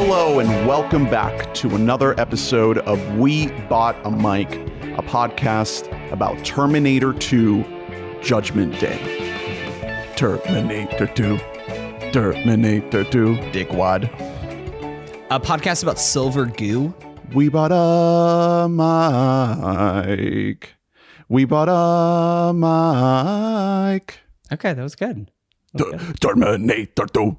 Hello and welcome back to another episode of We Bought a Mic, a podcast about Terminator 2, Judgment Day. Terminator 2, Terminator 2, Dickwad. A podcast about silver goo. We bought a mic. We bought a mic. Okay, that was good. Terminator 2.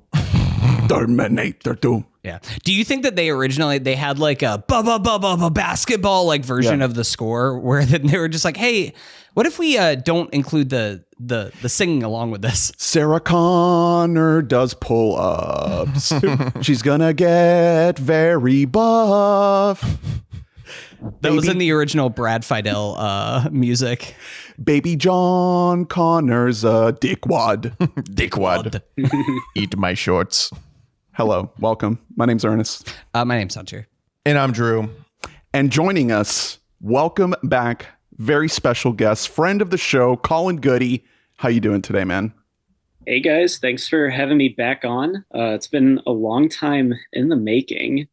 Terminator 2. Yeah. Do you think that they had like a basketball like version of the score where then they were just like, hey, what if we don't include the singing along with this? Sarah Connor does pull-ups. She's gonna get very buff. That was in the original Brad Fidel music. Baby John Connor's a dickwad. Dickwad. Eat my shorts. Hello, welcome. My name's Ernest. My name's Hunter. And I'm Drew. And joining us, welcome back, very special guest, friend of the show, Collin Goode. How you doing today, man? Hey guys, thanks for having me back on. It's been a long time in the making.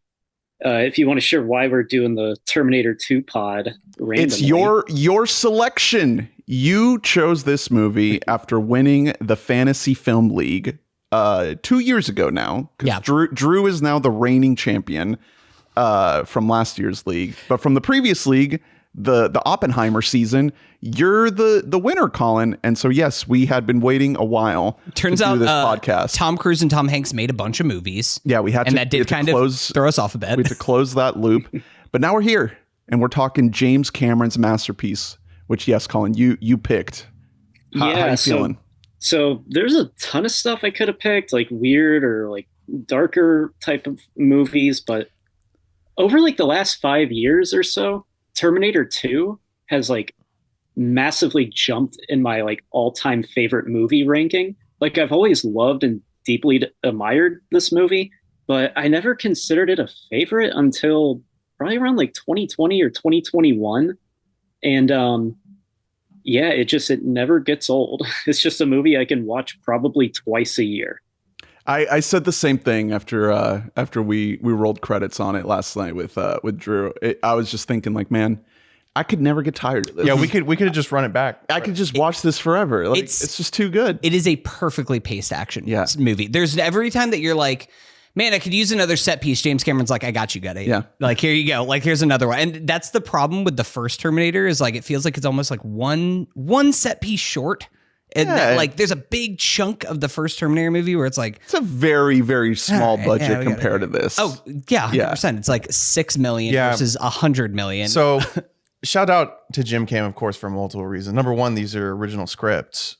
If you want to share why we're doing the Terminator 2 pod randomly. It's your selection. You chose this movie after winning the Fantasy Film League 2 years ago now. Yeah. Drew is now the reigning champion from last year's league. But from the previous league, the Oppenheimer season, you're the winner, Collin. And so, yes, we had been waiting a while Turns to do out this podcast. Tom Cruise and Tom Hanks made a bunch of movies. Yeah, we had to. And that did kind of throw us off a bit. We had to close that loop. But now we're here, and we're talking James Cameron's masterpiece, which, yes, Collin, you picked. How you feeling? So there's a ton of stuff I could have picked, like weird or like darker type of movies. But over like the last 5 years or so, Terminator 2 has like massively jumped in my like all-time favorite movie ranking. Like I've always loved and deeply admired this movie, but I never considered it a favorite until probably around like 2020 or 2021. And yeah, it never gets old. It's just a movie I can watch probably twice a year. I said the same thing after we rolled credits on it last night with Drew. I was just thinking like, man, I could never get tired of this. Yeah, we could have just run it back. I could just watch this forever. Like it's just too good. It is a perfectly paced action movie. There's every time that you're like, man, I could use another set piece. James Cameron's like, I got you, Goody. Yeah. Like, here you go. Like, here's another one. And that's the problem with the first Terminator is like, it feels like it's almost like one set piece short. And like, there's a big chunk of the first Terminator movie where it's like, it's a very, very small budget compared to this. Oh yeah. 100%. It's like 6 million versus 100 million. So shout out to Jim Cam, of course, for multiple reasons. Number one, these are original scripts.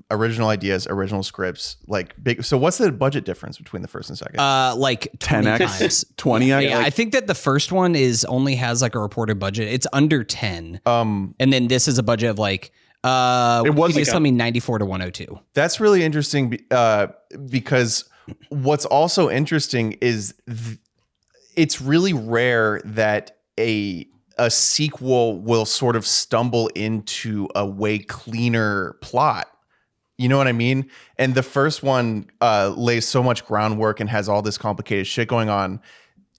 Original ideas, original scripts, like big. So what's the budget difference between the first and second? Like 10x, 20x. Yeah, I think that the first one only has like a reported budget. It's under 10. And then this is a budget of like, it was like 94 to 102. That's really interesting because what's also interesting is it's really rare that a sequel will sort of stumble into a way cleaner plot. You know what I mean? And the first one lays so much groundwork and has all this complicated shit going on.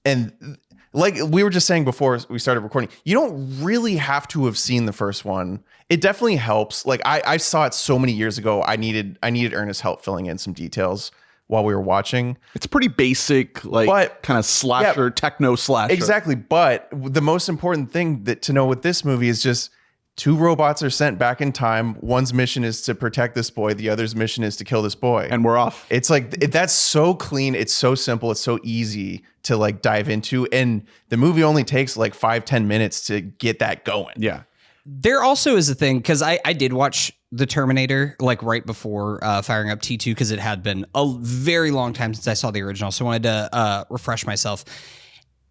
And like we were just saying before we started recording, you don't really have to have seen the first one. It definitely helps. Like I saw it so many years ago. I needed Ernest's help filling in some details while we were watching. It's pretty basic, like kind of slasher, techno slasher. Exactly. But the most important thing to know with this movie is just two robots are sent back in time. One's mission is to protect this boy. The other's mission is to kill this boy. And we're off. It's like, that's so clean. It's so simple. It's so easy to like dive into. And the movie only takes like 5-10 minutes to get that going. Yeah. There also is a thing, because I did watch the Terminator like right before firing up T2, because it had been a very long time since I saw the original. So I wanted to refresh myself.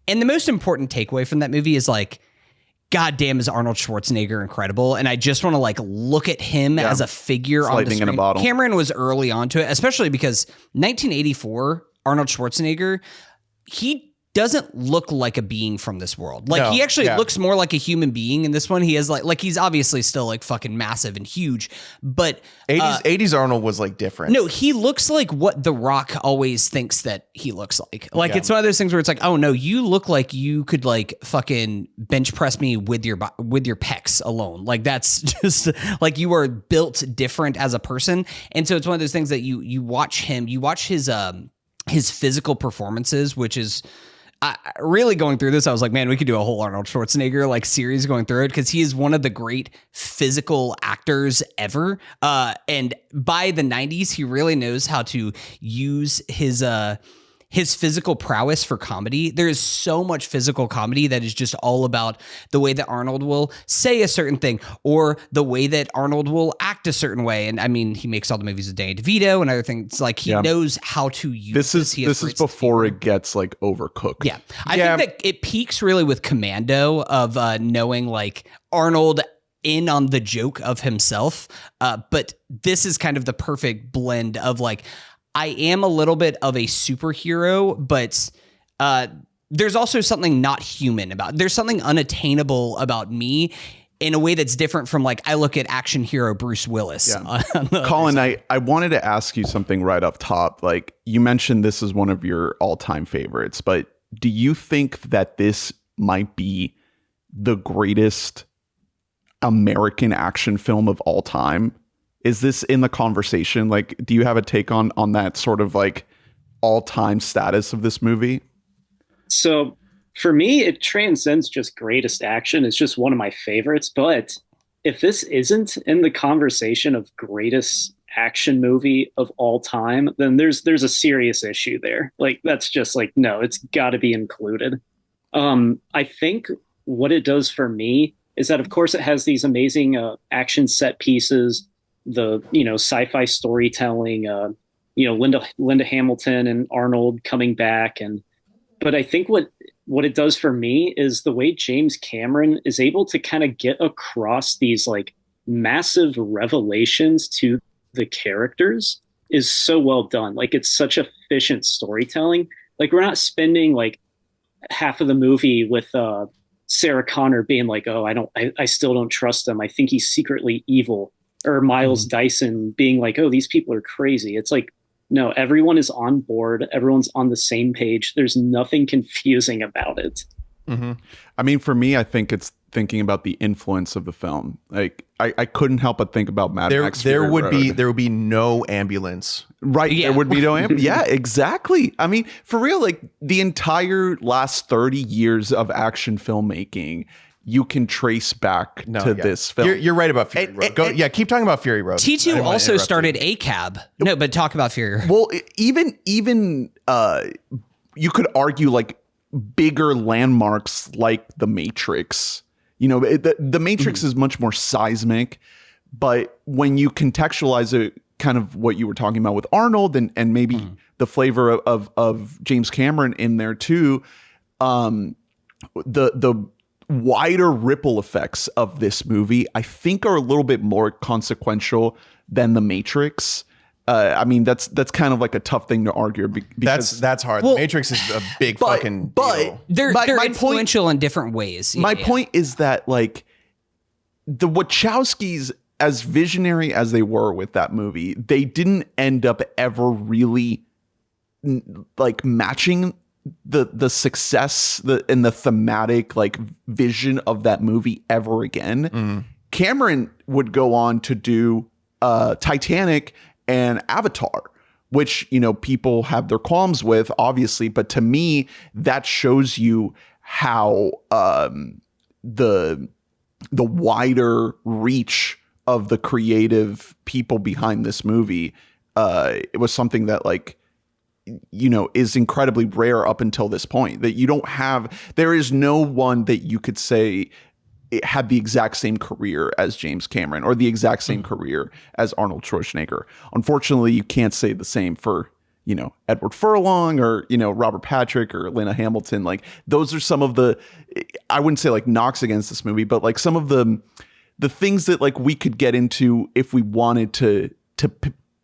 And the most important takeaway from that movie is like, God damn, is Arnold Schwarzenegger incredible. And I just want to like look at him as a figure on the screen. In a bottle. Cameron was early onto it, especially because 1984, Arnold Schwarzenegger, he doesn't look like a being from this world. Like No, he actually yeah. looks more like a human being in this one. He has like he's obviously still like fucking massive and huge, but 80s Arnold was like different. no, he looks like what The Rock always thinks that he looks like. Like Yeah. it's one of those things where it's like, oh no, you look like you could like fucking bench press me with your pecs alone. Like that's just like you are built different as a person. And so it's one of those things that you watch him, you watch his physical performances, which is really going through this. I was like, man, we could do a whole Arnold Schwarzenegger like series going through it because he is one of the great physical actors ever. And by the 90s, he really knows how to use his physical prowess for comedy. There is so much physical comedy that is just all about the way that Arnold will say a certain thing or the way that Arnold will act a certain way. And I mean, he makes all the movies with Danny DeVito and other things. Like he knows how to use this is before it gets like overcooked. Yeah. I think that it peaks really with Commando of knowing like Arnold in on the joke of himself. But this is kind of the perfect blend of like, I am a little bit of a superhero, but there's also something not human there's something unattainable about me in a way that's different from like I look at action hero Bruce Willis. Yeah. Collin, I wanted to ask you something right up top. Like you mentioned this is one of your all-time favorites, but do you think that this might be the greatest American action film of all time? Is this in the conversation? Like, do you have a take on that sort of like all-time status of this movie? So for me, it transcends just greatest action. It's just one of my favorites. But if this isn't in the conversation of greatest action movie of all time, then there's a serious issue there. Like that's just like, no, it's got to be included. I think what it does for me is that, of course, it has these amazing action set pieces, the sci-fi storytelling, Linda Hamilton and Arnold coming back, but I think what it does for me is the way James Cameron is able to kind of get across these like massive revelations to the characters is so well done. Like it's such efficient storytelling. Like we're not spending like half of the movie with Sarah Connor being like, oh, I still don't trust him. I think he's secretly evil. Or Miles Dyson being like, oh, these people are crazy. It's like, no, everyone is on board. Everyone's on the same page. There's nothing confusing about it. Mm-hmm. I mean, for me, I think it's thinking about the influence of the film. Like I couldn't help but think about Mad Max. There would be no ambulance. Right. Yeah. There would be no ambulance. Yeah, exactly. I mean, for real, like the entire last 30 years of action filmmaking, you can trace back to this film. You're right about Fury Road. Keep talking about Fury Road. T2 also started ACAB. No, but talk about Fury Road. Well, even you could argue like bigger landmarks like The Matrix. The Matrix is much more seismic, but when you contextualize it, kind of what you were talking about with Arnold and maybe the flavor of James Cameron in there too, the wider ripple effects of this movie, I think, are a little bit more consequential than The Matrix. I mean, that's kind of like a tough thing to argue because that's hard. The Matrix is a big fucking deal. They're influential in different ways. My point is that like the Wachowskis, as visionary as they were with that movie, they didn't end up ever really like matching the success and the thematic like vision of that movie ever again. Cameron would go on to do Titanic and Avatar, which people have their qualms with, obviously, but to me that shows you how the wider reach of the creative people behind this movie, it was something that like is incredibly rare up until this point, that you don't have. There is no one that you could say it had the exact same career as James Cameron or the exact same career as Arnold Schwarzenegger. Unfortunately, you can't say the same for Edward Furlong or Robert Patrick or Linda Hamilton. Like those are some of the, I wouldn't say like knocks against this movie, but like some of the things that like we could get into if we wanted to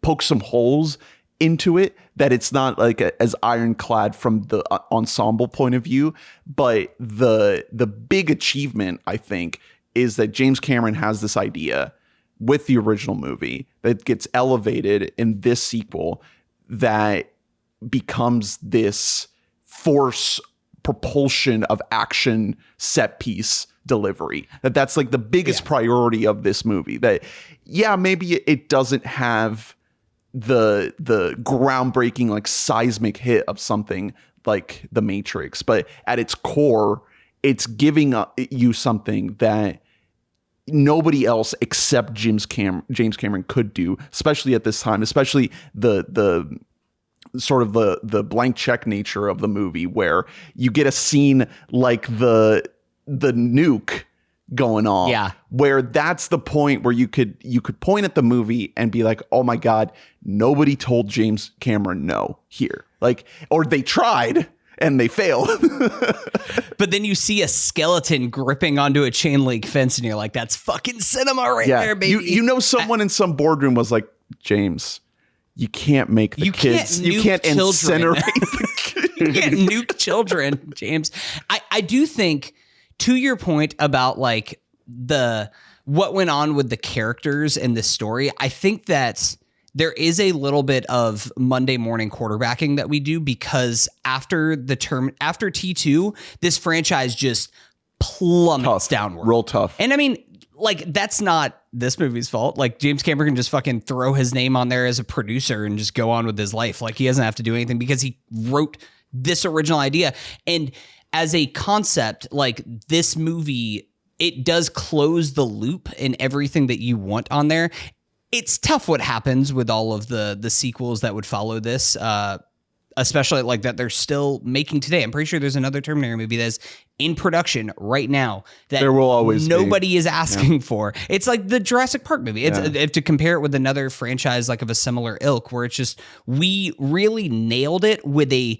poke some holes into it, that it's not like as ironclad from the ensemble point of view. But the big achievement, I think, is that James Cameron has this idea with the original movie that gets elevated in this sequel that becomes this force propulsion of action set piece delivery. That's like the biggest priority of this movie. That, yeah, maybe it doesn't have the groundbreaking, like, seismic hit of something like The Matrix, but at its core, it's giving you something that nobody else except James Cameron could do, especially at this time, especially the sort of the blank check nature of the movie, where you get a scene like the nuke going on, where that's the point where you could point at the movie and be like, oh my God, nobody told James Cameron no here. Like, or they tried and they failed. But then you see a skeleton gripping onto a chain link fence and you're like, that's fucking cinema right there, baby. You know, someone in some boardroom was like, James, you can't make the kids. You can't incinerate the kids. You can't nuke children, James. I do think, to your point about like what went on with the characters and the story, I think that there is a little bit of Monday morning quarterbacking that we do, because after T2, this franchise just plummets downward. Real tough. And I mean, like, that's not this movie's fault. Like, James Cameron can just fucking throw his name on there as a producer and just go on with his life. Like, he doesn't have to do anything because he wrote this original idea. And as a concept, like, this movie, it does close the loop in everything that you want on there. It's tough what happens with all of the sequels that would follow this, especially like that they're still making today. I'm pretty sure there's another Terminator movie that's in production right now that there will always nobody is asking for. It's like the Jurassic Park movie. It's if to compare it with another franchise like of a similar ilk, where it's just, we really nailed it with a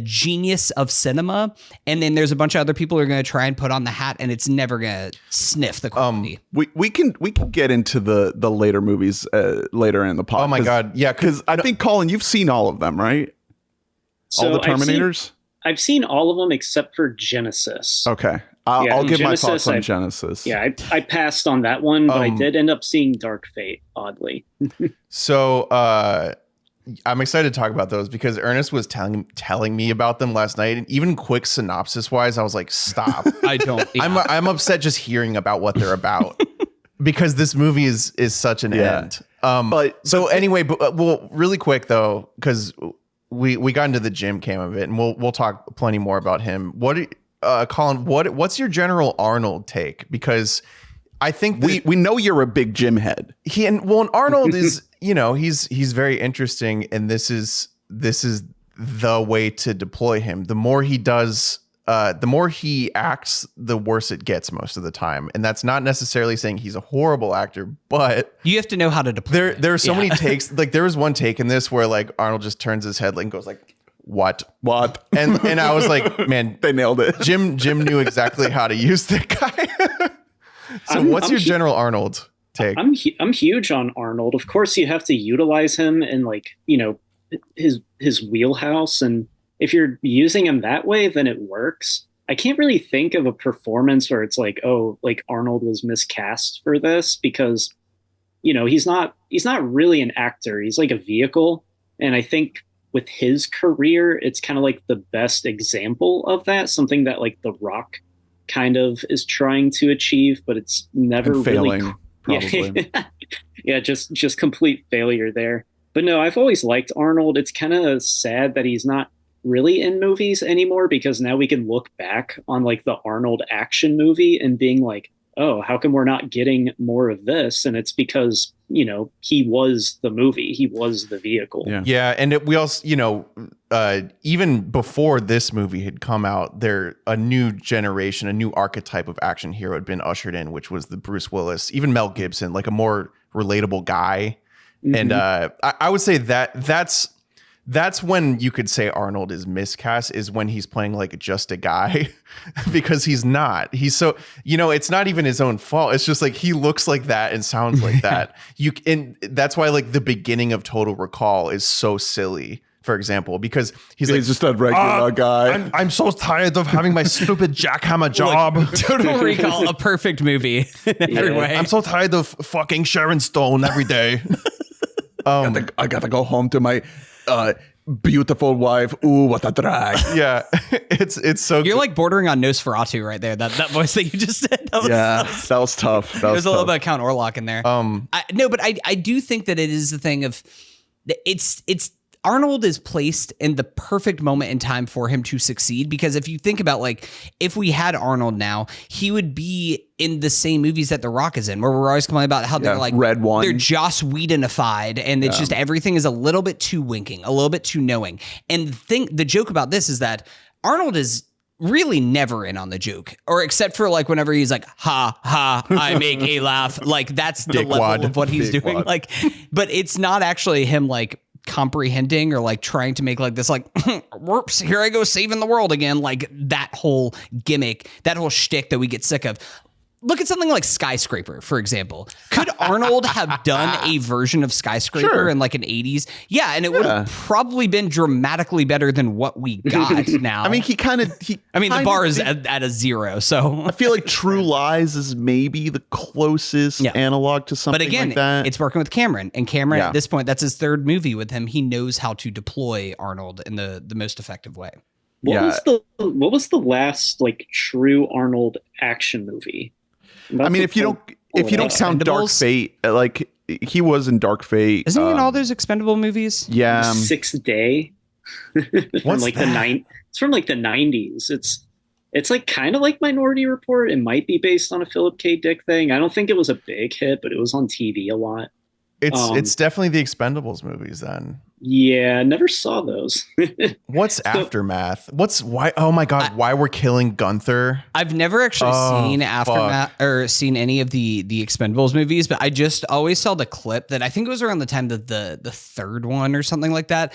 genius of cinema, and then there's a bunch of other people who are going to try and put on the hat, and it's never going to sniff the quality. We can get into the later movies later in the podcast. Oh my God, yeah, because I think, Collin, you've seen all of them, right? So all the Terminators. I've seen all of them except for Genesis. Okay, I'll give Genesis, my thoughts on Genesis. Yeah, I passed on that one, but I did end up seeing Dark Fate, oddly. So I'm excited to talk about those because Ernest was telling me about them last night, and even quick synopsis wise, I was like, stop. I don't. Yeah. I'm upset just hearing about what they're about because this movie is such an end. Anyway, well, really quick though, because we got into the Jim cam of it, and we'll talk plenty more about him. Collin, what's your General Arnold take? Because I think we know you're a big Jim head. And Arnold is, he's very interesting, and this is the way to deploy him. The more he does, the more he acts, the worse it gets most of the time. And that's not necessarily saying he's a horrible actor, but you have to know how to deploy. There are so many takes. Like, there was one take in this where like Arnold just turns his head and goes like, what? And I was like, man, they nailed it. Jim knew exactly how to use that guy. So what's your General Arnold take? I'm huge on Arnold. Of course, you have to utilize him in, like, his wheelhouse, and if you're using him that way, then it works. I can't really think of a performance where it's like, oh, like Arnold was miscast for this, because he's not really an actor. He's like a vehicle, and I think with his career, it's kind of like the best example of that. Something that like The Rock kind of is trying to achieve, but it's never and failing, really probably. Yeah, just complete failure there. But no, I've always liked Arnold. It's kind of sad that he's not really in movies anymore, because now we can look back on like the Arnold action movie and being like, oh, how come we're not getting more of this? And it's because, he was the movie. He was the vehicle. Yeah. And we also, even before this movie had come out, a new generation, a new archetype of action hero had been ushered in, which was the Bruce Willis, even Mel Gibson, like a more relatable guy. Mm-hmm. And I would say that's That's when you could say Arnold is miscast, is when he's playing like just a guy because he's not. He's so, it's not even his own fault. It's just like he looks like that and sounds like that. And that's why like the beginning of Total Recall is so silly, for example, because he's just a regular guy. I'm so tired of having my stupid jackhammer job. Total Recall, a perfect movie in every way. I'm so tired of fucking Sharon Stone every day. I gotta go home to my beautiful wife. Ooh, what a drag. Yeah, it's so. You're like bordering on Nosferatu right there. That voice that you just said. That was tough. There's a little bit of Count Orlok in there. But I do think that it is the thing of it's Arnold is placed in the perfect moment in time for him to succeed, because if you think about, like, if we had Arnold now, he would be in the same movies that The Rock is in, where we're always complaining about how they're like Red One. They're Joss Whedonified, and it's just everything is a little bit too winking, a little bit too knowing. And the joke about this is that Arnold is really never in on the joke, or except for like whenever he's like, ha ha, I make a laugh. Like that's the level of what he's doing. Like, but it's not actually him like comprehending or like trying to make like this like whoops, here I go saving the world again, like that whole gimmick, that whole shtick that we get sick of. Look at something like Skyscraper, for example. Could Arnold have done a version of Skyscraper in like an 80s? Yeah, and it would have probably been dramatically better than what we got now. I mean, the bar is at a 0, so I feel like True Lies is maybe the closest analog to something but again, like that. It's working with Cameron, and Cameron at this point, that's his third movie with him. He knows how to deploy Arnold in the most effective way. What was the last like true Arnold action movie? I mean, if you don't count Dark Fate, like he was in Dark Fate. Isn't he in all those Expendable movies? Yeah. Sixth Day. From like it's from like the 90s. It's like kind of like Minority Report. It might be based on a Philip K. Dick thing. I don't think it was a big hit, but it was on TV a lot. It's definitely the Expendables movies then. Yeah, never saw those. What's Aftermath? Why? Oh my God! Why we're killing Gunther? I've never actually seen Aftermath or seen any of the Expendables movies, but I just always saw the clip that I think it was around the time that the third one or something like that,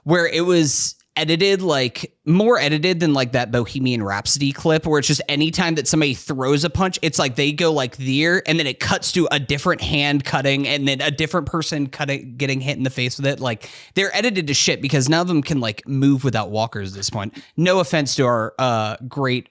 where it was edited, like more edited than like that Bohemian Rhapsody clip, where it's just anytime that somebody throws a punch, it's like they go like there, and then it cuts to a different hand cutting, and then a different person getting hit in the face with it. Like they're edited to shit because none of them can like move without walkers at this point. No offense to our great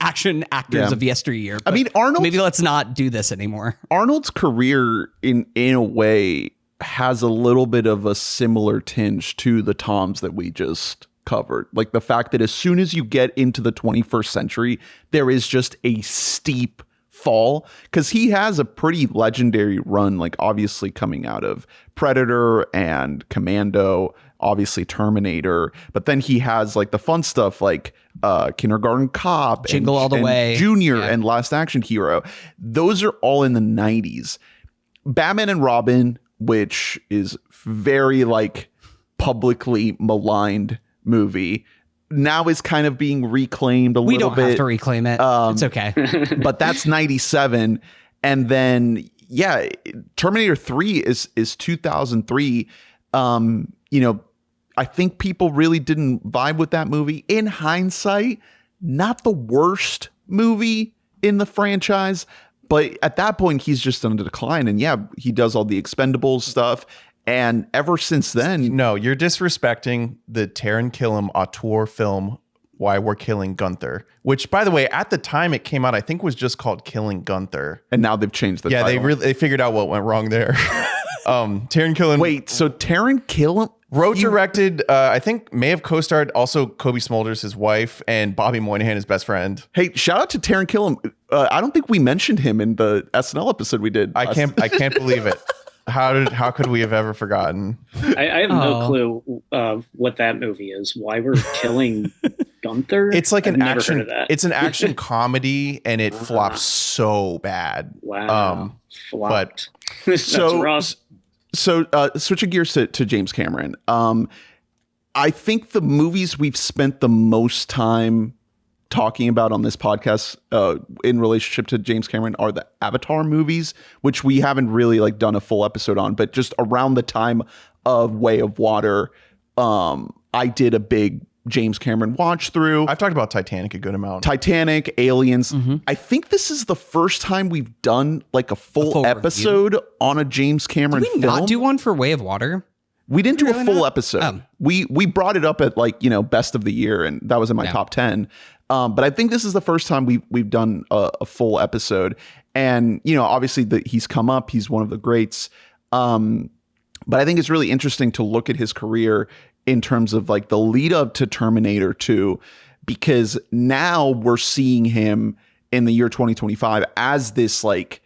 action actors of yesteryear. I mean, Arnold. Maybe let's not do this anymore. Arnold's career, in a way, has a little bit of a similar tinge to the Toms that we just covered. Like the fact that as soon as you get into the 21st century, there is just a steep fall, because he has a pretty legendary run, like obviously coming out of Predator and Commando, obviously Terminator, but then he has like the fun stuff like Kindergarten Cop, Jingle All the Way, Junior, and Last Action Hero. Those are all in the 90s. Batman and Robin, which is very like publicly maligned movie, now is kind of being reclaimed a little bit. We don't have to reclaim it. It's okay. But that's 97. And then, Terminator 3 is 2003. I think people really didn't vibe with that movie. In hindsight, not the worst movie in the franchise. But at that point, he's just on a decline. And he does all the Expendables stuff. And ever since then... No, you're disrespecting the Taron Killam auteur film, Why We're Killing Gunther. Which, by the way, at the time it came out, I think was just called Killing Gunther. And now they've changed the title. They figured out what went wrong there. Taron Killam... Wait, so Taron Killam... Wrote, directed, I think may have co-starred also Kobe Smulders, his wife, and Bobby Moynihan, his best friend. Hey, shout out to Taron Killam. I don't think we mentioned him in the SNL episode we did. I can't believe it. How could we have ever forgotten? I have no clue what that movie is. Why We're Killing Gunther? It's like an action. It's an action comedy, and it flops so bad. Wow, flopped. But So switching gears to James Cameron, I think the movies we've spent the most time talking about on this podcast in relationship to James Cameron are the Avatar movies, which we haven't really like done a full episode on, but just around the time of Way of Water. I did a big James Cameron watch through. I've talked about Titanic a good amount. Titanic, Aliens. I think this is the first time we've done like a full episode on a James Cameron Did we film. not do one for Way of Water? We didn't do a full not? episode. Oh. We brought it up at like, best of the year, and that was in my top 10. But I think this is the first time we've done a full episode. And, obviously he's come up. He's one of the greats. But I think it's really interesting to look at his career in terms of like the lead up to Terminator 2, because now we're seeing him in the year 2025 as this like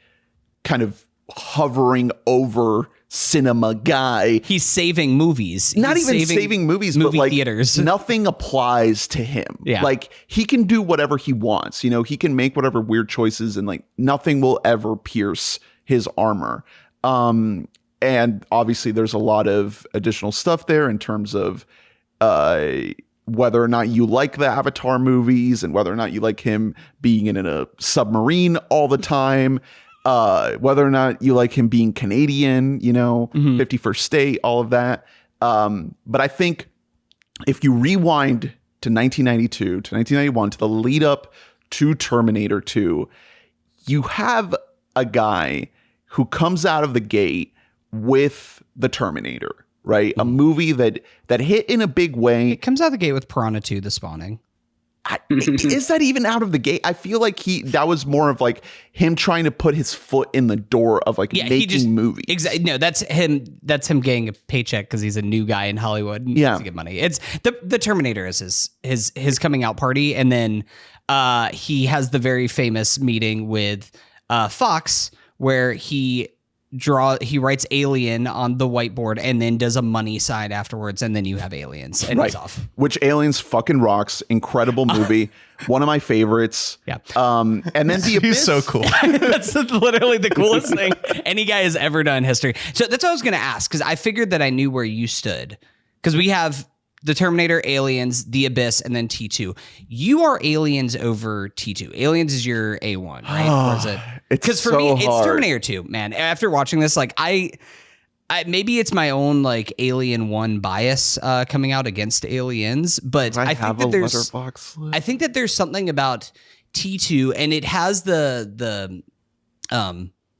kind of hovering over cinema guy. He's saving movies. Not even saving movies, movie but like theaters. Nothing applies to him. Yeah. Like he can do whatever he wants. He can make whatever weird choices, and like nothing will ever pierce his armor. And obviously there's a lot of additional stuff there in terms of whether or not you like the Avatar movies and whether or not you like him being in a submarine all the time. Whether or not you like him being Canadian, 51st State, all of that. But I think if you rewind to 1992 to 1991 to the lead up to Terminator 2, you have a guy who comes out of the gate with the Terminator, right? A movie that hit in a big way. It comes out the gate with Piranha 2, The Spawning. Is that even out of the gate? I feel like that was more of like him trying to put his foot in the door of like making movies. Exactly. No, that's him getting a paycheck because he's a new guy in Hollywood and needs to get money. It's the Terminator is his coming out party, and then he has the very famous meeting with Fox where he writes Alien on the whiteboard and then does a money sign afterwards, and then you have Aliens, and he's off. Which Aliens fucking rocks. Incredible movie. One of my favorites. Yeah. And then the Abyss. He's so cool. That's literally the coolest thing any guy has ever done in history. So that's what I was going to ask, because I figured that I knew where you stood, because we have the Terminator, Aliens, The Abyss, and then T2. You are Aliens over T2. Aliens is your A1, right? Or is it? Because for me, it's Terminator 2, man. After watching this, like I maybe it's my own like Alien 1 bias coming out against Aliens, but I think that there's something about T2, and it has the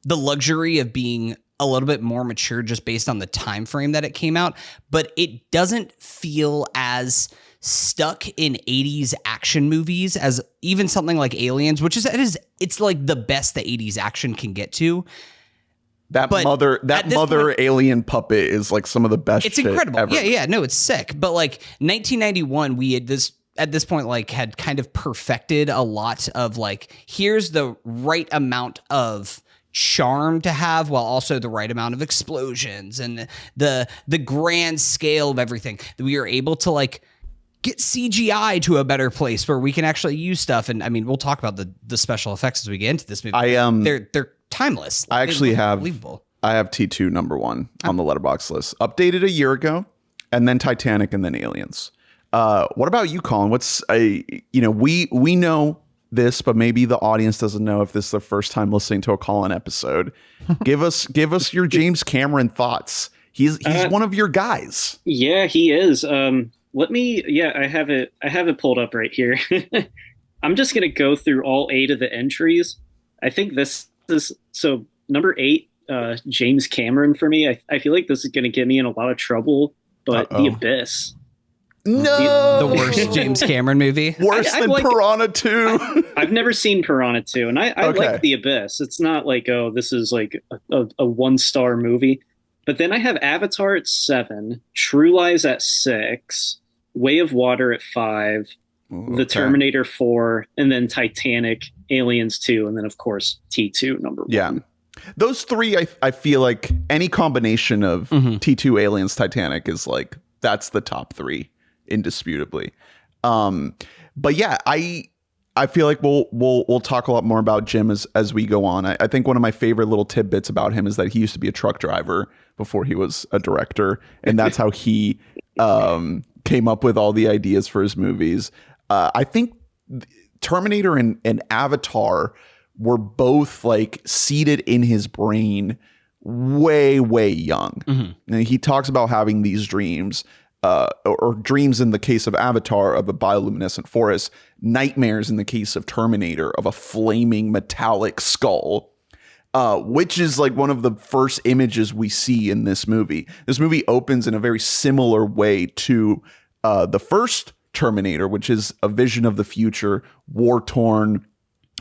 luxury of being a little bit more mature just based on the time frame that it came out, but it doesn't feel as stuck in 80s action movies as even something like Aliens, which it's like the best the 80s action can get to. That mother alien puppet is like some of the best. It's shit incredible. Ever. Yeah, no, it's sick. But like 1991, we had at this point like had kind of perfected a lot of like, here's the right amount of charm to have while also the right amount of explosions and the grand scale of everything. We are able to like get CGI to a better place where we can actually use stuff. And I mean, we'll talk about the special effects as we get into this movie. They're timeless. I actually have unbelievable. I have T2 number 1 on the Letterboxd list. Updated a year ago, and then Titanic, and then Aliens. What about you, Colin? We know this, but maybe the audience doesn't know if this is the first time listening to a Colin episode. Give us your James Cameron thoughts. He's one of your guys. Yeah, he is. I have it pulled up right here. I'm just going to go through all 8 of the entries. I think this is so number 8, James Cameron for me. I feel like this is going to get me in a lot of trouble, but The Abyss. No, the worst James Cameron movie. Worse than Piranha 2. I've never seen Piranha 2, and I like The Abyss. It's not like, oh, this is like a 1-star movie. But then I have Avatar at 7, True Lies at 6, Way of Water at 5, The Terminator 4, and then Titanic, Aliens 2, and then of course T2 number 1. Yeah. Those 3, I feel like any combination of T2, Aliens, Titanic is like, that's the top 3. Indisputably. But yeah, I feel like we'll talk a lot more about Jim as we go on. I think one of my favorite little tidbits about him is that he used to be a truck driver before he was a director, and that's how he came up with all the ideas for his movies. I think Terminator and Avatar were both like seated in his brain way, way young. And he talks about having these dreams, or dreams in the case of Avatar of a bioluminescent forest, nightmares in the case of Terminator of a flaming metallic skull, which is like one of the first images we see in this movie. This movie opens in a very similar way to the first Terminator, which is a vision of the future, war-torn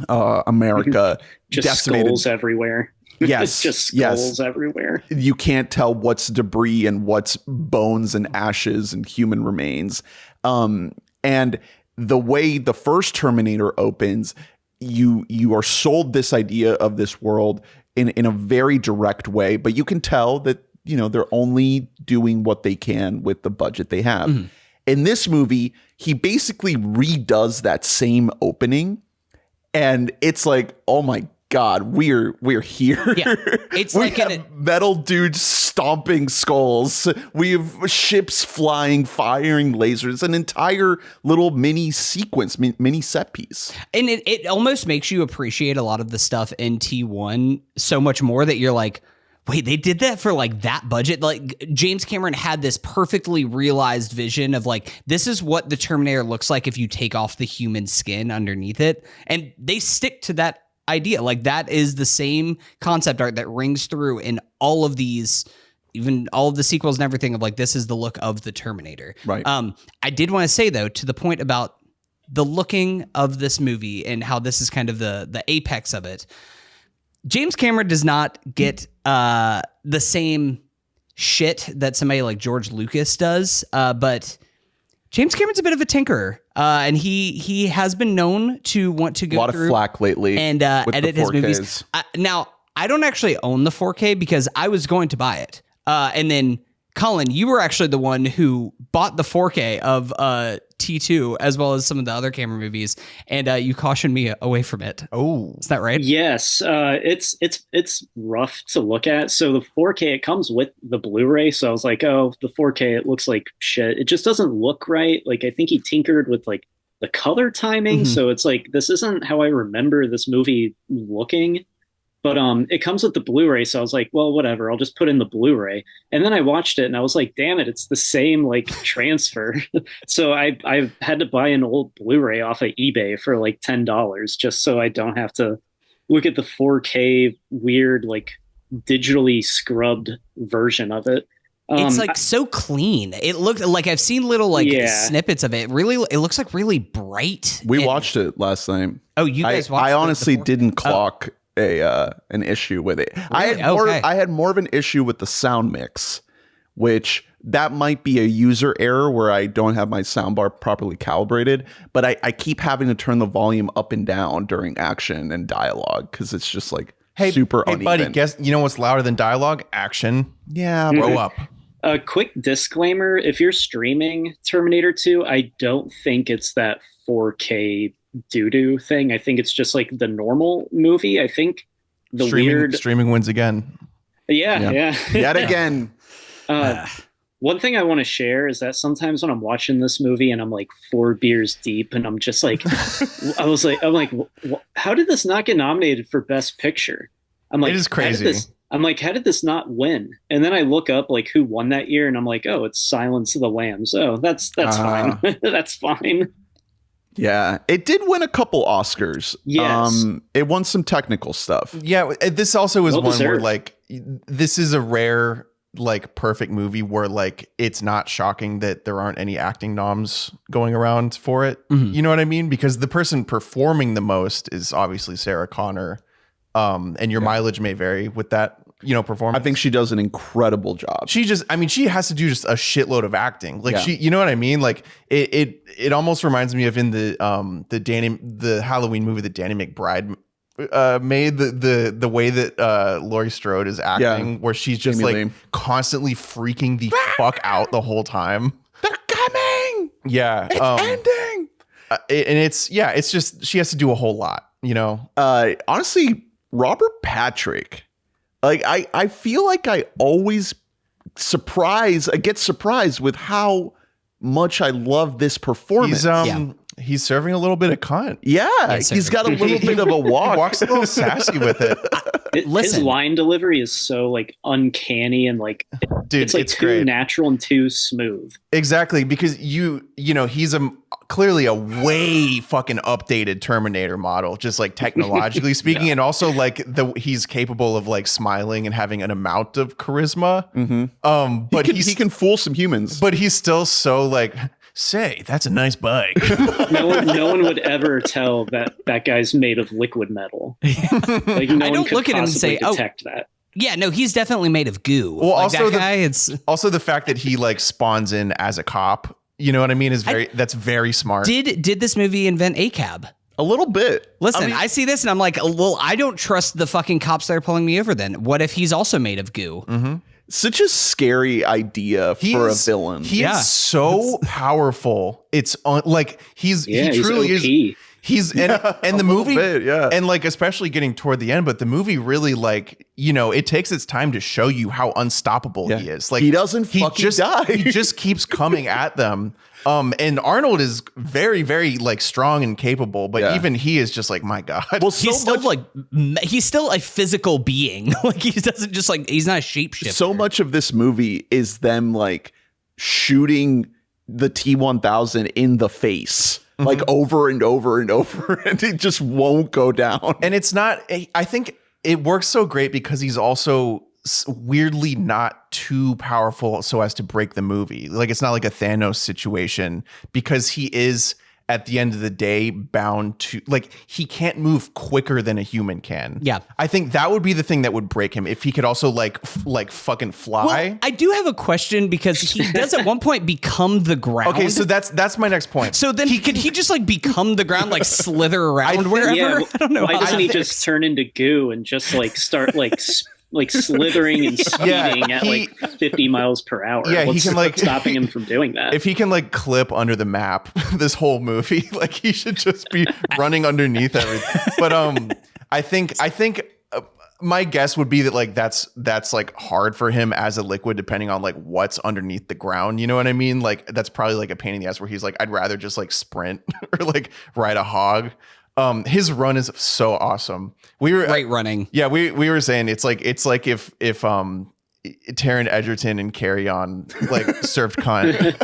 America, just decimated. Skulls everywhere. Yes, just skulls everywhere. You can't tell what's debris and what's bones and ashes and human remains. And the way the first Terminator opens, you are sold this idea of this world in a very direct way, but you can tell that, you know, they're only doing what they can with the budget they have. In this movie, he basically redoes that same opening, and it's like, oh my God, we're here. Yeah, it's we like have metal dudes stomping skulls. We have ships flying, firing lasers. An entire little mini sequence, mini set piece. And it almost makes you appreciate a lot of the stuff in T1 so much more that you're like, wait, they did that for like that budget? Like James Cameron had this perfectly realized vision of like, this is what the Terminator looks like if you take off the human skin underneath it. And they stick to that idea. Like that is the same concept art that rings through in all of these, even all of the sequels and everything, of like, this is the look of the Terminator. Right. I did want to say though, to the point about the looking of this movie and how this is kind of the apex of it, James Cameron does not get the same shit that somebody like George Lucas does, but James Cameron's a bit of a tinkerer, and he has been known to want to go a lot through of flack lately and with edit the his 4Ks. movies. Now, I don't actually own the 4K because I was going to buy it, and then Collin, you were actually the one who bought the 4K of T2 as well as some of the other camera movies, and you cautioned me away from it. Oh, Is that right? Yes, it's rough to look at. So the 4K, it comes with the Blu-ray. So I was like, oh, the 4K, it looks like shit. It just doesn't look right. Like I think he tinkered with like the color timing. So it's like, this isn't how I remember this movie looking. But it comes with the Blu-ray, so I was like, well, whatever, I'll just put in the Blu-ray. And then I watched it and I was like, damn it, it's the same like transfer. So I had to buy an old Blu-ray off of eBay for like $10 just so I don't have to look at the 4K weird like digitally scrubbed version of it. It's like so clean. It looked like, I've seen little like snippets of it. Really, it looks like really bright. We watched it last night. Oh, you guys watched it? I honestly didn't clock an issue with it. Really? I had more of an issue with the sound mix, which that might be a user error where I don't have my soundbar properly calibrated, but I keep having to turn the volume up and down during action and dialogue because it's just like super uneven. buddy, guess you know what's louder than dialogue? Action. Yeah, Grow up. A quick disclaimer, if you're streaming Terminator 2, I don't think it's that 4K doo-doo thing. I think it's just like the normal movie. I think the streaming wins again. Yeah. Yet again. One thing I want to share is that sometimes when I'm watching this movie and I'm like 4 beers deep and I'm just like, I'm like, how did this not get nominated for Best Picture? I'm like, it is crazy. How did this not win? And then I look up like who won that year and I'm like, oh, it's Silence of the Lambs. Oh, that's fine. That's fine. Yeah, it did win a couple Oscars. Yes. It won some technical stuff. Yeah, this also is Well one deserved. where like this is a rare like perfect movie where like it's not shocking that there aren't any acting noms going around for it. You know what I mean? Because the person performing the most is obviously Sarah Connor, and your mileage may vary with that, you know, performance. I think she does an incredible job. She has to do just a shitload of acting. Like you know what I mean? Like it almost reminds me of in the Halloween movie that Danny McBride made, the way that Laurie Strode is acting, where she's just Jamie like Lee. constantly freaking the fuck out the whole time. They're coming. Yeah. It's ending. It's just, she has to do a whole lot, you know? Honestly, Robert Patrick, like I feel like I always get surprised with how much I love this performance. He's serving a little bit of cunt. Yeah, he's got a little bit of a walk. He walks a little sassy with it. His line delivery is so like uncanny and like dude, it's like it's too great. natural and too smooth. Exactly, because you know he's clearly a way fucking updated Terminator model, just like technologically speaking, and also like he's capable of like smiling and having an amount of charisma. But he can fool some humans. But he's still so like, say, that's a nice bike. No one would ever tell that guy's made of liquid metal. Like no I one don't could look at him and possibly say, "Oh, detect that." Yeah, no, he's definitely made of goo. Well, like also that guy, it's also the fact that he like spawns in as a cop. You know what I mean? Is that's very smart. Did this movie invent ACAB? A little bit. Listen, I see this and I'm like, well, I don't trust the fucking cops that are pulling me over then. What if he's also made of goo? Such a scary idea for a villain. He is so powerful. It's like he truly OP. is. He's and the movie bit, and like especially getting toward the end, but the movie really like, you know, it takes its time to show you how unstoppable he is. Like he doesn't fucking die. He just keeps coming at them. And Arnold is very, very like strong and capable, but even he is just like, my God. Well, He's still a physical being. Like he doesn't just like, he's not a shapeshifter. So much of this movie is them like shooting the T-1000 in the face. Like over and over and over, and it just won't go down. And it's not, I think it works so great because he's also weirdly not too powerful so as to break the movie. Like it's not like a Thanos situation because he is at the end of the day bound to, like, he can't move quicker than a human can. Yeah. I think that would be the thing that would break him if he could also like fucking fly. Well, I do have a question because he does at one point become the ground. Okay, so that's my next point. So then could he just like become the ground, like slither around wherever? Yeah, I don't know. Why doesn't he just turn into goo and just like start like like slithering and speeding at like 50 miles per hour? Yeah, he can like what's stopping him from doing that. If he can like clip under the map this whole movie, like he should just be running underneath everything. But I think my guess would be that like that's like hard for him as a liquid, depending on like what's underneath the ground. You know what I mean? Like that's probably like a pain in the ass where he's like, I'd rather just like sprint or like ride a hog. His run is so awesome. Great running. Yeah, we were saying it's like if Taron Egerton and Carry On like served cunt.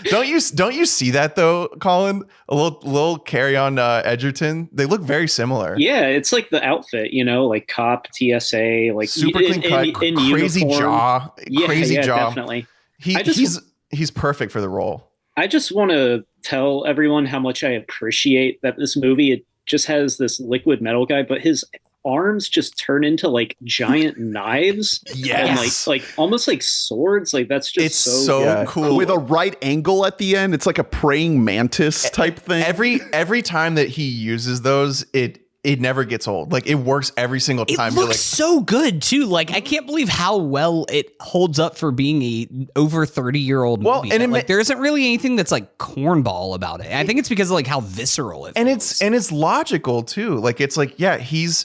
Don't you see that though, Colin? A little Carry On Egerton. They look very similar. Yeah, it's like the outfit, you know, like cop, TSA, like super clean cut, in crazy uniform. jaw, crazy jaw. Definitely. He's perfect for the role. I just want to tell everyone how much I appreciate that this movie, it just has this liquid metal guy, but his arms just turn into like giant knives. Yes. And like almost like swords. Like that's just so cool. With a right angle at the end. It's like a praying mantis type thing. Every time that he uses those, it never gets old. Like it works every single time. It looks so good too. Like I can't believe how well it holds up for being a over 30-year-old movie. And like there isn't really anything that's like cornball about it. I think it's because of like how visceral it feels. And it's logical too. Like it's like, yeah, he's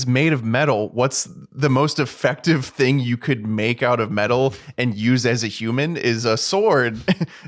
made of metal. What's the most effective thing you could make out of metal and use as a human is a sword,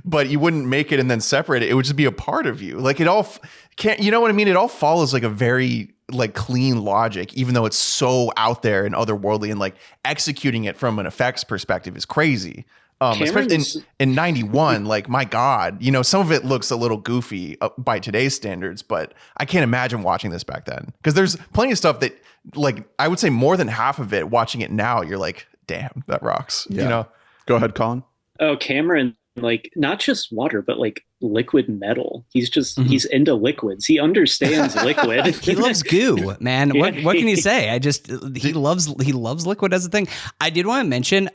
but you wouldn't make it and then separate it. It would just be a part of you. Like it all can't, you know what I mean? It all follows like a very like clean logic, even though it's so out there and otherworldly, and like executing it from an effects perspective is crazy. Especially in 91, like my God, you know, some of it looks a little goofy by today's standards, but I can't imagine watching this back then because there's plenty of stuff that, like, I would say more than half of it, watching it now, you're like, damn, that rocks. Yeah. You know, go ahead, Colin. Oh, Cameron, like not just water, but like liquid metal. He's just he's into liquids. He understands liquid. He loves goo, man. What can you say? He loves liquid as a thing. I did want to mention,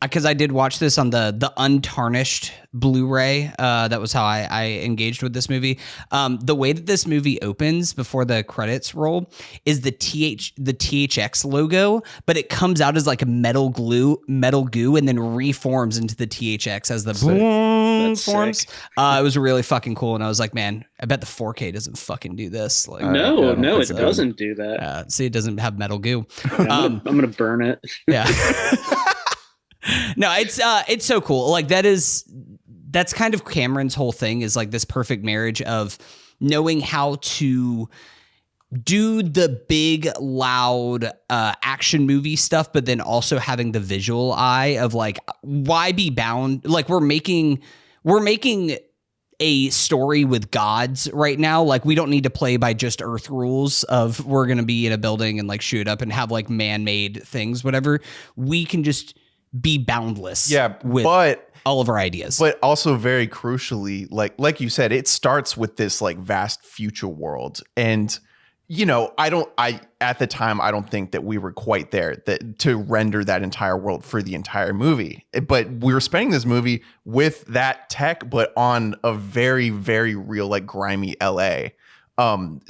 because I did watch this on the untarnished Blu-ray. That was how I engaged with this movie. The way that this movie opens before the credits roll is the THX logo, but it comes out as like a metal goo, and then reforms into the THX as the boom forms. It was really fucking cool, and I was like, man, I bet the 4K doesn't fucking do this. Like, no, it doesn't do that. See, it doesn't have metal goo. I'm gonna burn it. Yeah. No, it's so cool. Like that's kind of Cameron's whole thing is like this perfect marriage of knowing how to do the big, loud action movie stuff, but then also having the visual eye of like, why be bound? Like we're making a story with gods right now. Like we don't need to play by just Earth rules of we're going to be in a building and like shoot up and have like man-made things, whatever. We can just be boundless. Yeah, with all of our ideas. But also very crucially, like you said, it starts with this like vast future world. And you know, at the time, I don't think that we were quite there to render that entire world for the entire movie. But we were spending this movie with that tech, but on a very, very real, like grimy LA.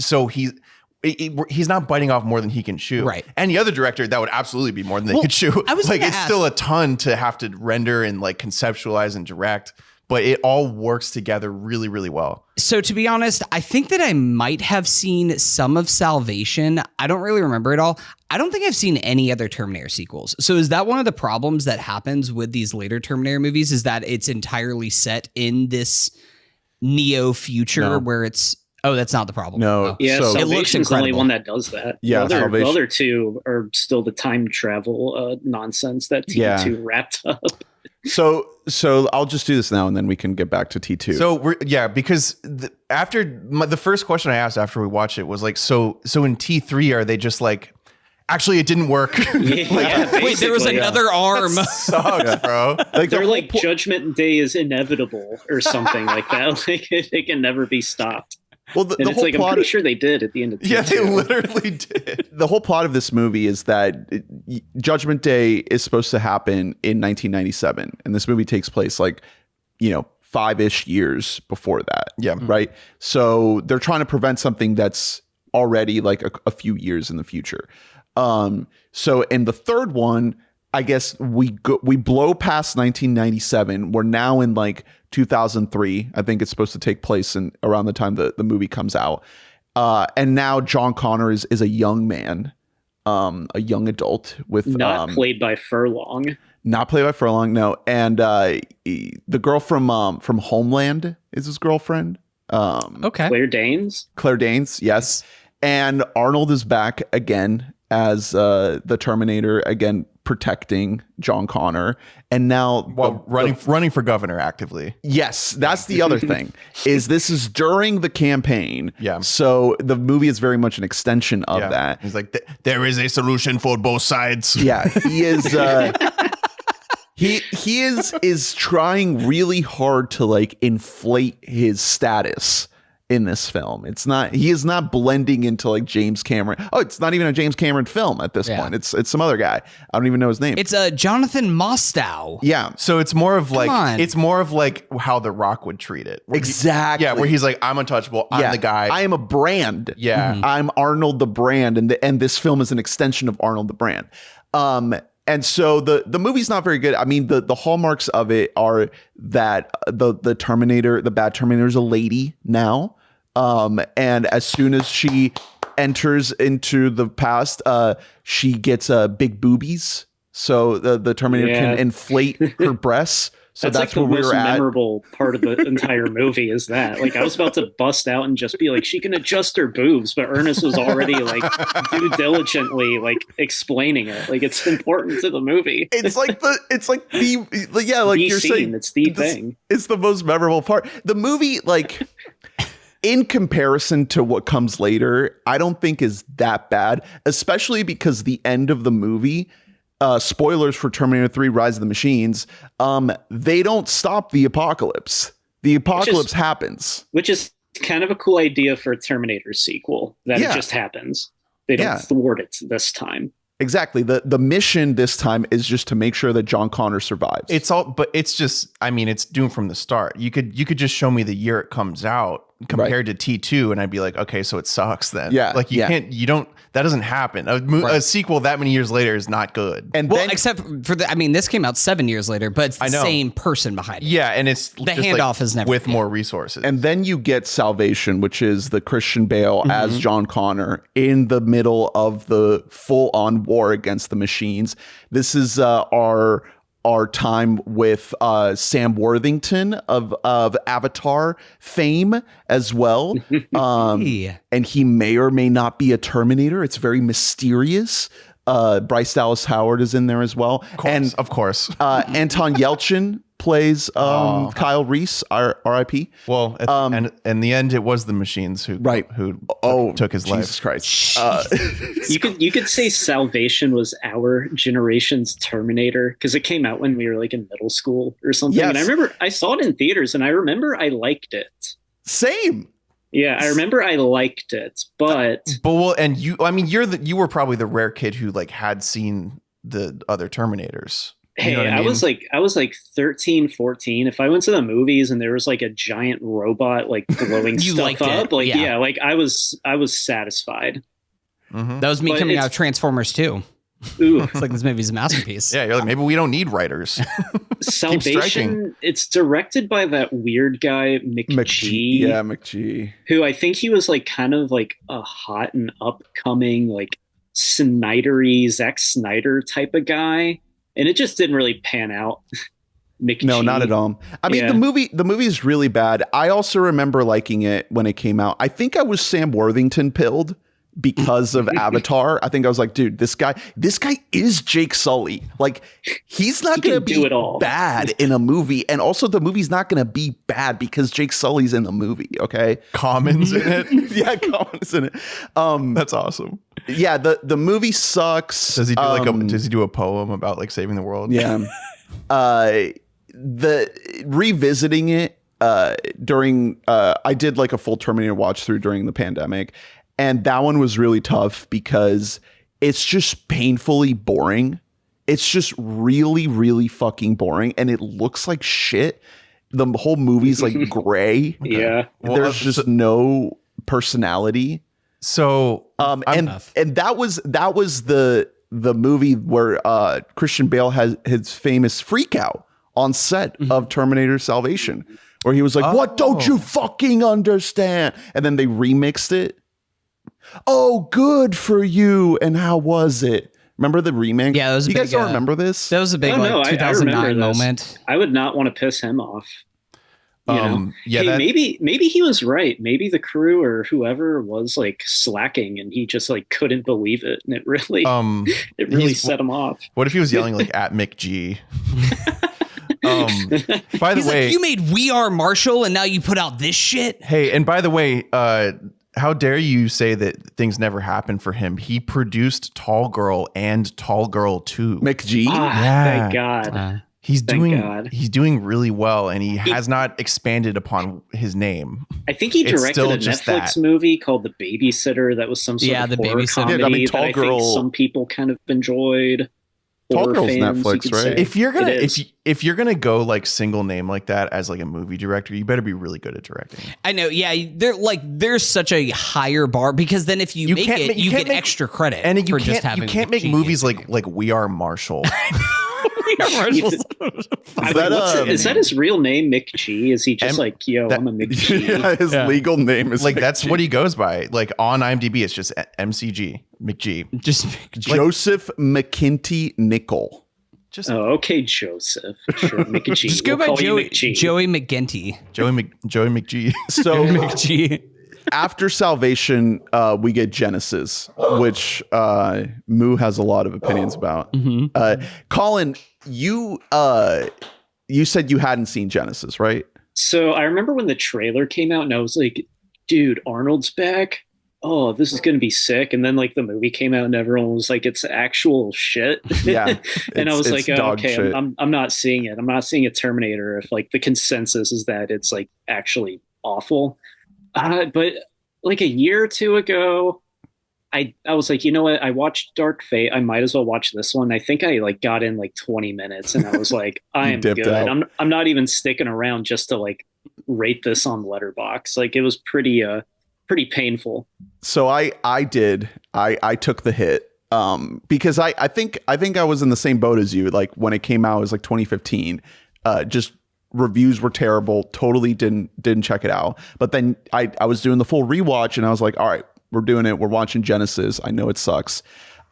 So he's not biting off more than he can chew. Right. Any other director, that would absolutely be more than they could chew. I was like, it's ask, still a ton to have to render and like conceptualize and direct. But it all works together really, really well. So to be honest, I think that I might have seen some of Salvation. I don't really remember it all. I don't think I've seen any other Terminator sequels. So is that one of the problems that happens with these later Terminator movies, is that it's entirely set in this neo future where it's... Oh, that's not the problem. No. Oh. Yeah, So- Salvation's the only one that does that. Yeah, the Salvation. other two are still the time travel nonsense that T2 wrapped up. So I'll just do this now, and then we can get back to T2. So because the first question I asked after we watched it was like, so in T3 are they just like, actually it didn't work? Wait, there was another arm. That sucks, bro. like They're like Judgment Day is inevitable or something like that. Like it can never be stopped. well, the And it's whole like, I'm plot. pretty sure they did at the end of T2. Yeah, they literally did. The whole plot of this movie is that Judgment Day is supposed to happen in 1997, and this movie takes place like, 5-ish years before that. Yeah. Right. So they're trying to prevent something that's already like a few years in the future. So in the third one, I guess we blow past 1997. We're now in like 2003. I think it's supposed to take place in around the time the movie comes out. And now John Connor is a young man, a young adult with Not played by Furlong. Not played by Furlong, no. And the girl from Homeland is his girlfriend. Okay. Claire Danes. Claire Danes, yes. And Arnold is back again as the Terminator, again protecting John Connor. And now running for governor actively. yes, that's the other thing. This is during the campaign. Yeah. So the movie is very much an extension of that. He's like, there is a solution for both sides. Yeah, he is. He is trying really hard to like inflate his status in this film. He is not blending into like James Cameron. Oh, it's not even a James Cameron film at this point. It's some other guy. I don't even know his name. It's Jonathan Mostow. Yeah. So it's more of like on. How The Rock would treat it. Exactly. Where he's like, I'm untouchable. I'm the guy. I am a brand. Yeah. I'm Arnold the brand, and this film is an extension of Arnold the brand. And so the movie's not very good. I mean, the hallmarks of it are that the Terminator, the bad Terminator, is a lady now. And as soon as she enters into the past, she gets big boobies. So the Terminator can inflate her breasts. So that's like the where we most were at. memorable part of the entire movie is that. Like, I was about to bust out and just be like, she can adjust her boobs, but Ernest was already like diligently like explaining it. Like, it's important to the movie. It's like you're scene, saying, it's the thing. It's the most memorable part. The movie, like, in comparison to what comes later, I don't think is that bad, especially because the end of the movie, spoilers for Terminator 3 Rise of the Machines, they don't stop the apocalypse. The apocalypse happens. Which is kind of a cool idea for a Terminator sequel, that it just happens. They don't thwart it this time. Exactly. The mission this time is just to make sure that John Connor survives. It's doomed from the start. You could just show me the year it comes out compared to T2, and I'd be like, okay, so it sucks then. Yeah. Like that doesn't happen. A sequel that many years later is not good. And Well, then, except for this came out 7 years later, but it's the same person behind it. Yeah, and it's The just handoff is never with more resources. and then you get Salvation, which is the Christian Bale as John Connor in the middle of the full-on war against the machines. This is our our time with Sam Worthington of Avatar fame as well. And he may or may not be a Terminator. It's very mysterious. Bryce Dallas Howard is in there as well. Of course. Anton Yelchin plays Kyle Reese, R.I.P. Well, and in the end, it was the machines who took his life. Jesus Christ. You could say Salvation was our generation's Terminator because it came out when we were like in middle school or something. Yes. And I remember I saw it in theaters and I remember I liked it. Same. Yeah, I remember I liked it, but well, and you were probably the rare kid who like had seen the other Terminators. Hey, You know what I was like 13, 14. If I went to the movies and there was like a giant robot like blowing You stuff liked up, it, like yeah. like I was satisfied. Mhm. That was me But coming it's- out of Transformers 2. Ooh, It's like this movie's a masterpiece. Yeah, you're like, maybe we don't need writers. Salvation. It's directed by that weird guy McG. Yeah, McG. Who I think he was like kind of like a hot and upcoming like Snydery Zack Snyder type of guy, and it just didn't really pan out. McG. No, not at all. I mean, Yeah. the movie is really bad. I also remember liking it when it came out. I think I was Sam Worthington pilled because of Avatar. I think I was like, dude, this guy is Jake Sully. Like, he's not He going to can do be it all. bad in a movie. And also the movie's not going to be bad because Jake Sully's in the movie. Okay. Commons in it. Yeah. Colin's in it. That's awesome. Yeah. The movie sucks. Does he do does he do a poem about like saving the world? Yeah. The revisiting it during I did like a full Terminator watch through during the pandemic, and that one was really tough because it's just painfully boring. It's just really, really fucking boring, and it looks like shit. The whole movie's like gray. Yeah. Well, There's just no personality. So And that was the movie where Christian Bale has his famous freak out on set of Terminator Salvation, where he was like, "What don't you fucking understand?" And then they remixed it. Oh, good for you. And how was it? Remember the remake? Yeah, that was a you guys big, don't remember this? That was a big Oh, no, I 2009 remember this. moment. I would not want to piss him off. You know? Hey, maybe he was right. Maybe the crew or whoever was like slacking, and he just like couldn't believe it, and it really set him off. What if he was yelling like at McG? By the He's way, like, you made We Are Marshall, and now you put out this shit. hey, and by the way, how dare you say that things never happened for him? He produced Tall Girl and Tall Girl 2. McG? Thank God. He's God. doing really well, and he has not expanded upon his name. I think he It's directed still a just Netflix that. movie called The Babysitter that was some sort Yeah, of The horror Babysitter. comedy Yeah, I mean, that Tall I Girl- think some people kind of enjoyed. Tall Horror Girl's fans, you Netflix, could right? say. If you're gonna It is. if you're gonna go like single name like that as like a movie director, you better be really good at directing. I know. Yeah, there's such a higher bar because then if you make can't it, ma- you can't get make- extra credit. And you for just having can't make McG movies in like We Are Marshall. Is that his real name, McG? Is he just like, yo, I'm a McG? Yeah, his legal name is like that's McG. what he goes by. Like on IMDb, it's just MCG McG. Just Joseph McKinty Nickel. Just Oh, okay, Joseph. Sure, McG. just go We'll by call you McG. Joey McGinty. Joey McG. So McG. after Salvation, we get Genesis, which Moo has a lot of opinions about. Colin, you said you hadn't seen Genesis, right? So I remember when the trailer came out and I was like, dude, Arnold's back. Oh, this is going to be sick. And then like the movie came out and everyone was like, it's actual shit. Yeah. And I was It's like, oh, dog okay, shit. I'm not seeing it. I'm not seeing a Terminator if like the consensus is that it's like actually awful. But like a year or two ago, I was like, you know what? I watched Dark Fate. I might as well watch this one. I think I like got in like 20 minutes and I was like, I am dipped good. out. I'm not even sticking around just to like rate this on Letterboxd. Like it was pretty painful. So I took the hit because I think I was in the same boat as you. Like when it came out, it was like 2015. Just reviews were terrible. Totally didn't check it out. But then I was doing the full rewatch and I was like, all right, we're doing it. We're watching Genesis. I know it sucks.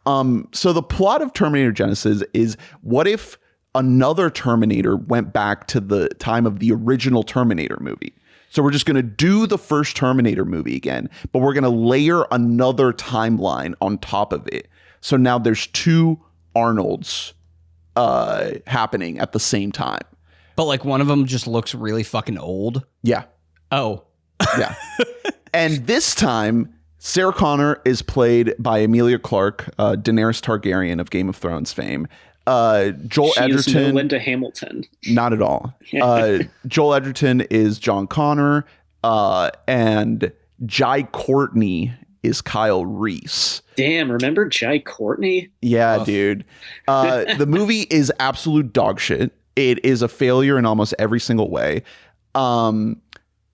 So the plot of Terminator Genesis is, what if another Terminator went back to the time of the original Terminator movie. So we're just going to do the first Terminator movie again, but we're going to layer another timeline on top of it. So now there's two Arnolds happening at the same time. But like one of them just looks really fucking old. Yeah. Oh. Yeah. And this time, Sarah Connor is played by Emilia Clarke, Daenerys Targaryen of Game of Thrones fame. Joel Edgerton. No Linda Hamilton. Not at all. Joel Edgerton is John Connor, and Jai Courtney is Kyle Reese. Damn, remember Jai Courtney? Yeah, dude. The movie is absolute dog shit. It is a failure in almost every single way.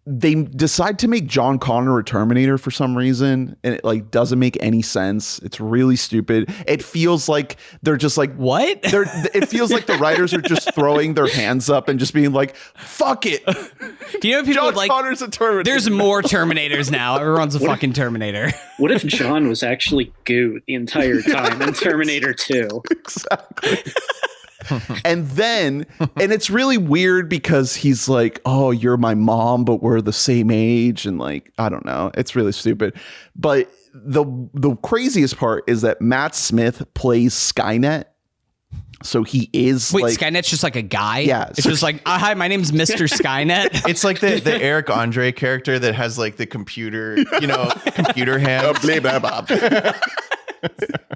They decide to make John Connor a Terminator for some reason, and it like doesn't make any sense. It's really stupid. It feels like they're just like, what? It feels like the writers are just throwing their hands up and just being like, fuck it. Do you know people John like Connor's a Terminator? There's more Terminators now. Everyone's a fucking Terminator. What if John was actually Goode the entire time in Terminator 2? Exactly. And it's really weird because he's like, oh, you're my mom, but we're the same age. And like, I don't know. It's really stupid. But the craziest part is that Matt Smith plays Skynet. So he is Skynet's just like a guy? Yeah. It's just like, hi, my name's Mr. Skynet. It's like the Eric Andre character that has like the computer, computer hands.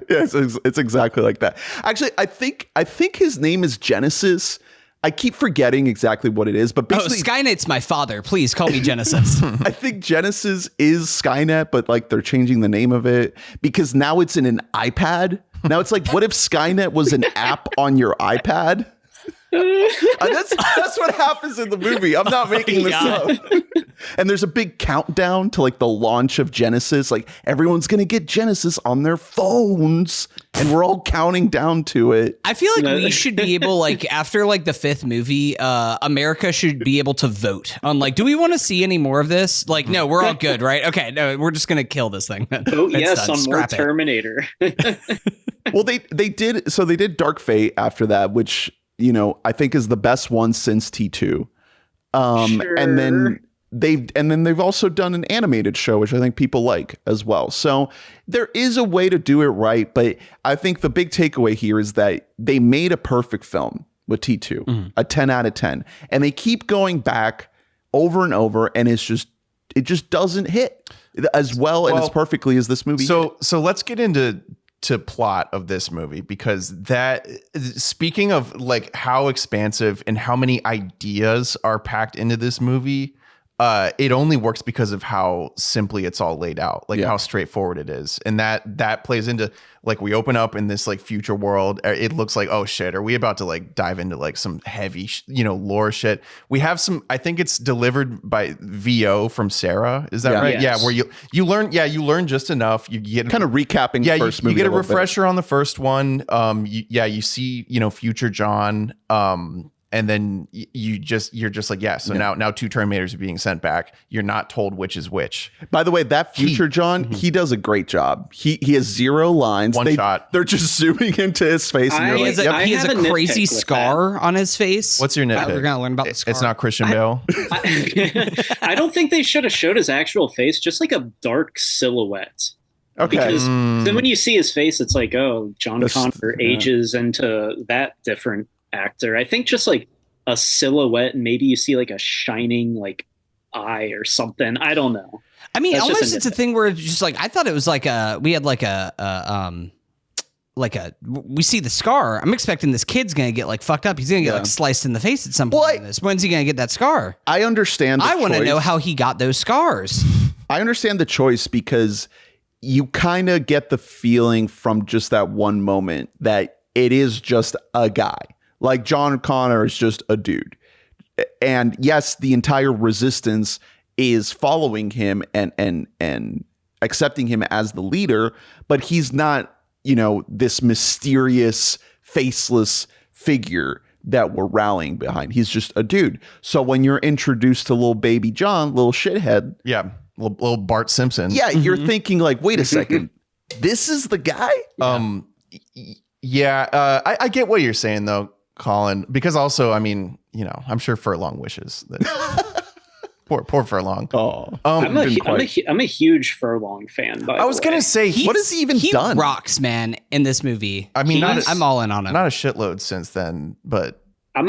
Yes, it's exactly like that. Actually, I think his name is Genesis. I keep forgetting exactly what it is, but basically, Skynet's my father. Please call me Genesis. I think Genesis is Skynet, but like they're changing the name of it because now it's in an iPad. Now it's like, what if Skynet was an app on your iPad? That's what happens in the movie. I'm not making this up. And there's a big countdown to like the launch of Genesis. Like everyone's gonna get Genesis on their phones, and we're all counting down to it. I feel like we should be able, like after like the fifth movie, America should be able to vote on like, do we want to see any more of this? Like, no, we're all good, right? Okay, no, we're just gonna kill this thing. Vote yes on more Terminator. Well, they did Dark Fate after that, which I think is the best one since T2. Sure. And then they've also done an animated show, which I think people like as well. So there is a way to do it right. But I think the big takeaway here is that they made a perfect film with T2, a 10 out of 10. And they keep going back over and over. And it just doesn't hit as well and as perfectly as this movie. So let's get into plot of this movie, because that, speaking of like how expansive and how many ideas are packed into this movie, it only works because of how simply it's all laid out, like how straightforward it is. And that plays into like, we open up in this like future world. It looks like, oh shit, are we about to like dive into like some heavy, lore shit? We have some, I think it's delivered by VO from Sarah. Is that right? Yes. Yeah. Where you learn just enough. You get kind of recapping the first movie. You get a refresher on the first one. You see, future John. And then you're just like, yeah. So now two Terminators are being sent back. You're not told which is which. By the way, that future John, he does a great job. He has zero lines. One shot. They're just zooming into his face. And he has a crazy scar on his face. What's your nitpick? We're gonna learn about the scar. It's not Christian Bale. I don't think they should have showed his actual face, just like a dark silhouette. Okay. Because then when you see his face, it's like, oh, John Connor ages into that different actor. I think just like a silhouette, and maybe you see like a shining like eye or something. I don't know. I mean, that's almost it's a thing where it's just like, I thought it was like we see the scar. I'm expecting this kid's gonna get like fucked up. He's gonna get like sliced in the face at some point in this. When's he gonna get that scar? I understand. I want to know how he got those scars. I understand the choice because you kind of get the feeling from just that one moment that it is just a guy. Like John Connor is just a dude. And yes, the entire resistance is following him and accepting him as the leader, but he's not, this mysterious, faceless figure that we're rallying behind. He's just a dude. So when you're introduced to little baby John, little shithead. Yeah. Little Bart Simpson. Yeah. You're thinking like, wait a second, this is the guy? I get what you're saying though. Collin, because also, I mean, you know, I'm sure Furlong wishes that poor Furlong. Oh, I'm a huge Furlong fan. By I was the way. gonna say, what has he even done? Rocks, man, in this movie. I mean, I'm all in on him. not a shitload since then, but I'm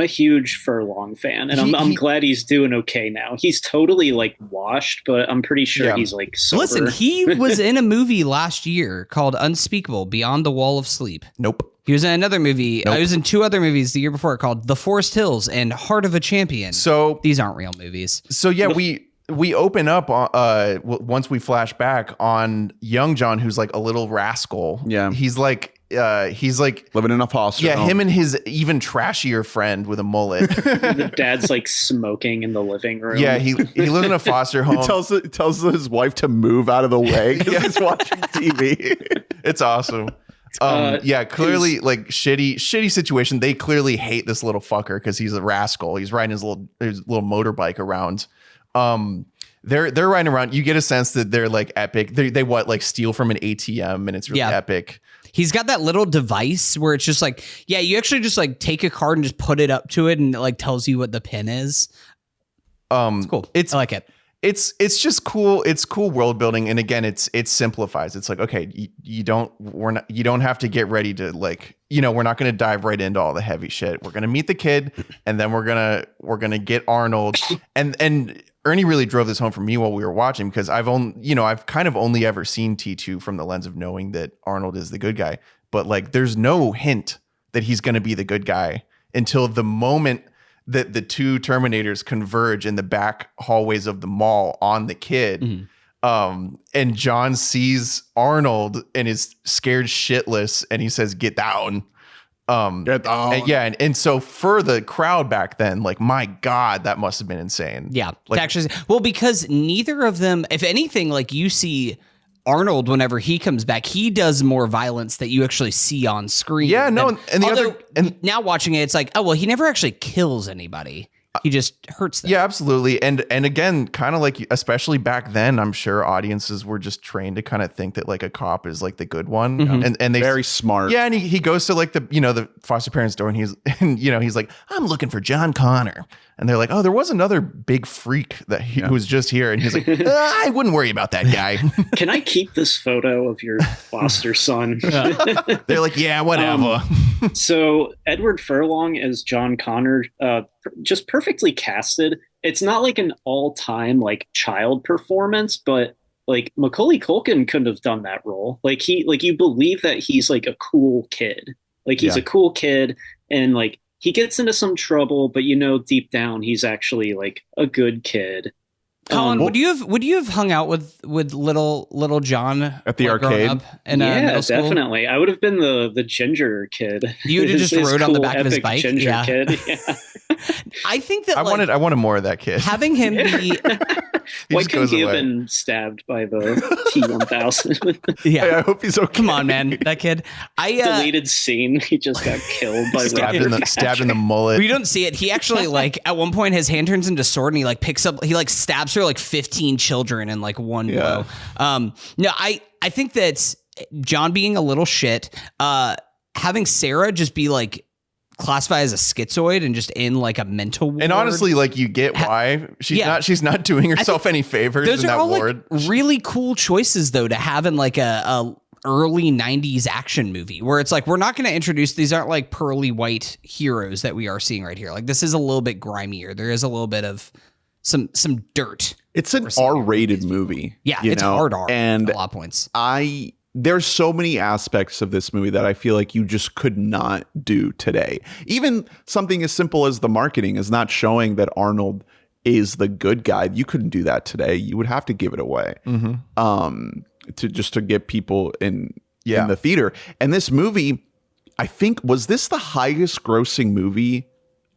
a huge Furlong fan, and I'm glad he's doing okay now. He's totally like washed, but I'm pretty sure he's like sober. Listen, he was in a movie last year called Unspeakable: Beyond the Wall of Sleep. nope. He was in another movie. Nope. I was in 2 other movies the year before called The Forest Hills and Heart of a Champion. So These aren't real movies. So yeah, we open up once we flash back on young John, who's like a little rascal. Yeah. he's like living in a foster home. him and his even trashier friend with a mullet. The dad's like smoking in the living room. Yeah, he lives in a foster home. He tells his wife to move out of the way because he's watching TV. It's awesome. Yeah, clearly like shitty situation. They clearly hate this little fucker because he's a rascal. He's riding his little motorbike around. They're riding around. You get a sense that they're like epic. They like steal from an ATM, and it's really epic. He's got that little device where it's just like, yeah, you actually just like take a card and just put it up to it, and it like tells you what the pin is. It's cool. I like it. It's just cool. It's cool world building, and again, it simplifies. It's like, okay, you don't have to get ready to like, you know, we're not going to dive right into all the heavy shit. We're going to meet the kid, and then we're gonna get Arnold, and Ernie really drove this home for me while we were watching, because I've kind of only ever seen T2 from the lens of knowing that Arnold is the good guy, but like there's no hint that he's going to be the good guy until the moment that the two Terminators converge in the back hallways of the mall on the kid. Mm-hmm. And John sees Arnold and is scared shitless, and he says, "Get down." Get down. And so for the crowd back then, like, my God, that must have been insane. Yeah. Like, actually, well, because neither of them, if anything, like you see Arnold, whenever he comes back, he does more violence that you actually see on screen. Yeah, no, and now watching it, it's like, oh well, he never actually kills anybody. He just hurts them. Yeah, absolutely. And again, kind of like, especially back then, I'm sure audiences were just trained to kind of think that like a cop is like the good one. Mm-hmm. And they very smart. Yeah, and he goes to like the foster parents' door, and he's like, "I'm looking for John Connor." And they're like, "Oh, there was another big freak who was just here." And he's like, "I wouldn't worry about that guy." Can I keep this photo of your foster son? They're like, "Yeah, whatever." So Edward Furlong as John Connor, just perfectly casted. It's not like an all-time like child performance, but like Macaulay Culkin couldn't have done that role. Like you believe that he's like a cool kid. Like he's a cool kid, and like he gets into some trouble, but you know deep down he's actually like a good kid. Colin, would you have hung out with little John at the arcade? Up in, middle school? Definitely. I would have been the ginger kid. You would have just rode on the back of his bike. Ginger kid. Yeah. I think that I wanted more of that kid. Having him be. Why couldn't he have been stabbed by the T-1000? Yeah, hey, I hope he's okay. Come on, man, that kid. Deleted scene. He just got killed by stabbed in the mullet. We don't see it. He actually like at one point his hand turns into sword, and he like stabs her like 15 children in like one blow. No, I think that John being a little shit, having Sarah just be like classified as a schizoid and just in like a mental ward. And honestly, like you get why she's not doing herself any favors in that ward. Like really cool choices though to have in like a early 90s action movie where it's like, we're not going to introduce, these aren't like pearly white heroes that we are seeing right here. Like this is a little bit grimier. There is a little bit of some dirt. It's an R-rated movie. Yeah, it's hard R and at a lot of points. There's so many aspects of this movie that I feel like you just could not do today. Even something as simple as the marketing is not showing that Arnold is the good guy. You couldn't do that today. You would have to give it away to get people in the theater. And this movie, I think, was this the highest grossing movie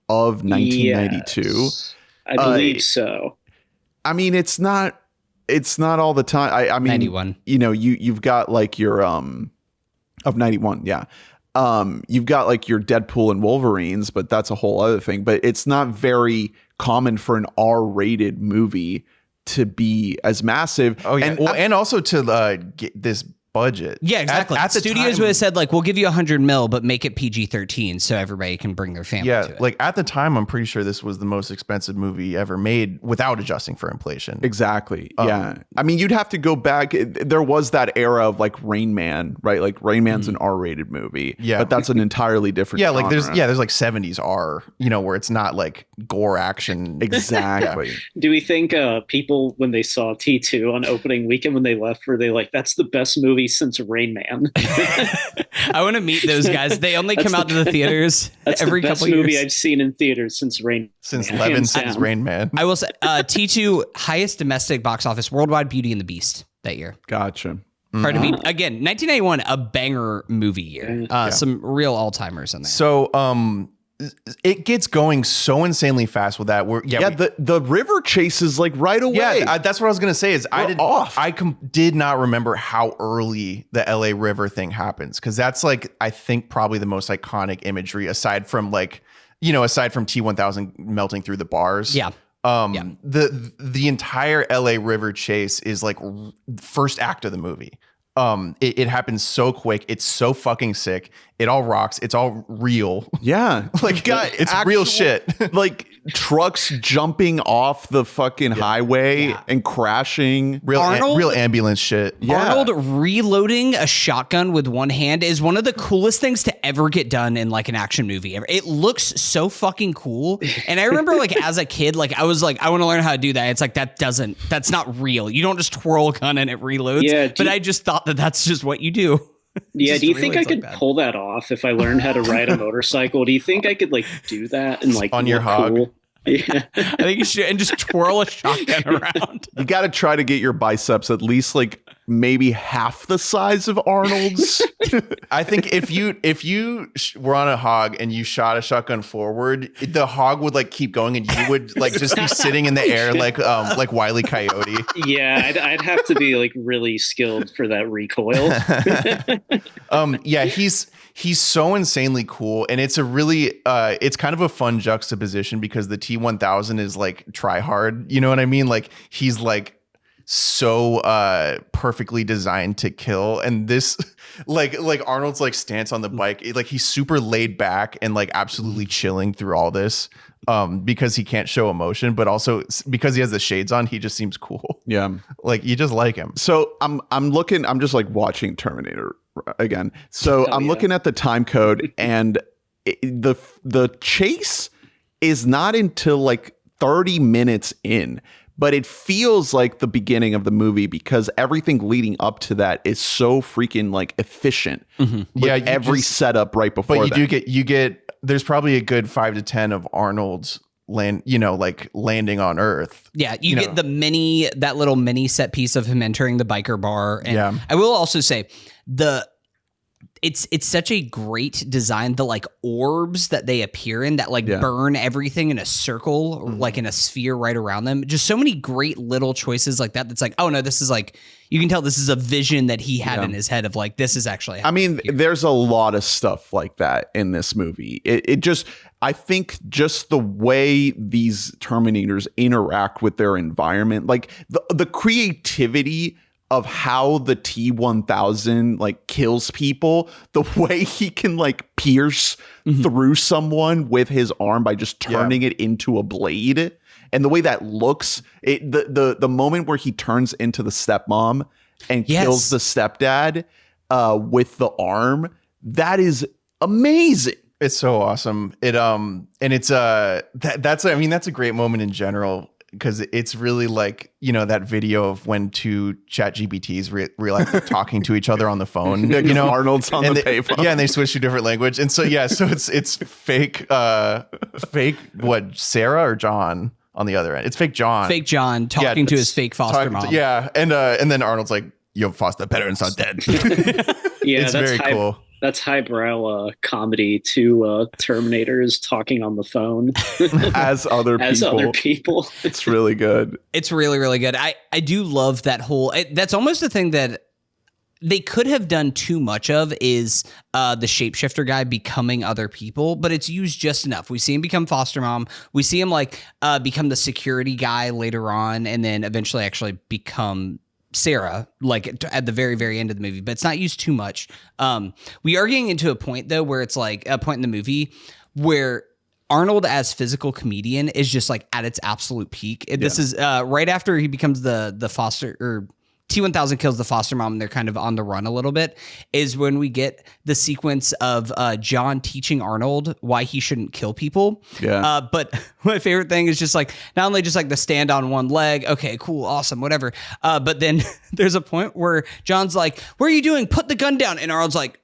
of 1992? Yes, I believe so. I mean, it's not all the time. I mean, 91. You know, you've got like your of 91, yeah. You've got like your Deadpool and Wolverines, but that's a whole other thing. But it's not very common for an R-rated movie to be as massive. Oh yeah, and also to get this budget. Yeah, exactly. At the Studios time, would have said like, we'll give you $100 million, but make it PG-13 so everybody can bring their family to it. like at the time, I'm pretty sure this was the most expensive movie ever made without adjusting for inflation. Exactly. Yeah. I mean, you'd have to go back. There was that era of like Rain Man, right? Like Rain Man's an R-rated movie. Yeah. But that's an entirely different Yeah, like genre. there's like 70s R, where it's not like gore action. Exactly. Do we think people, when they saw T2 on opening weekend, when they left, were they like, that's the best movie since Rain Man? I want to meet those guys. They only come out to the theaters every the best couple movie years. I've seen in theaters since Rain Since Man. Levin Hands since down. Rain Man. I will say T2 highest domestic box office worldwide, Beauty and the Beast that year. Gotcha. Hard to beat. Again, 1991, a banger movie year. Some real all-timers in there. So it gets going so insanely fast with that. The river chase is like right away. Yeah, that's what I was gonna say. Is We're off. I did not remember how early the LA River thing happens, because that's like, I think, probably the most iconic imagery aside from T-1000 melting through the bars. Yeah. The entire LA River chase is like first act of the movie. It happens so quick. It's so fucking sick. It all rocks. It's all real. Yeah. Like it's real shit. Like trucks jumping off the fucking highway and crashing. Real Arnold- ambulance shit. Yeah. Arnold reloading a shotgun with one hand is one of the coolest things to ever get done in like an action movie ever. It looks so fucking cool. And I remember like as a kid, like I was like, I want to learn how to do that. It's like, that's not real. You don't just twirl a gun and it reloads. Yeah, but I just thought that's just what you do. Yeah, Just do you think I reloads could like that. pull that off if I learned how to ride a motorcycle? Do you think I could like do that and like On your look hog? cool? Yeah. I think you should, and just twirl a shotgun around. You got to try to get your biceps at least like maybe half the size of Arnold's. I think if you were on a hog and you shot a shotgun forward, the hog would like keep going and you would like just be sitting in the air like Wile E. Coyote. Yeah, I'd have to be like really skilled for that recoil. Yeah, he's so insanely cool, and it's a really it's kind of a fun juxtaposition because the T-1000 is like try hard, you know what I mean? Like he's like so perfectly designed to kill, and this like Arnold's like stance on the bike, like he's super laid back and like absolutely chilling through all this because he can't show emotion, but also because he has the shades on, he just seems cool. Yeah. Like you just like him. So I'm just like watching Terminator again. So I'm looking at the time code, and the chase is not until like 30 minutes in, but it feels like the beginning of the movie because everything leading up to that is so freaking like efficient. With Yeah, you every just- setup right before. But you that. get there's probably a good 5 to 10 of Arnold's landing on Earth. Yeah, you get that little mini set piece of him entering the biker bar. And Yeah. I will also say it's such a great design. The like orbs that they appear in that like burn everything in a circle or like in a sphere right around them. Just so many great little choices like that. That's like, oh no, this is like, you can tell this is a vision that he had in his head of like, this is actually. I mean, there's a lot of stuff like that in this movie. I think just the way these Terminators interact with their environment, like the creativity of how the T-1000 like kills people, the way he can like pierce through someone with his arm by just turning it into a blade, and the way that looks, the moment where he turns into the stepmom and kills the stepdad with the arm, that is amazing. It's so awesome. And it's that's a great moment in general, because it's really like, that video of when two chat GPTs realize they're talking to each other on the phone, Yeah, Arnold's on the payphone. Yeah, and they switch to different language. And so it's fake what, Sarah or John on the other end? It's fake John. Fake John talking to his fake foster mom. And then Arnold's like, your foster parents are dead. Yeah, it's that's very cool. That's highbrow comedy. Two Terminators talking on the phone as other people. It's really good. It's really, really good. I do love that whole. That's almost the thing that they could have done too much of is the shapeshifter guy becoming other people, but it's used just enough. We see him become foster mom. We see him like become the security guy later on, and then eventually actually become Sarah, like at the very, very end of the movie, but it's not used too much. We are getting into a point though, where it's like a point in the movie where Arnold as physical comedian is just like at its absolute peak. This is right after he becomes the foster, or T-1000 kills the foster mom and they're kind of on the run a little bit, is when we get the sequence of John teaching Arnold why he shouldn't kill people. Yeah. But my favorite thing is just like, not only just like the stand on one leg. Okay, cool. Awesome. Whatever. But then there's a point where John's like, what are you doing? Put the gun down. And Arnold's like,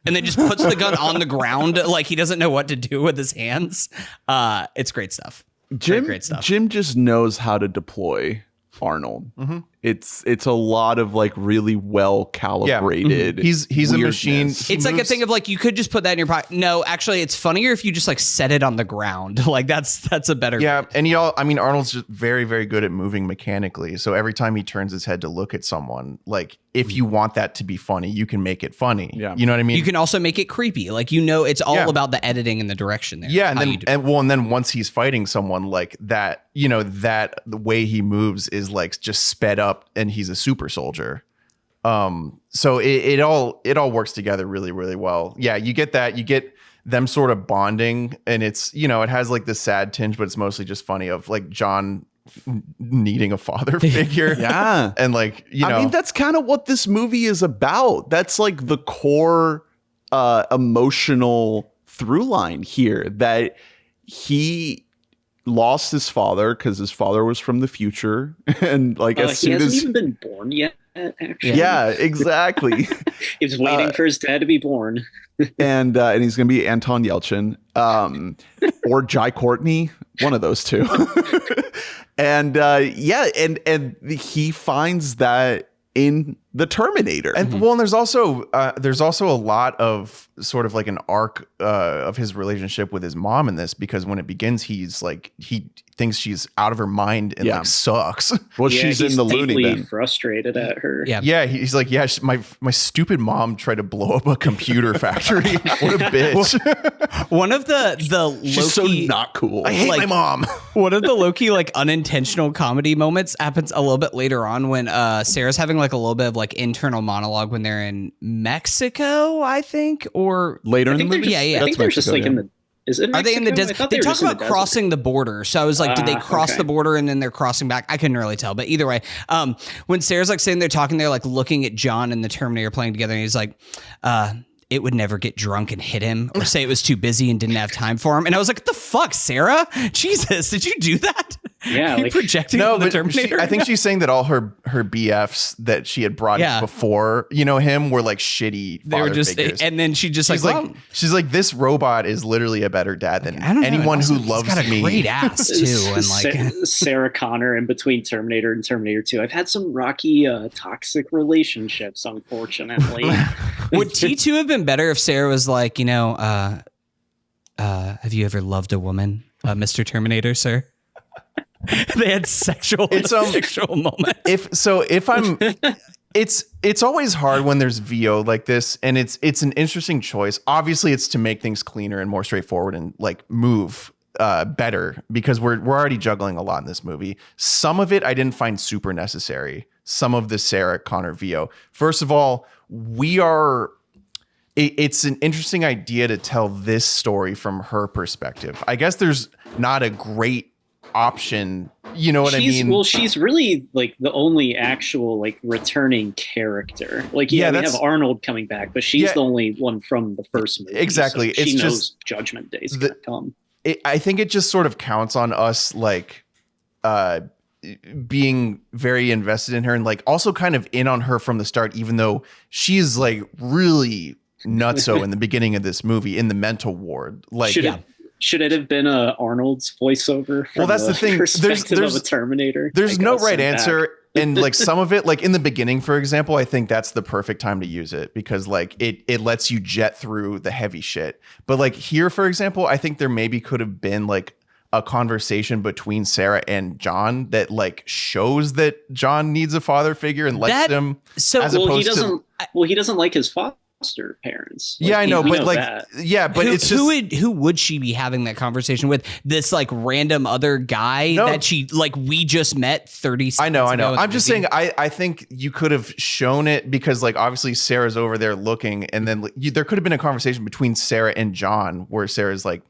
and then just puts the gun on the ground. Like he doesn't know what to do with his hands. It's great stuff. Great stuff. Jim just knows how to deploy Arnold. Mm-hmm. It's a lot of like really well calibrated. He's a machine. It's like a thing of like, you could just put that in your pocket. No, actually it's funnier if you just like set it on the ground. Like that's a better. Yeah. And Arnold's just very, very good at moving mechanically. So every time he turns his head to look at someone, like if you want that to be funny, you can make it funny. Yeah. You know what I mean? You can also make it creepy. Like, it's all about the editing and the direction there. Yeah. And then once he's fighting someone like that, that the way he moves is like just sped up and he's a super soldier. So it all works together really, really well. Yeah. You get that. You get them sort of bonding, and it's, it has like this sad tinge, but it's mostly just funny of like John needing a father figure. Yeah. And like, I mean, that's kind of what this movie is about. That's like the core emotional through line here, that he lost his father because his father was from the future. And like, as soon he hasn't as even been born yet, actually. Yeah, exactly. He was waiting for his dad to be born. and he's going to be Anton Yelchin, or Jai Courtney, one of those two. And he finds that in the Terminator. And and there's also a lot of sort of like an arc of his relationship with his mom in this, because when it begins, he's like, he thinks she's out of her mind and like sucks. Well, she's in the loony bin. Frustrated at her. Yeah. He's like, my stupid mom tried to blow up a computer factory. What a bitch. One of the She's low-key, so not cool. I hate my mom. one of the low-key like unintentional comedy moments happens a little bit later on when Sarah's having like a little bit of like internal monologue when they're in Mexico, I think, or later in the movie. I think they're just like in the. Is it Mexico? Are they in the desert? They talk about crossing the border. So I was like, did they cross the border and then they're crossing back? I couldn't really tell. But either way, when Sarah's like sitting there talking, they're like looking at John and the Terminator playing together. And he's like, it would never get drunk and hit him, or say it was too busy and didn't have time for him. And I was like, what the fuck, Sarah? Jesus, did you do that? Yeah. You projecting on the Terminator? I think she's saying that all her BFs that she had brought before, him, were like shitty they were just figures. And then she just she's like, this robot is literally a better dad than anyone who loves got a me. great ass too. And like Sarah Connor in between Terminator and Terminator 2. I've had some rocky, toxic relationships, unfortunately. Would T2 have been better if Sarah was like, have you ever loved a woman, Mr. Terminator, sir? They had sexual moment. It's always hard when there's VO like this, and it's an interesting choice. Obviously, it's to make things cleaner and more straightforward and like move better, because we're already juggling a lot in this movie. Some of it I didn't find super necessary. Some of the Sarah Connor VO. First of all, it's an interesting idea to tell this story from her perspective. I guess there's not a great option. You know what I mean? Well, she's really like the only actual like returning character. Like, we have Arnold coming back, but she's the only one from the first movie. Exactly. So she knows Judgment Day is going to come. I think it just sort of counts on us like being very invested in her, and like also kind of in on her from the start, even though she's like really nutso in the beginning of this movie in the mental ward. Like, should it have been Arnold's voiceover? Well, that's the thing. There's a Terminator. There's no right answer. And like some of it, like in the beginning, for example, I think that's the perfect time to use it, because like it lets you jet through the heavy shit. But like here, for example, I think there maybe could have been like a conversation between Sarah and John that like shows that John needs a father figure and likes him. So he doesn't like his father. foster parents. Yeah, I know, we but like, that. yeah, but it's just who would she be having that conversation with? This like random other guy that she like we just met 30 seconds I know. ago I'm just saying, I think you could have shown it because like obviously Sarah's over there looking, and then there could have been a conversation between Sarah and John where Sarah's like,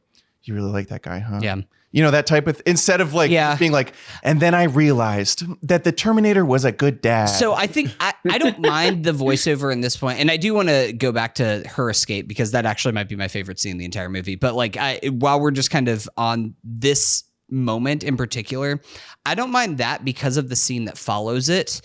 "You really like that guy, huh?" Yeah. You know, that type of, instead of like just being like, and then I realized that the Terminator was a good dad. So I think I don't mind the voiceover in this point, and I do want to go back to her escape because that actually might be my favorite scene in the entire movie. But like, while we're just kind of on this moment in particular, I don't mind that because of the scene that follows it.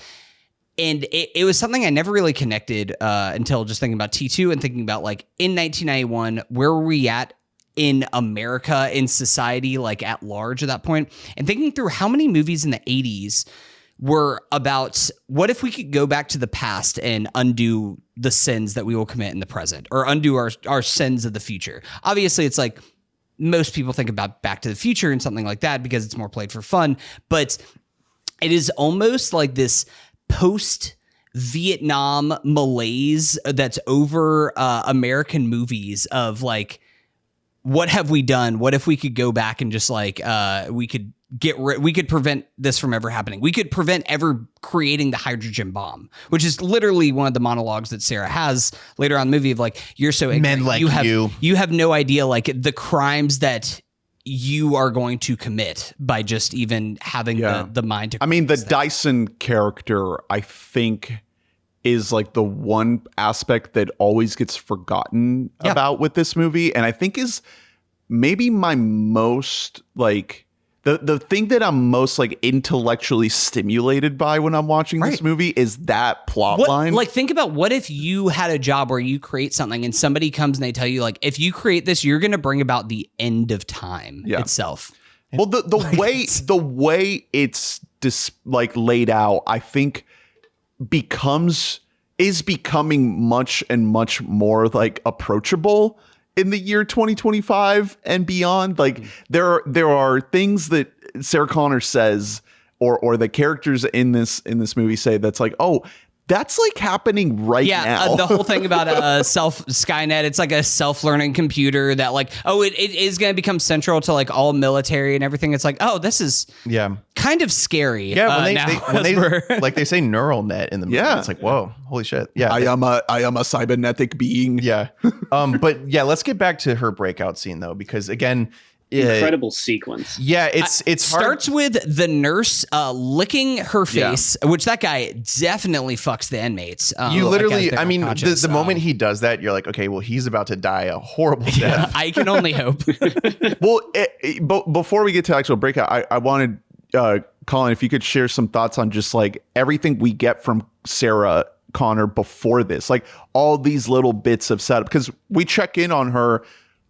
And it was something I never really connected until just thinking about T2 and thinking about like in 1991, where were we at in America, in society, like at large at that point, and thinking through how many movies in the 80s were about what if we could go back to the past and undo the sins that we will commit in the present, or undo our sins of the future. Obviously, it's like most people think about Back to the Future and something like that because it's more played for fun, but it is almost like this post-Vietnam malaise that's over American movies of like, what have we done? What if we could go back and just like we could prevent this from ever happening. We could prevent ever creating the hydrogen bomb, which is literally one of the monologues that Sarah has later on in the movie of like, you're so ignorant. Men like you have no idea like the crimes that you are going to commit by just even having the mind to. I mean, the that. Dyson character, I think, is like the one aspect that always gets forgotten about with this movie, and I think is maybe my most like the thing that I'm most like intellectually stimulated by when I'm watching this movie is that plot line. Like, think about what if you had a job where you create something and somebody comes and they tell you like, if you create this, you're going to bring about the end of time itself. Well, the way it's like laid out, I think is becoming much and much more like approachable in the year 2025 and beyond. Like there are things that Sarah Connor says or the characters in this movie say that's like, oh, that's like happening right now. The whole thing about Skynet, it's like a self-learning computer that like, it is going to become central to like all military and everything. It's like, oh, this is kind of scary. Yeah, when they like they say neural net in the movie, it's like, whoa, holy shit. Yeah, I am a cybernetic being. Yeah, but yeah, let's get back to her breakout scene though, because again, incredible sequence. Yeah, it's starts with the nurse licking her face, which that guy definitely fucks the inmates. You literally, I mean, the moment he does that, you're like, okay, well, he's about to die a horrible death. I can only hope. Well, but before we get to actual breakout, I wanted Collin, if you could share some thoughts on just like everything we get from Sarah Connor before this, like all these little bits of setup, because we check in on her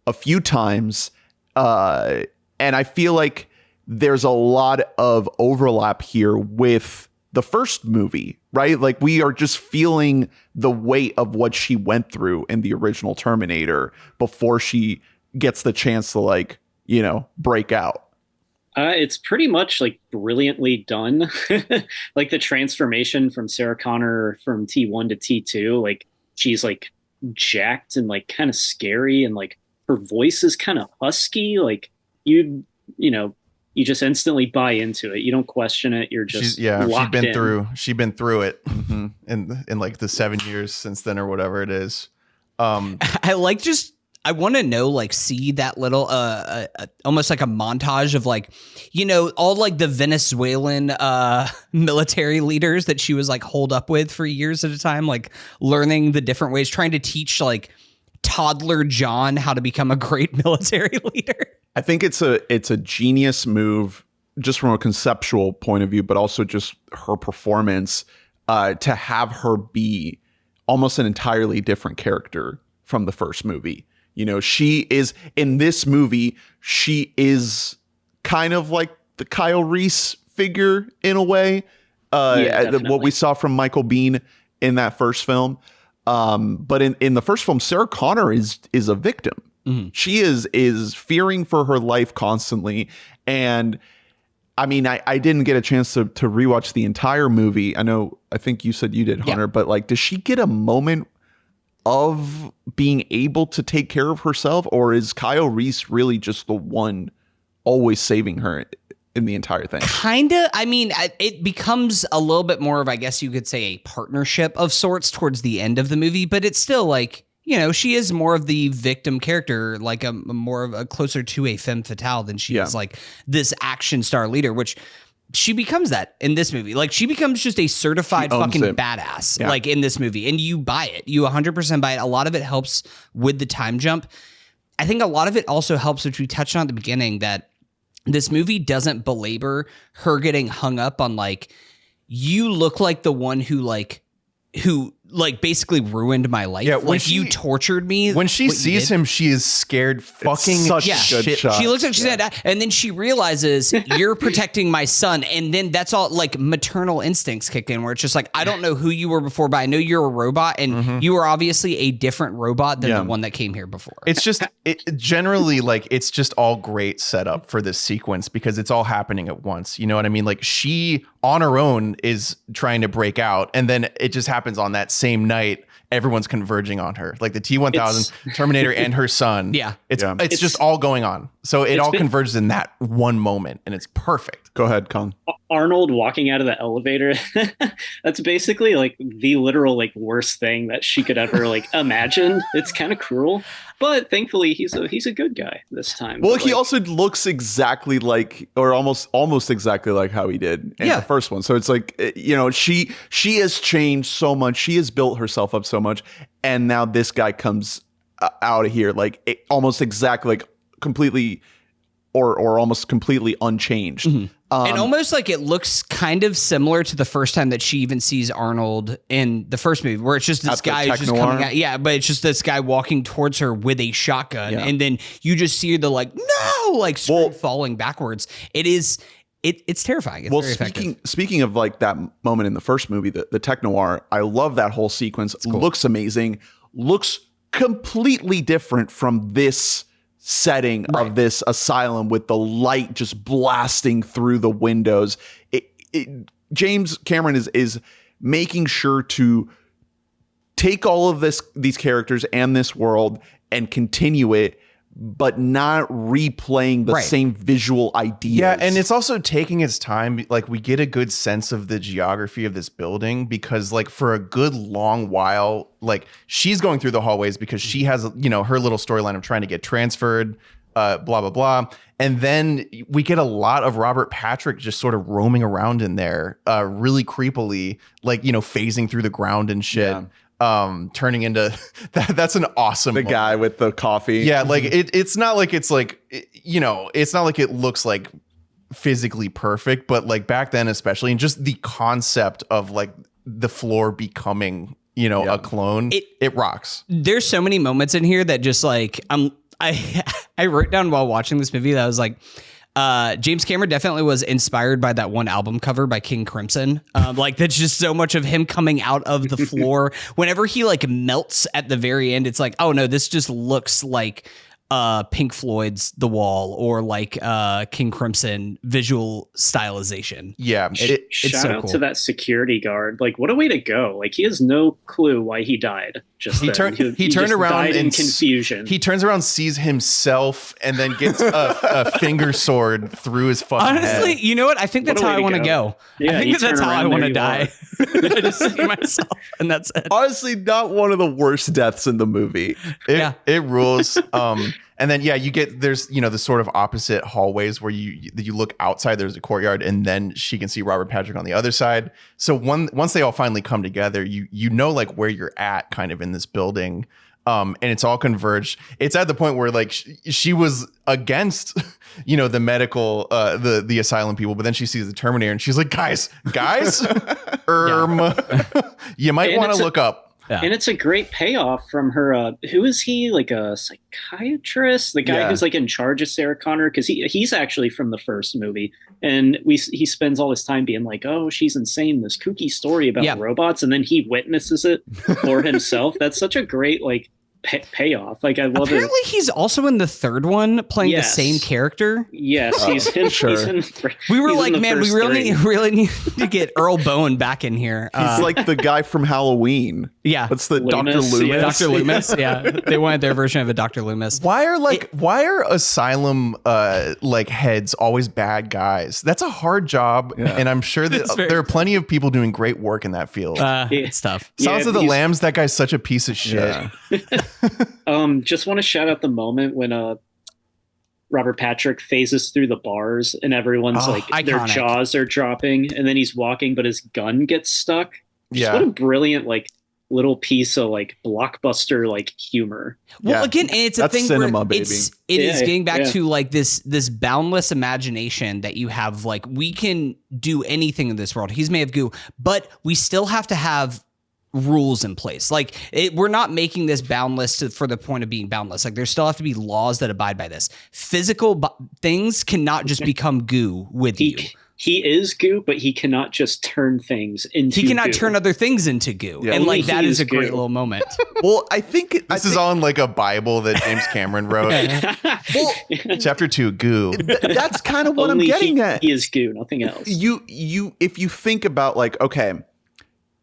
a few times. And I feel like there's a lot of overlap here with the first movie, right? Like we are just feeling the weight of what she went through in the original Terminator before she gets the chance to like, break out. It's pretty much like brilliantly done. Like the transformation from Sarah Connor from T1 to T2, like she's like jacked and like kind of scary, and like her voice is kind of husky. Like you just instantly buy into it. You don't question it. You're just she's been through it in like the 7 years since then or whatever it is. I want to know, like, see that little, almost like a montage of like, all like the Venezuelan military leaders that she was like holed up with for years at a time, like learning the different ways, trying to teach like toddler John how to become a great military leader. I think it's a genius move just from a conceptual point of view, but also just her performance to have her be almost an entirely different character from the first movie. She is in this movie, she is kind of like the Kyle Reese figure in a way, what we saw from Michael Biehn in that first film. But in the first film, Sarah Connor is a victim. Mm-hmm. She is fearing for her life constantly. And I mean, I didn't get a chance to rewatch the entire movie. I think you said you did, Hunter, but like, does she get a moment of being able to take care of herself, or is Kyle Reese really just the one always saving her in the entire thing? Kinda. I mean, it becomes a little bit more of, I guess you could say, a partnership of sorts towards the end of the movie, but it's still like, you know, she is more of the victim character, like a more of a closer to a femme fatale than she is like this action star leader, which she becomes that in this movie. Like, she becomes just a certified fucking badass, like, in this movie. And you buy it. You 100% buy it. A lot of it helps with the time jump. I think a lot of it also helps, which we touched on at the beginning, that this movie doesn't belabor her getting hung up on, like, you look like the one who basically ruined my life. Yeah, when you tortured me. When she sees him, she is scared fucking shit. She looks like she's gonna die, and then she realizes you're protecting my son, and then that's all, like, maternal instincts kick in, where it's just like, I don't know who you were before, but I know you're a robot, and you are obviously a different robot than the one that came here before. It's just generally, like, it's just all great setup for this sequence because it's all happening at once. You know what I mean? Like, she on her own is trying to break out, and then it just happens on that same night. Everyone's converging on her, like the T-1000, Terminator, and her son. It's just all going on. So it all converges in that one moment, and it's perfect. Go ahead, Collin. Arnold walking out of the elevator. That's basically like the literal, like, worst thing that she could ever, like, imagine. It's kind of cruel, but thankfully he's a good guy this time. Well, but, he like, also looks exactly like, or almost exactly like how he did in the first one. So it's like, you know, she has changed so much. She has built herself up so much, and now this guy comes out of here like almost exactly, like, completely or almost completely unchanged. And almost like it looks kind of similar to the first time that she even sees Arnold in the first movie, where it's just this guy who's just coming out. Yeah, but it's just this guy walking towards her with a shotgun. And then you just see the, like, no, like, screen falling backwards. It's terrifying. It's very effective. Speaking of, like, that moment in the first movie, the tech noir, I love that whole sequence. It looks amazing. Looks completely different from this setting of this asylum with the light just blasting through the windows. James Cameron is making sure to take all of these characters and this world and continue it, but not replaying the same visual ideas. Yeah, and it's also taking its time. Like, we get a good sense of the geography of this building because, like, for a good long while, like, she's going through the hallways because she has, you know, her little storyline of trying to get transferred, blah, blah, blah. And then we get a lot of Robert Patrick just sort of roaming around in there really creepily, like, you know, phasing through the ground and shit. Yeah. Turning into that's an awesome moment. Guy with the coffee. Yeah, like it's not like it's like, you know, it's not like it looks like physically perfect, but like back then especially, and just the concept of like the floor becoming, you know, a clone, it rocks. There's so many moments in here that just like I wrote down while watching this movie that I was like, James Cameron definitely was inspired by that one album cover by King Crimson. Like, that's just so much of him coming out of the floor. Whenever he, like, melts at the very end, it's like, oh no, this just looks like Pink Floyd's The Wall or like King Crimson visual stylization. Yeah, it's shout so out cool. to that security guard. Like, what a way to go! Like, he has no clue why he died. He turned around in confusion. He turns around, sees himself, and then gets a finger sword through his fucking Honestly, head. You know what? I think that's how I want to go. Yeah, I think that's how I want to die. I just see myself, and that's it. Honestly, not one of the worst deaths in the movie. It rules. And then, you get, there's, you know, the sort of opposite hallways where you look outside, there's a courtyard, and then she can see Robert Patrick on the other side. So once they all finally come together, you know, like, where you're at kind of in this building. And it's all converged. It's at the point where, like, she was against, you know, the medical, the asylum people, but then she sees the Terminator and she's like, guys, you might want to look up. Yeah. And it's a great payoff from her. Who is he? Like a psychiatrist? The guy who's like in charge of Sarah Connor? Because he's actually from the first movie. And he spends all his time being like, oh, she's insane. This kooky story about robots. And then he witnesses it for himself. That's such a great, like, payoff. Like, I love it. Apparently he's also in the third one playing the same character. Yes, he's in. We were like, man, we really need to get Earl Bowen back in here. He's like the guy from Halloween. Yeah. What's the Dr. Loomis, Loomis? yeah. Dr. Loomis. Yeah. They wanted their version of a Dr. Loomis. Why are asylum like heads always bad guys? That's a hard job, and I'm sure that there are plenty of people doing great work in that field. It's tough. Sounds of the Lambs, that guy's such a piece of shit. Yeah. Just want to shout out the moment when Robert Patrick phases through the bars and everyone's like their iconic. jaws are dropping, and then he's walking, but his gun gets stuck. Just what a brilliant little piece of blockbuster humor. Well, again, and it's a That's thing cinema, where baby. it is getting back to this boundless imagination that you have. Like, we can do anything in this world. He's made of goo, but we still have to have rules in place. Like, we're not making this boundless for the point of being boundless. Like, there still have to be laws that abide by this. Physical things cannot just become goo with you. He is goo, but he cannot just turn things into He cannot goo. turn other things into goo. Yeah. And Only that he is a is great goo. little moment. Well, I think This is on like a Bible that James Cameron wrote. Chapter 2, goo. that's kind of what I'm Only getting at. He is goo, nothing else. If you think about okay,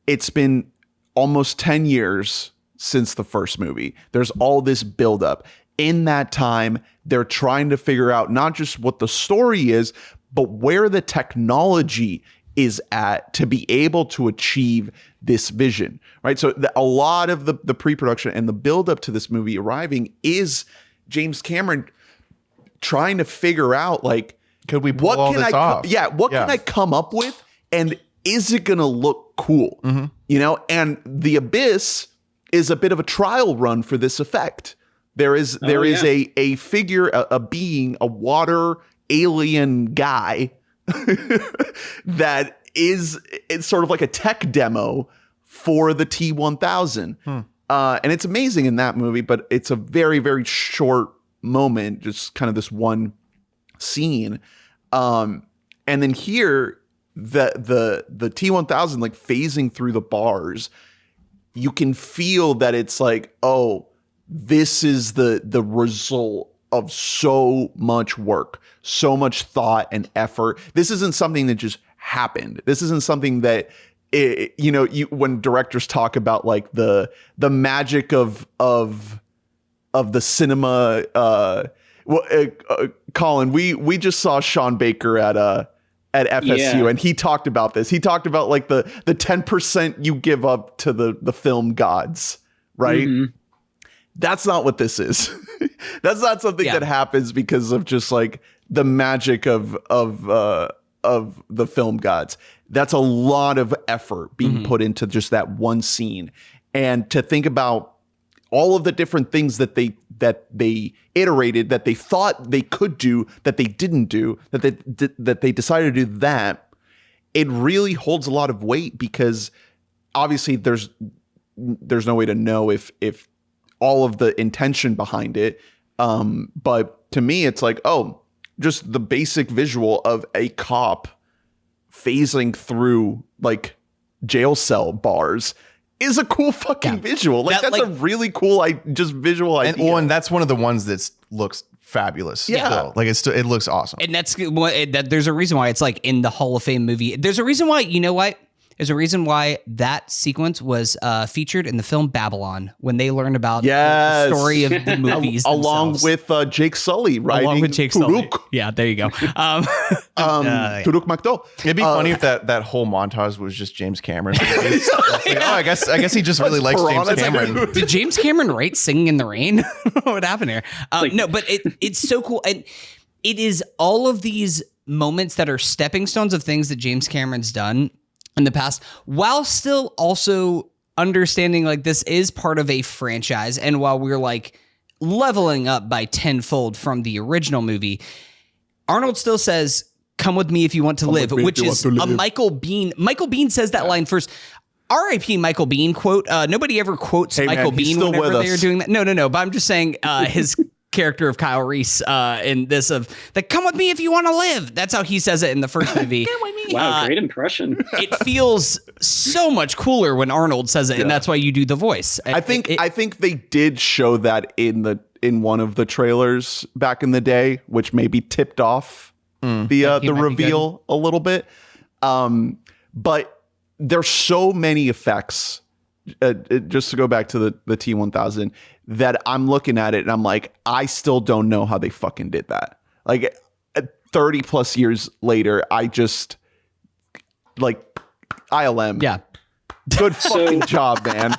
it's been almost 10 years since the first movie. There's all this buildup. In that time, they're trying to figure out not just what the story is, but where the technology is at to be able to achieve this vision, right? So a lot of the pre-production and the buildup to this movie arriving is James Cameron trying to figure out could we pull all this off? What can I come up with, and is it going to look cool? Mm-hmm. And The Abyss is a bit of a trial run for this effect. There is a figure, a being, a water alien guy that it's sort of like a tech demo for the T-1000. And it's amazing in that movie, but it's a very, very short moment, just kind of this one scene. And then here, the T-1000 phasing through the bars, you can feel that it's this is the result of so much work, so much thought and effort. This isn't something that just happened. This isn't something that when directors talk about the magic of the cinema. Collin, we just saw Sean Baker at FSU, and he talked about this. He talked about the 10% you give up to the film gods, right? Mm-hmm. That's not what this is. That's not something that happens because of just the magic of the film gods. That's a lot of effort being put into just that one scene. And to think about all of the different things that they iterated, that they thought they could do, that they didn't do, that they decided to do that, it really holds a lot of weight, because obviously there's no way to know if all of the intention behind it. But to me, it's just the basic visual of a cop phasing through jail cell bars is a cool fucking visual. That's a really cool visual idea. And that's one of the ones that looks fabulous. Yeah. Still, it looks awesome. And there's a reason why it's in the Hall of Fame movie. There's a reason why, you know what? There's a reason why that sequence was featured in the film Babylon, when they learned about the story of the movies along with Jake Sully, right? Along with Jake Sully. Yeah, there you go. Turuk Makto. It'd be funny if that whole montage was just James Cameron. I guess he just really likes James Cameron. Did James Cameron write Singing in the Rain? What happened here? No, but it's so cool. And it is all of these moments that are stepping stones of things that James Cameron's done in the past, while still also understanding this is part of a franchise. And while we're leveling up by tenfold from the original movie, Arnold still says, "Come with me if you want to live," which is a Michael Biehn. Michael Biehn says that line first. R.I.P. Michael Biehn quote. Nobody ever quotes Michael Biehn whenever they are doing that. No. But I'm just saying his character of Kyle Reese in this of "come with me if you want to live." That's how he says it in the first movie. Wow, great impression. It feels so much cooler when Arnold says it, and that's why you do the voice. I think they did show that in one of the trailers back in the day, which maybe tipped off the reveal a little bit. But there's so many effects just to go back to the T-1000, that I'm looking at it and I'm like, I still don't know how they fucking did that. Like 30 plus years later, I just like ILM. Yeah. Good fucking job, man.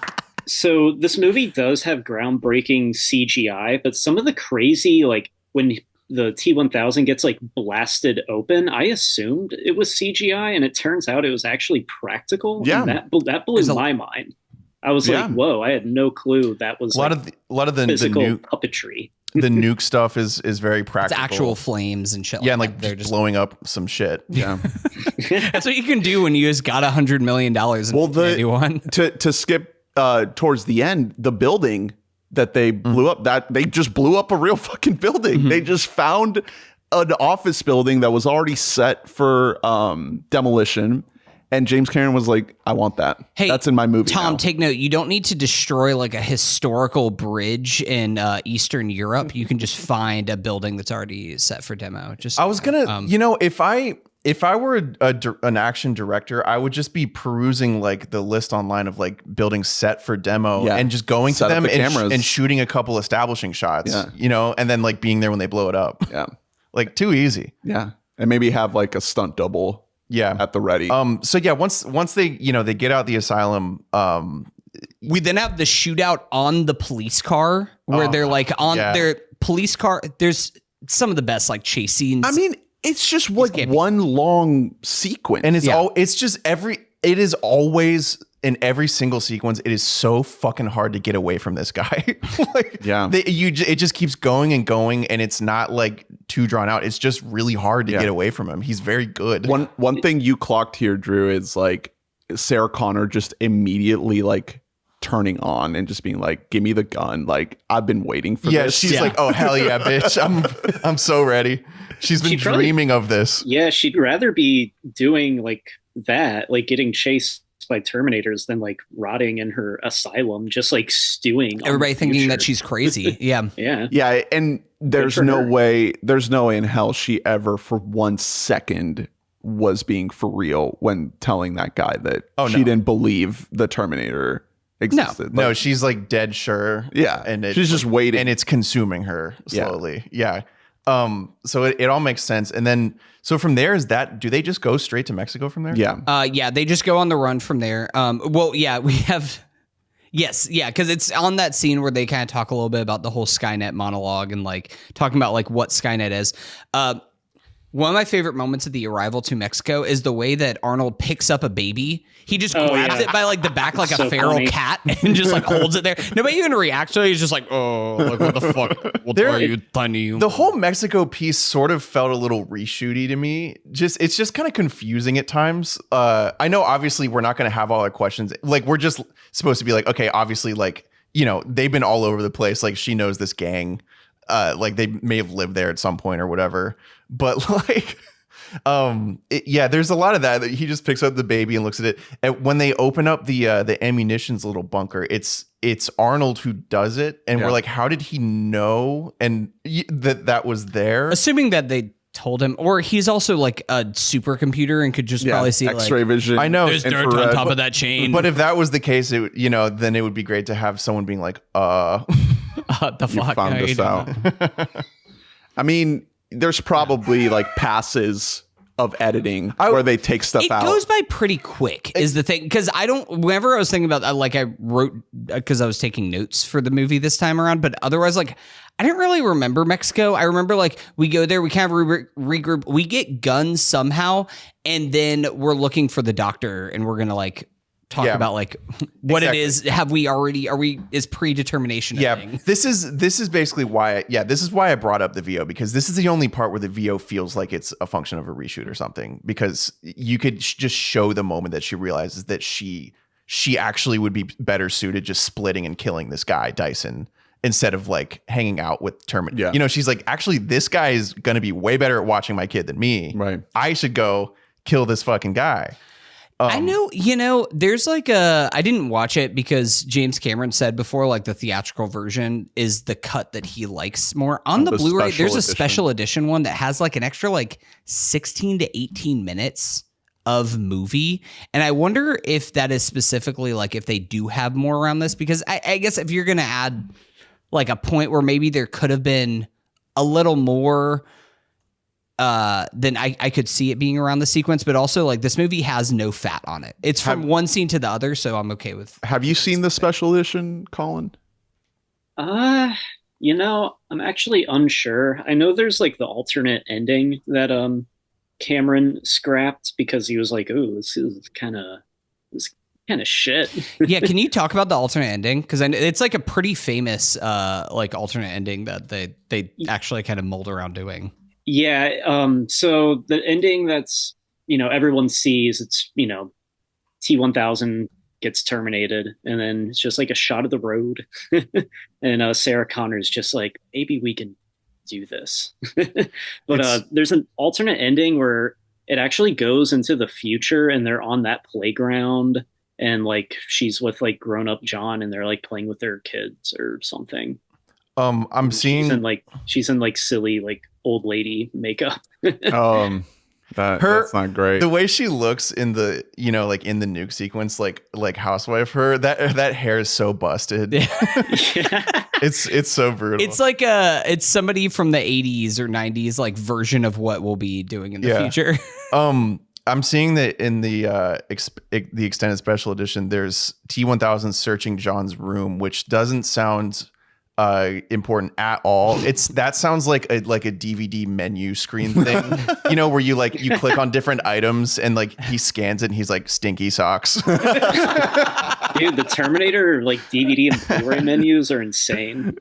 So this movie does have groundbreaking CGI, but some of the crazy, like when the T-1000 gets like blasted open, I assumed it was CGI, and it turns out it was actually practical. Yeah. And that blew my mind. I was like, whoa, I had no clue that was a lot of the physical nuke, puppetry. the nuke stuff is very practical. It's actual flames and shit. Yeah, and like like they're just blowing up some shit. Yeah. That's what you can do when you just got $100 million in 1991. To skip towards the end, the building that they blew up, that they just blew up a real fucking building. They just found an office building that was already set for demolition. And James Cameron was like, I want that. Hey, that's in my movie. Tom, now. take note. You don't need to destroy like a historical bridge in Eastern Europe. You can just find a building that's already set for demo. Just I was gonna, if I were an action director, I would just be perusing like the list online of like buildings set for demo and just going to them and shooting a couple establishing shots, and then like being there when they blow it up. Yeah. Like too easy. Yeah. And maybe have like a stunt double. Yeah, at the ready. So yeah, once they they get out the asylum, we then have the shootout on the police car where they're like on their police car. There's some of the best like chase scenes. I mean, it's just like one long sequence, and it is always in every single sequence. It is so fucking hard to get away from this guy. It just keeps going and going, and it's not like too drawn out. It's just really hard to get away from him. He's very good. One thing you clocked here, Drew, is like Sarah Connor just immediately like turning on and just being like, "Give me the gun!" Like I've been waiting for this. She's like, "Oh hell yeah, bitch! I'm so ready." She's been dreaming of this. Yeah, she'd rather be doing like that, like getting chased by Terminators, than like rotting in her asylum, just like stewing. Everybody thinking that she's crazy. Yeah. Yeah. And there's no way in hell she ever for 1 second was being for real when telling that guy that she didn't believe the Terminator existed. No, she's like dead sure. Yeah. And she's just waiting. And it's consuming her slowly. Yeah. So it all makes sense. And then, so from there, do they just go straight to Mexico from there? Yeah. They just go on the run from there. We have, because it's on that scene where they kind of talk a little bit about the whole Skynet monologue and like talking about like what Skynet is. One of my favorite moments of the arrival to Mexico is the way that Arnold picks up a baby. He just grabs it by like the back like a feral cat and just like holds it there. Nobody even reacts to it. He's just like, oh, like what the fuck? What are you tiny? The whole Mexico piece sort of felt a little reshooty to me. It's just kind of confusing at times. I know obviously we're not going to have all our questions. Like we're just supposed to be like, okay, obviously like, they've been all over the place. Like she knows this gang. Like they may have lived there at some point or whatever. But like, there's a lot of that he just picks up the baby and looks at it. And when they open up the ammunitions little bunker, it's Arnold who does it. And we're like, how did he know? And that was there. Assuming that they told him, or he's also like a supercomputer and could just probably see X-ray vision. I know there's dirt on top of that chain. But if that was the case, then it would be great to have someone being like, the fuck? You found this out. I mean, there's probably like passes of editing where they take stuff out. It goes by pretty quick is the thing. Because whenever I was thinking about like I wrote, because I was taking notes for the movie this time around, but otherwise like I didn't really remember Mexico. I remember like we go there, we kind of regroup, we get guns somehow, and then we're looking for the doctor and we're going to like talk about like what it is. Is predetermination a thing? This is basically why this is why I brought up the VO, because this is the only part where the VO feels like it's a function of a reshoot or something, because you could just show the moment that she realizes that she actually would be better suited just splitting and killing this guy Dyson instead of like hanging out with Terminator. She's like, actually this guy is going to be way better at watching my kid than me. Right. I should go kill this fucking guy. I know, there's like I didn't watch it because James Cameron said before, like the theatrical version is the cut that he likes more. On the Blu-ray, there's a special edition one that has like an extra like 16 to 18 minutes of movie. And I wonder if that is specifically like if they do have more around this, because I guess if you're going to add like a point where maybe there could have been a little more, then I could see it being around the sequence. But also like this movie has no fat on it. It's from one scene to the other. So I'm okay with. Have you seen the special edition, Colin? You know, I'm actually unsure. I know there's like the alternate ending that Cameron scrapped because he was like, "Oh, this kind of shit." Yeah, can you talk about the alternate ending? Because it's like a pretty famous like alternate ending that they actually kind of mulled around doing. Yeah. So the ending that's everyone sees, it's T-1000 gets terminated, and then it's just like a shot of the road, and Sarah Connor's just like, maybe we can do this. But there's an alternate ending where it actually goes into the future, and they're on that playground, and like she's with like grown up John, and they're like playing with their kids or something. I'm seeing she's in like silly like old lady makeup. That's not great. The way she looks in the like in the nuke sequence, like housewife, that hair is so busted. Yeah. It's so brutal. It's like it's somebody from the 80s or 90s like version of what we'll be doing in the future. I'm seeing that in the extended special edition, there's T-1000 searching John's room, which doesn't sound important at all. That sounds like a DVD menu screen thing, where you click on different items and like he scans it and he's like, stinky socks. Dude, the Terminator like DVD and Blu-ray menus are insane.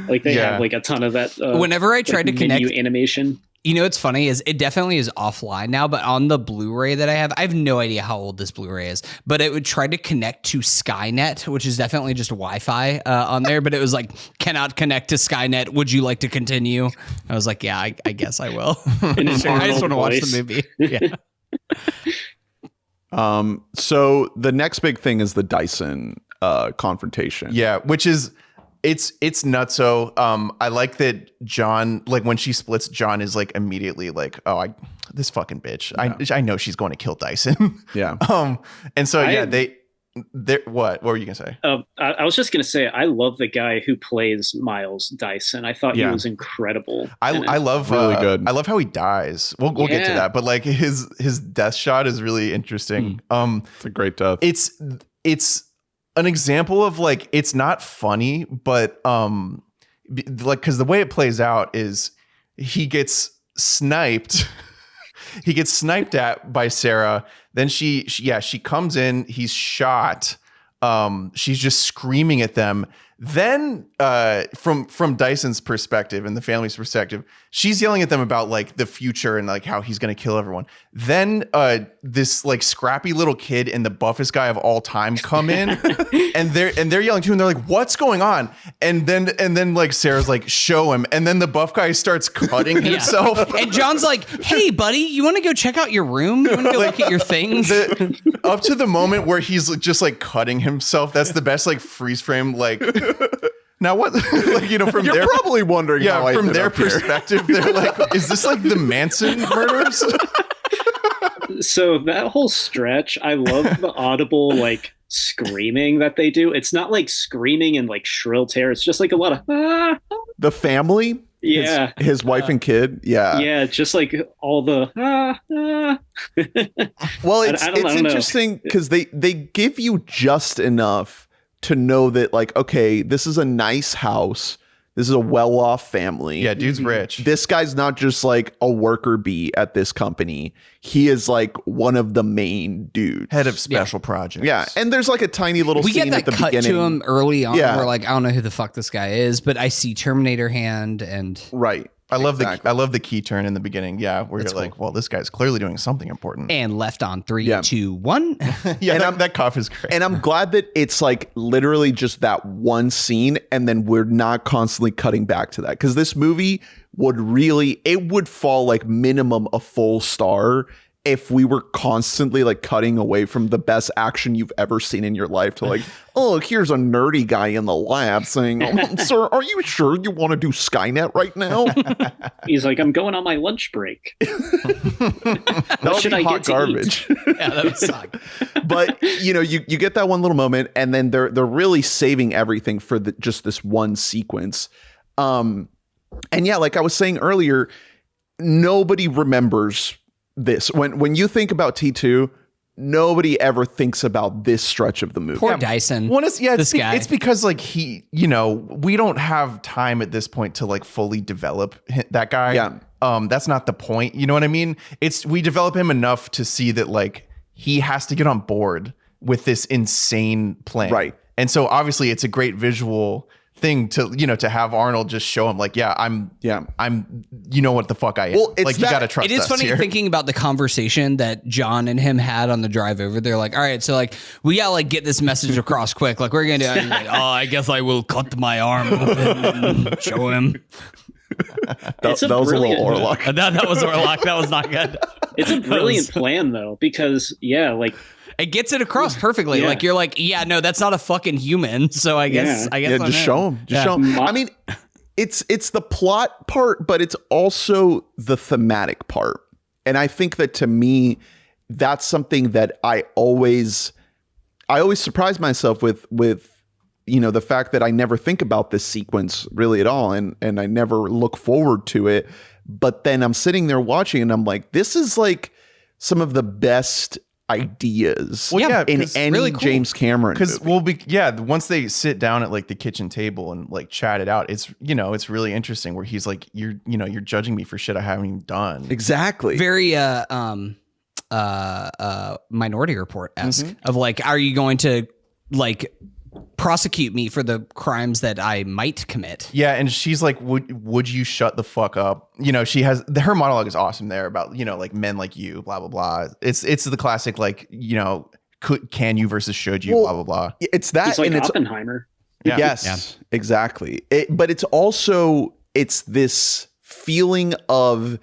Like they have like a ton of that. Whenever I tried to connect animation. What's funny is it definitely is offline now, but on the Blu-ray that I have no idea how old this Blu-ray is, but it would try to connect to Skynet, which is definitely just Wi-Fi on there, but it was like, cannot connect to Skynet. Would you like to continue? I was like, yeah, I guess I will. I just want to watch the movie. Yeah. So the next big thing is the Dyson confrontation. Yeah, which is it's nutso. I like that John, like when she splits, John is like immediately like, oh, this fucking bitch. Yeah. I know she's going to kill Dyson. Yeah. And so what were you gonna say? I was just gonna say I love the guy who plays Miles Dyson. I thought he was incredible. I love really good. I love how he dies. We'll get to that, but like his death shot is really interesting. It's a great death. It's an example of like, it's not funny, but like, because the way it plays out is he gets sniped. He gets sniped at by Sarah. Then she comes in. He's shot. She's just screaming at them. Then from Dyson's perspective and the family's perspective, she's yelling at them about like the future and like how he's going to kill everyone. Then this like scrappy little kid and the buffest guy of all time come in and they're yelling too, and they're like, what's going on? And then like Sarah's like, show him. And then the buff guy starts cutting himself. And John's like, hey buddy, you want to go check out your room? You want to go look at your things? Up to the moment where he's just like cutting himself, that's the best like freeze frame like. Now what? Like, from you're their probably wondering. Yeah, from their perspective, they're like, "Is this like the Manson murders?" So that whole stretch, I love the audible like screaming that they do. It's not like screaming in like shrill terror. It's just like a lot of the family. Yeah, his wife and kid. Yeah, just like all the Well, it's interesting because they give you just enough to know that like, okay, this is a nice house. This is a well-off family. Yeah, dude's rich. This guy's not just like a worker bee at this company. He is like one of the main dudes. Head of special projects. Yeah, and there's like a tiny little scene at the beginning. We get that cut to him early on. Yeah. We're like, I don't know who the fuck this guy is, but I see Terminator hand and... Right. I love the key turn in the beginning. Yeah, where you're like, well, this guy's clearly doing something important. And left on 3, 2, 1. Yeah, and that cough is great. And I'm glad that it's like literally just that one scene, and then we're not constantly cutting back to that, because this movie would fall like minimum a full star if we were constantly like cutting away from the best action you've ever seen in your life to like, oh, here's a nerdy guy in the lab saying, sir, are you sure you want to do Skynet right now? He's like, I'm going on my lunch break. That should I hot get to garbage. Yeah, that would suck. But you get that one little moment, and then they're really saving everything for just this one sequence. And yeah, like I was saying earlier, nobody remembers this. When you think about T2, nobody ever thinks about this stretch of the movie. Poor Dyson. This guy. It's because like we don't have time at this point to like fully develop that guy. Yeah. That's not the point. You know what I mean? We develop him enough to see that like he has to get on board with this insane plan. Right. And so obviously it's a great visual thing to to have Arnold just show him like, I'm you know what the fuck I am. Well, it's like you gotta trust It is us funny here. thinking about the conversation that John and him had on the drive over. They're like, all right, so like we gotta like get this message across quick. Like we're gonna do it. Like, oh, I guess I will cut my arm open and show him. That was a little Orlok. That was Orlok. That was not good. It's a brilliant plan though, because like it gets it across perfectly. Yeah. Like you're like, yeah, no, that's not a fucking human. So I guess Yeah, just show him. Just show him. I mean, it's the plot part, but it's also the thematic part. And I think that to me, that's something that I always surprise myself with the fact that I never think about this sequence really at all, and I never look forward to it. But then I'm sitting there watching, and I'm like, this is like some of the best ideas in any really cool. James Cameron movie. Once they sit down at like the kitchen table and like chat it out, it's it's really interesting where he's like, you're judging me for shit I haven't even done. Exactly. Very Minority Report-esque of like, are you going to like prosecute me for the crimes that I might commit? Yeah, and she's like, would you shut the fuck up? She has her monologue is awesome there about like men like you, blah blah blah. It's the classic like can you versus should you, blah blah blah. It's that, it's like and Oppenheimer. Yeah. Yes, exactly. But it's this feeling of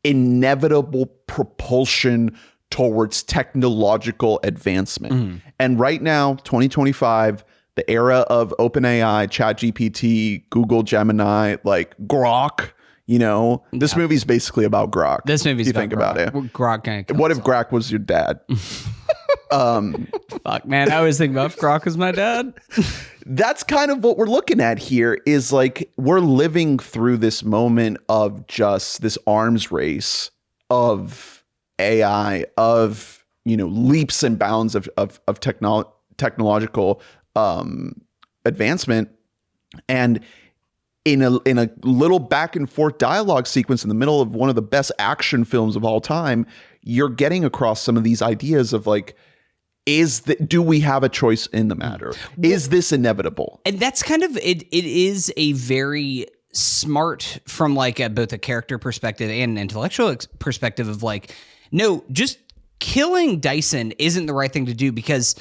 inevitable propulsion towards technological advancement. And right now, 2025. The era of OpenAI, ChatGPT, Google Gemini, like Grok, this movie's basically about Grok. This movie's you about think Grok. about it. Grok kind of. What if Grok was your dad? Fuck, man. I always think about if Grok was my dad. That's kind of what we're looking at here is like we're living through this moment of just this arms race of AI, of, leaps and bounds of technological advancement, and in a little back and forth dialogue sequence in the middle of one of the best action films of all time, you're getting across some of these ideas of like, do we have a choice in the matter? Is this inevitable? And that's kind of it. It is a very smart from like both a character perspective and an intellectual perspective of like, no, just killing Dyson isn't the right thing to do, because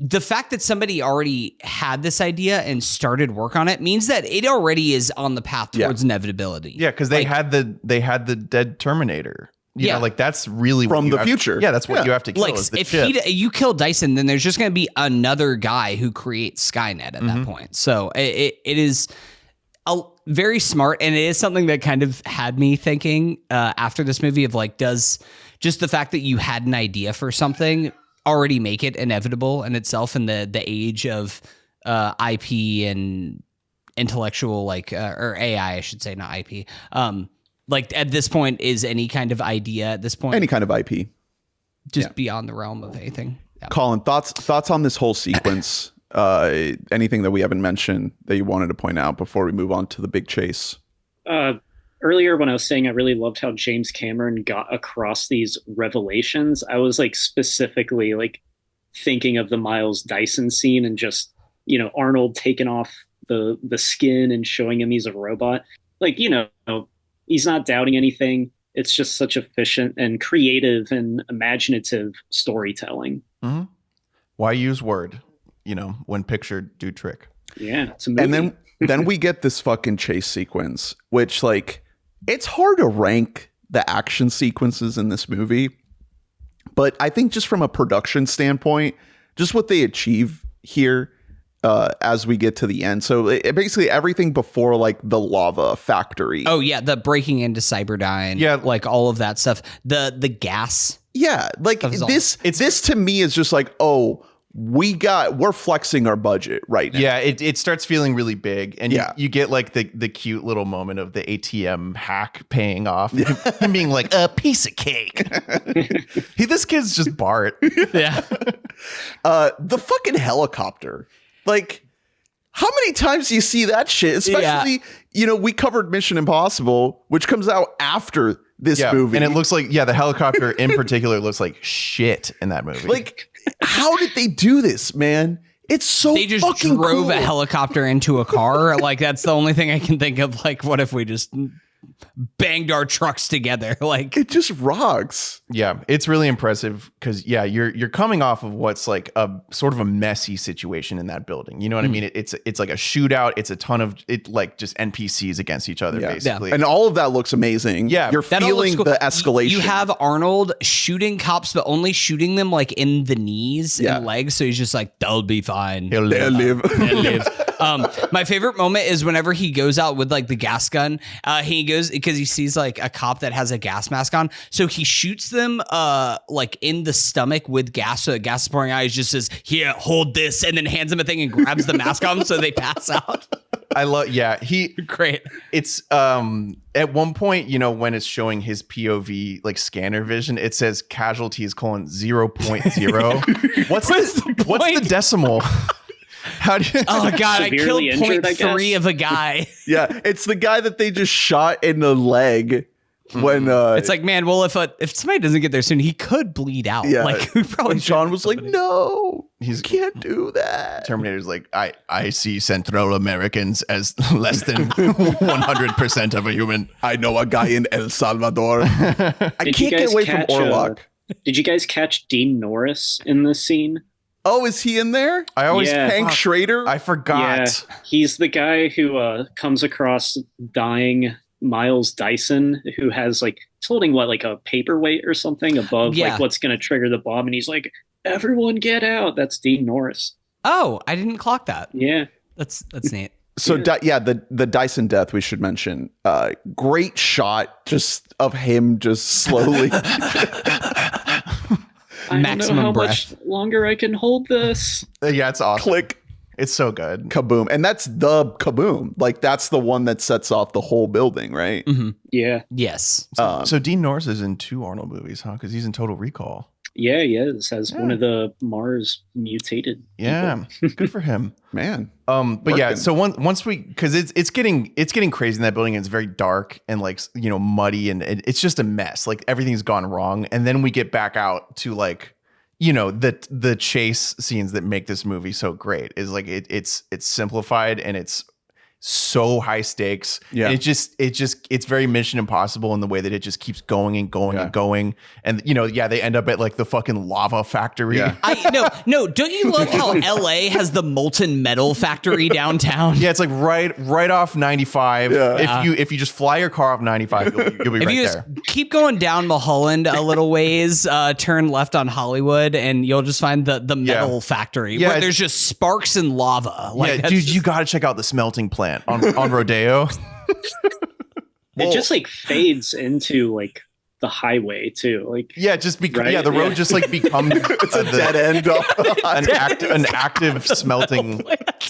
the fact that somebody already had this idea and started work on it means that it already is on the path towards inevitability. Yeah, because they had the dead Terminator. You know, like that's really from the future. That's what you have to kill. Like is the if chip. you kill Dyson, then there's just going to be another guy who creates Skynet at that point. So it is very smart, and it is something that kind of had me thinking after this movie of like, does just the fact that you had an idea for something already make it inevitable in itself in the age of IP and intellectual or AI, I should say, not IP. Like at this point, is any kind of idea at this point Any kind of IP. just beyond the realm of anything? Yeah. Colin, thoughts on this whole sequence? Anything that we haven't mentioned that you wanted to point out before we move on to the big chase? Earlier when I was saying I really loved how James Cameron got across these revelations, I was like specifically like thinking of the Miles Dyson scene and just, Arnold taking off the skin and showing him he's a robot. Like, he's not doubting anything. It's just such efficient and creative and imaginative storytelling. Mm-hmm. Why use word? When pictured, do trick. Yeah, it's a movie. And then we get this fucking chase sequence, which like it's hard to rank the action sequences in this movie, But I think just from a production standpoint, just what they achieve here as we get to the end. So basically everything before like the lava factory. Oh yeah, the breaking into Cyberdyne. Yeah. Like all of that stuff. The gas. Yeah, like this to me is just like, oh, we're flexing our budget right now. Yeah, it starts feeling really big, and Yeah. you get like the cute little moment of the ATM hack paying off, him being like a piece of cake. This kid's just Bart. Yeah. The fucking helicopter. Like, how many times do you see that shit? Especially, we covered Mission Impossible, which comes out after this movie. And it looks like, the helicopter in particular looks like shit in that movie. Like, how did they do this, man? It's so They just fucking drove cool. a helicopter into a car. Like, that's the only thing I can think of. Like, what if we just banged our trucks together? Like, It just rocks. Yeah, it's really impressive because you're coming off of what's like a sort of a messy situation in that building. You know what I mean? It's like a shootout. It's a ton of just NPCs against each other, basically. And all of that looks amazing. Yeah. You're that all looks feeling cool. the escalation. You have Arnold shooting cops, but only shooting them like in the knees and legs. So he's just like, they'll be fine. He'll They live. live. My favorite moment is whenever he goes out with like the gas gun. He goes because he sees like a cop that has a gas mask on, so he shoots them like in the stomach with gas. So the gas is pouring out. He just says, "Here, hold this," and then hands them a thing and grabs the mask on them so they pass out. I love. Yeah, Great. It's at one point, when it's showing his POV like scanner vision, it says casualties : 0.0. What's the decimal? How do you? Oh god, I killed Severely injured, I 0.3 guess. of a guy. Yeah, it's the guy that they just shot in the leg when It's like, man, well, if somebody doesn't get there soon, he could bleed out. Yeah. Like, we probably when Sean was like, no, He's- you can't do that. Terminator's like, I see Central Americans as less than 100% of a human. I know a guy in El Salvador. I Did can't you guys get away from catch, Orlok. Did you guys catch Dean Norris in this scene? Oh, is he in there? I always Yeah. Hank Schrader? I forgot. Yeah, he's the guy who comes across dying Miles Dyson, who has like it's holding like a paperweight or something above Yeah. like what's going to trigger the bomb, and he's like, "Everyone get out!" That's Dean Norris. Oh, I didn't clock that. Yeah, That's neat. So the Dyson death we should mention. Great shot just of him just slowly. I Maximum don't know how breath. much longer I can hold this. Yeah, it's awesome. Click. It's so good. Kaboom. And that's the kaboom. Like that's the one that sets off the whole building, right? Yeah, Yes. So Dean Norris is in 2 Arnold movies, huh? Because he's in Total Recall. yeah, he is as one of the Mars mutated. Yeah, good for him. Man. But yeah, Working. so once we, because it's getting crazy in that building, and it's very dark and like muddy, and it's just a mess. Like everything's gone wrong, and then we get back out to like the chase scenes that make this movie so great. Is like it's simplified and it's so high stakes. Yeah. And it's very Mission Impossible in the way that it just keeps going and going and going. And they end up at like the fucking lava factory. Yeah. No, don't you love how LA has the molten metal factory downtown? Yeah, it's like right off 95. Yeah. If you just fly your car off 95, you'll be If right you just there. keep going down Mulholland a little ways, turn left on Hollywood, and you'll just find the metal factory Yeah, where it's- there's just sparks and lava. Like, Yeah, that's dude, just- you got to check out the smelting plant on Rodeo. It just like fades into like the highway too. Like Yeah, just because Right? the road Yeah. just like becomes It's a dead end. an active smelting,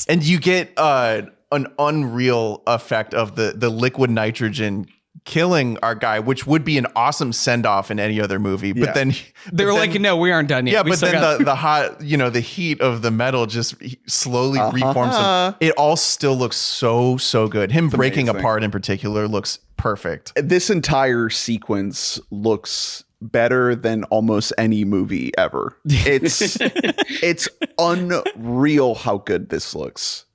and you get an unreal effect of the liquid nitrogen killing our guy, which would be an awesome send off in any other movie. Yeah. But then they were like, no, we aren't done yet. yeah, We but still then got- the hot, the heat of the metal just slowly reforms them. It all still looks so good. Him breaking amazing. apart in particular looks perfect. This entire sequence looks better than almost any movie ever. It's unreal how good this looks.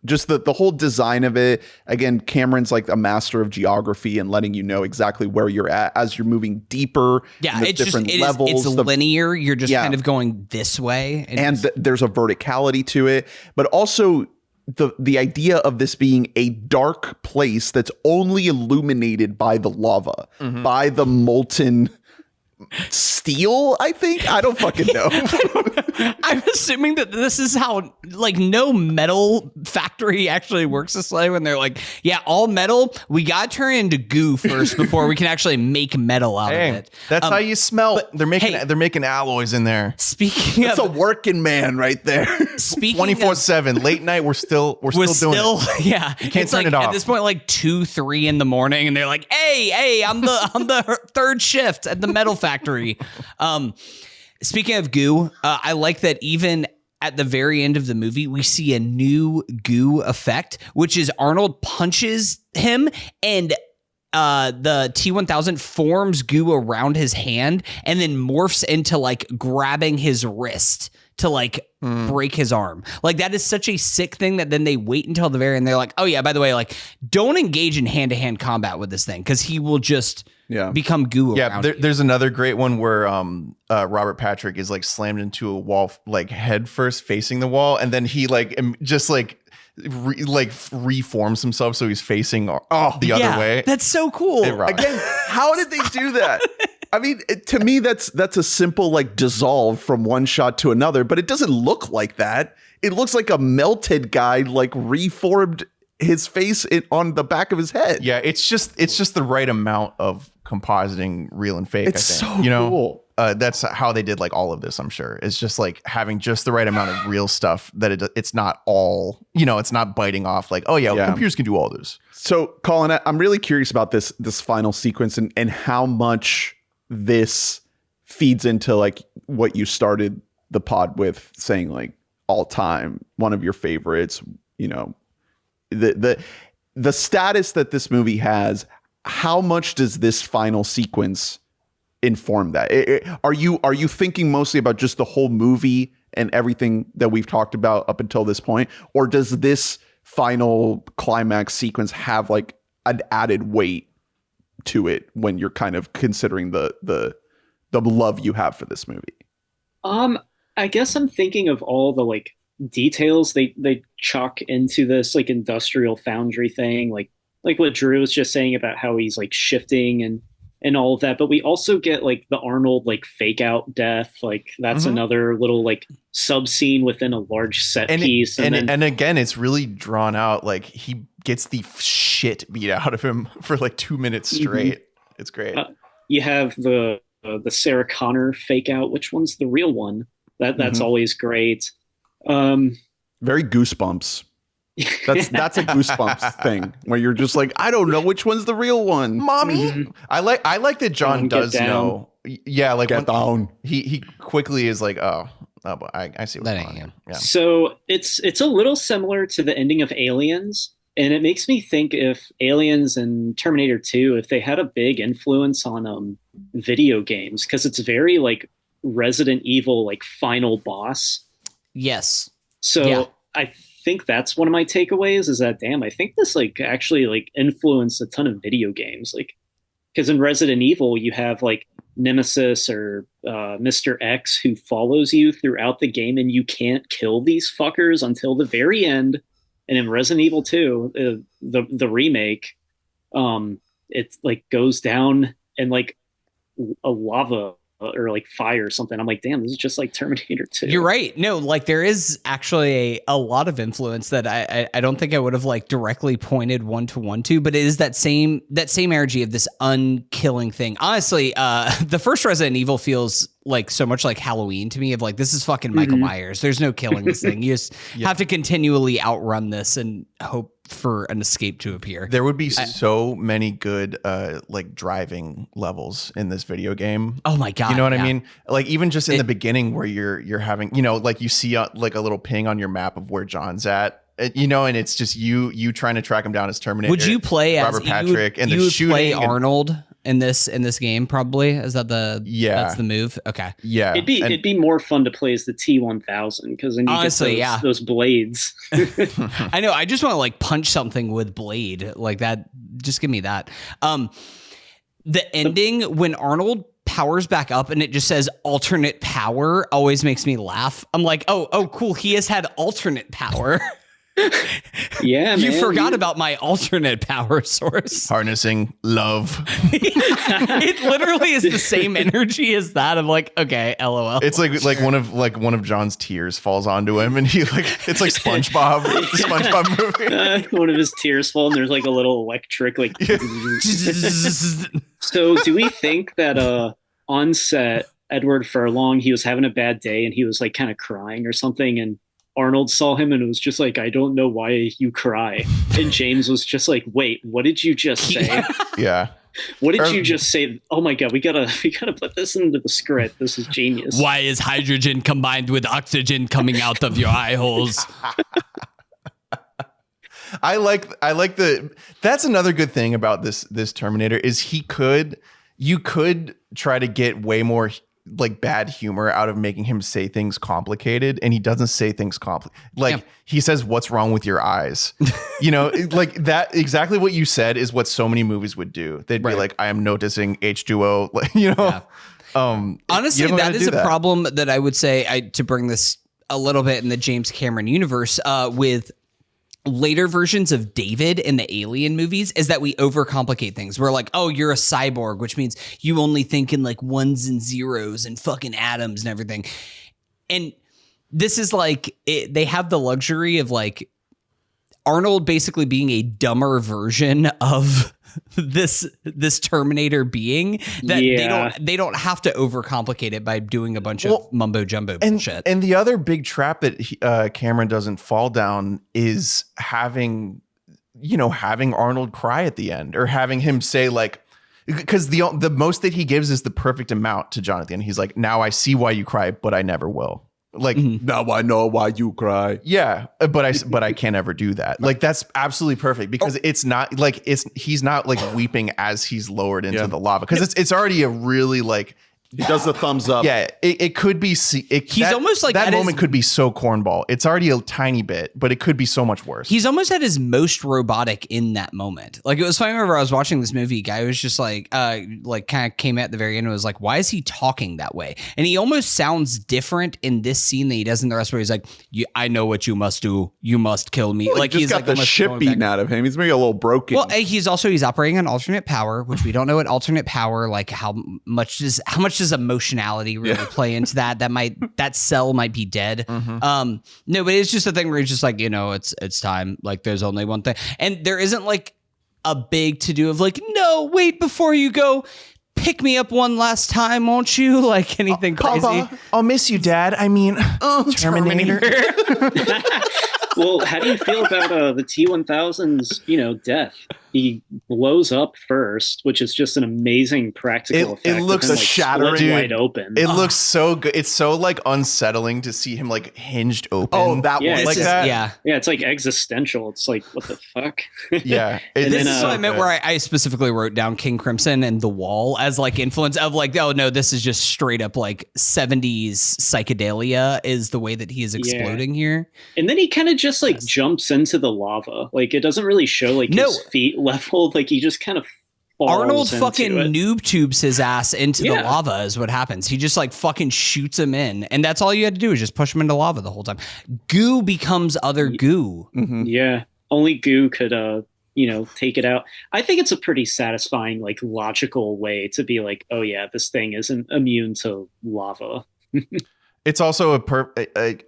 Just the whole design of it. Again, Cameron's like a master of geography and letting you know exactly where you're at as you're moving deeper. yeah, in the it's just different it's levels. The- linear. You're just Yeah. kind of going this way, and there's a verticality to it, but also the idea of this being a dark place that's only illuminated by the lava, by the molten steel, I think. I don't fucking know. I'm assuming that this is how, like, no metal factory actually works this way when they're like, yeah, all metal, we got to turn it into goo first before we can actually make metal out of it. That's how you smelt. They're making alloys in there. Speaking That's of a working man right there. speaking 24/7 late night. We're still doing it. Yeah, You can't it's turn like, it off. at this point, like 2-3 in the morning, and they're like, hey, I'm the third shift at the metal factory. Speaking of goo, I like that even at the very end of the movie, we see a new goo effect, which is Arnold punches him and the T-1000 forms goo around his hand and then morphs into like grabbing his wrist to like break his arm. Like, that is such a sick thing that then they wait until the very end. They're like, oh yeah, by the way, like, don't engage in hand-to-hand combat with this thing because he will just become goo around you. There's another great one where Robert Patrick is like slammed into a wall, like head first facing the wall, and then he like just like reforms himself so he's facing the other way. That's so cool. Again, how did they do that? I mean, to me, that's a simple like dissolve from one shot to another, but it doesn't look like that. It looks like a melted guy like reformed his face on the back of his head. Yeah, it's just the right amount of compositing real and fake. It's I think. so cool. That's how they did like all of this. I'm sure it's just like having just the right amount of real stuff that it's not all, it's not biting off like, oh yeah, computers can do all this. So Collin, I'm really curious about this final sequence and how much this feeds into like what you started the pod with, saying like all time, one of your favorites, the status that this movie has. How much does this final sequence inform that? Are you thinking mostly about just the whole movie and everything that we've talked about up until this point, or does this final climax sequence have like an added weight to it when you're kind of considering the love you have for this movie? I guess I'm thinking of all the like details they chalk into this like industrial foundry thing, like what Drew was just saying about how he's like shifting and all of that. But we also get like the Arnold like fake out death. Like that's another little like sub scene within a large set piece. And again, it's really drawn out. Like he gets the shit beat out of him for like 2 minutes straight. It's great. You have the Sarah Connor fake out. Which one's the real one? That's always great. Very Goosebumps. That's a Goosebumps thing where you're just like, I don't know which one's the real one, mommy. I like that John does know. Yeah, like get down. He quickly is like, but I see what's going on. Yeah. So it's a little similar to the ending of Aliens, and it makes me think if Aliens and Terminator 2, if they had a big influence on video games, because it's very like Resident Evil, like final boss. Yes. So I think that's one of my takeaways is that, damn, I think this like actually like influenced a ton of video games. Like, because in Resident Evil, you have like Nemesis or Mr. X who follows you throughout the game, and you can't kill these fuckers until the very end. And in Resident Evil 2, the remake, it like goes down and like a lava or like fire or something. I'm like, damn, this is just like Terminator 2. You're right. No, like there is actually a lot of influence that I don't think I would have like directly pointed one to, but it is that same energy of this unkilling thing. Honestly, the first Resident Evil feels like so much like Halloween to me, of like, this is fucking Michael Myers. There's no killing this thing. You just have to continually outrun this and hope for an escape to appear. There would be so many good like driving levels in this video game. Oh my god. You know what I mean? Like even just in the beginning where you're having, like you see like a little ping on your map of where John's at. And it's just you trying to track him down as Terminator. Would you play Robert as Patrick and you the would shooting? Play Arnold in this game probably? Is that that's the move? Okay. Yeah. It'd be more fun to play as the T-1000 because then you honestly, get those blades. I know. I just want to like punch something with blade like that. Just give me that. The ending when Arnold powers back up and it just says alternate power always makes me laugh. I'm like, oh, cool. He has had alternate power. Yeah, You man. forgot about my alternate power source. Harnessing love. It literally is the same energy as that. I'm like, okay, LOL. It's like one of John's tears falls onto him, and he it's like SpongeBob, the SpongeBob movie. One of his tears fall, and there's like a little electric like. So, do we think that on set, Edward Furlong, he was having a bad day and he was like kind of crying or something, and Arnold saw him and it was just like, I don't know why you cry. And James was just like, wait, what did you just say? Yeah. What did you just say? Oh my God, we gotta put this into the script. This is genius. Why is hydrogen combined with oxygen coming out of your eye holes? I like that's another good thing about this Terminator is you could try to get way more like bad humor out of making him say things complicated, and he doesn't say things complicated. He says, "What's wrong with your eyes?" Like that. Exactly what you said is what so many movies would do. They'd be like, "I am noticing H2O." Yeah. Honestly, that is a problem that I would say to bring this a little bit in the James Cameron universe with later versions of David in the Alien movies is that we overcomplicate things. We're like, oh, you're a cyborg, which means you only think in like ones and zeros and fucking atoms and everything. And this is like, they have the luxury of like Arnold basically being a dumber version of this Terminator being that they don't have to overcomplicate it by doing a bunch of mumbo jumbo bullshit. And the other big trap that Cameron doesn't fall down is having Arnold cry at the end, or having him say like, because the most that he gives is the perfect amount to John at the end. He's like, now I see why you cry, but I never will. Like, now I know why you cry. Yeah, but I can't ever do that. Like, that's absolutely perfect, because it's not like he's not like weeping as he's lowered into the lava, because it's already a really like. He does the thumbs up. Yeah, it could be. Almost like that moment could be so cornball. It's already a tiny bit, but it could be so much worse. He's almost at his most robotic in that moment. Like, it was funny whenever I was watching this movie, guy was just like kind of came at the very end and was like, why is he talking that way? And he almost sounds different in this scene than he does in the rest, where he's like, I know what you must do. You must kill me. Well, like, he's got the shit beaten out of him. He's maybe a little broken. Well, he's operating on alternate power, which we don't know what alternate power, like how much does emotionality really play into that? That cell might be dead. No, but it's just a thing where he's just like, it's time. Like, there's only one thing, and there isn't like a big to do of like, no, wait, before you go, pick me up one last time, won't you? Like anything crazy. Papa, I'll miss you, Dad. I mean, Terminator. Well, how do you feel about the T-1000's, death? He blows up first, which is just an amazing practical effect. It looks shattering, wide open. It looks so good. It's so like unsettling to see him like hinged open. Oh, that one, like that. Yeah, it's like existential. It's like, what the fuck? Yeah, this is what I meant. Where I specifically wrote down King Crimson and The Wall as like influence of like, oh no, this is just straight up like 70s psychedelia is the way that he is exploding here. And then he kind of just like jumps into the lava. Like, it doesn't really show like his feet leveled. Like, he just kind of falls. Arnold fucking it. noob tubes his ass into the lava is what happens. He just like fucking shoots him in, and that's all you had to do is just push him into lava the whole time. Goo becomes other goo. Yeah, only goo could take it out. I think it's a pretty satisfying, like, logical way to be like, oh yeah, this thing isn't immune to lava. It's also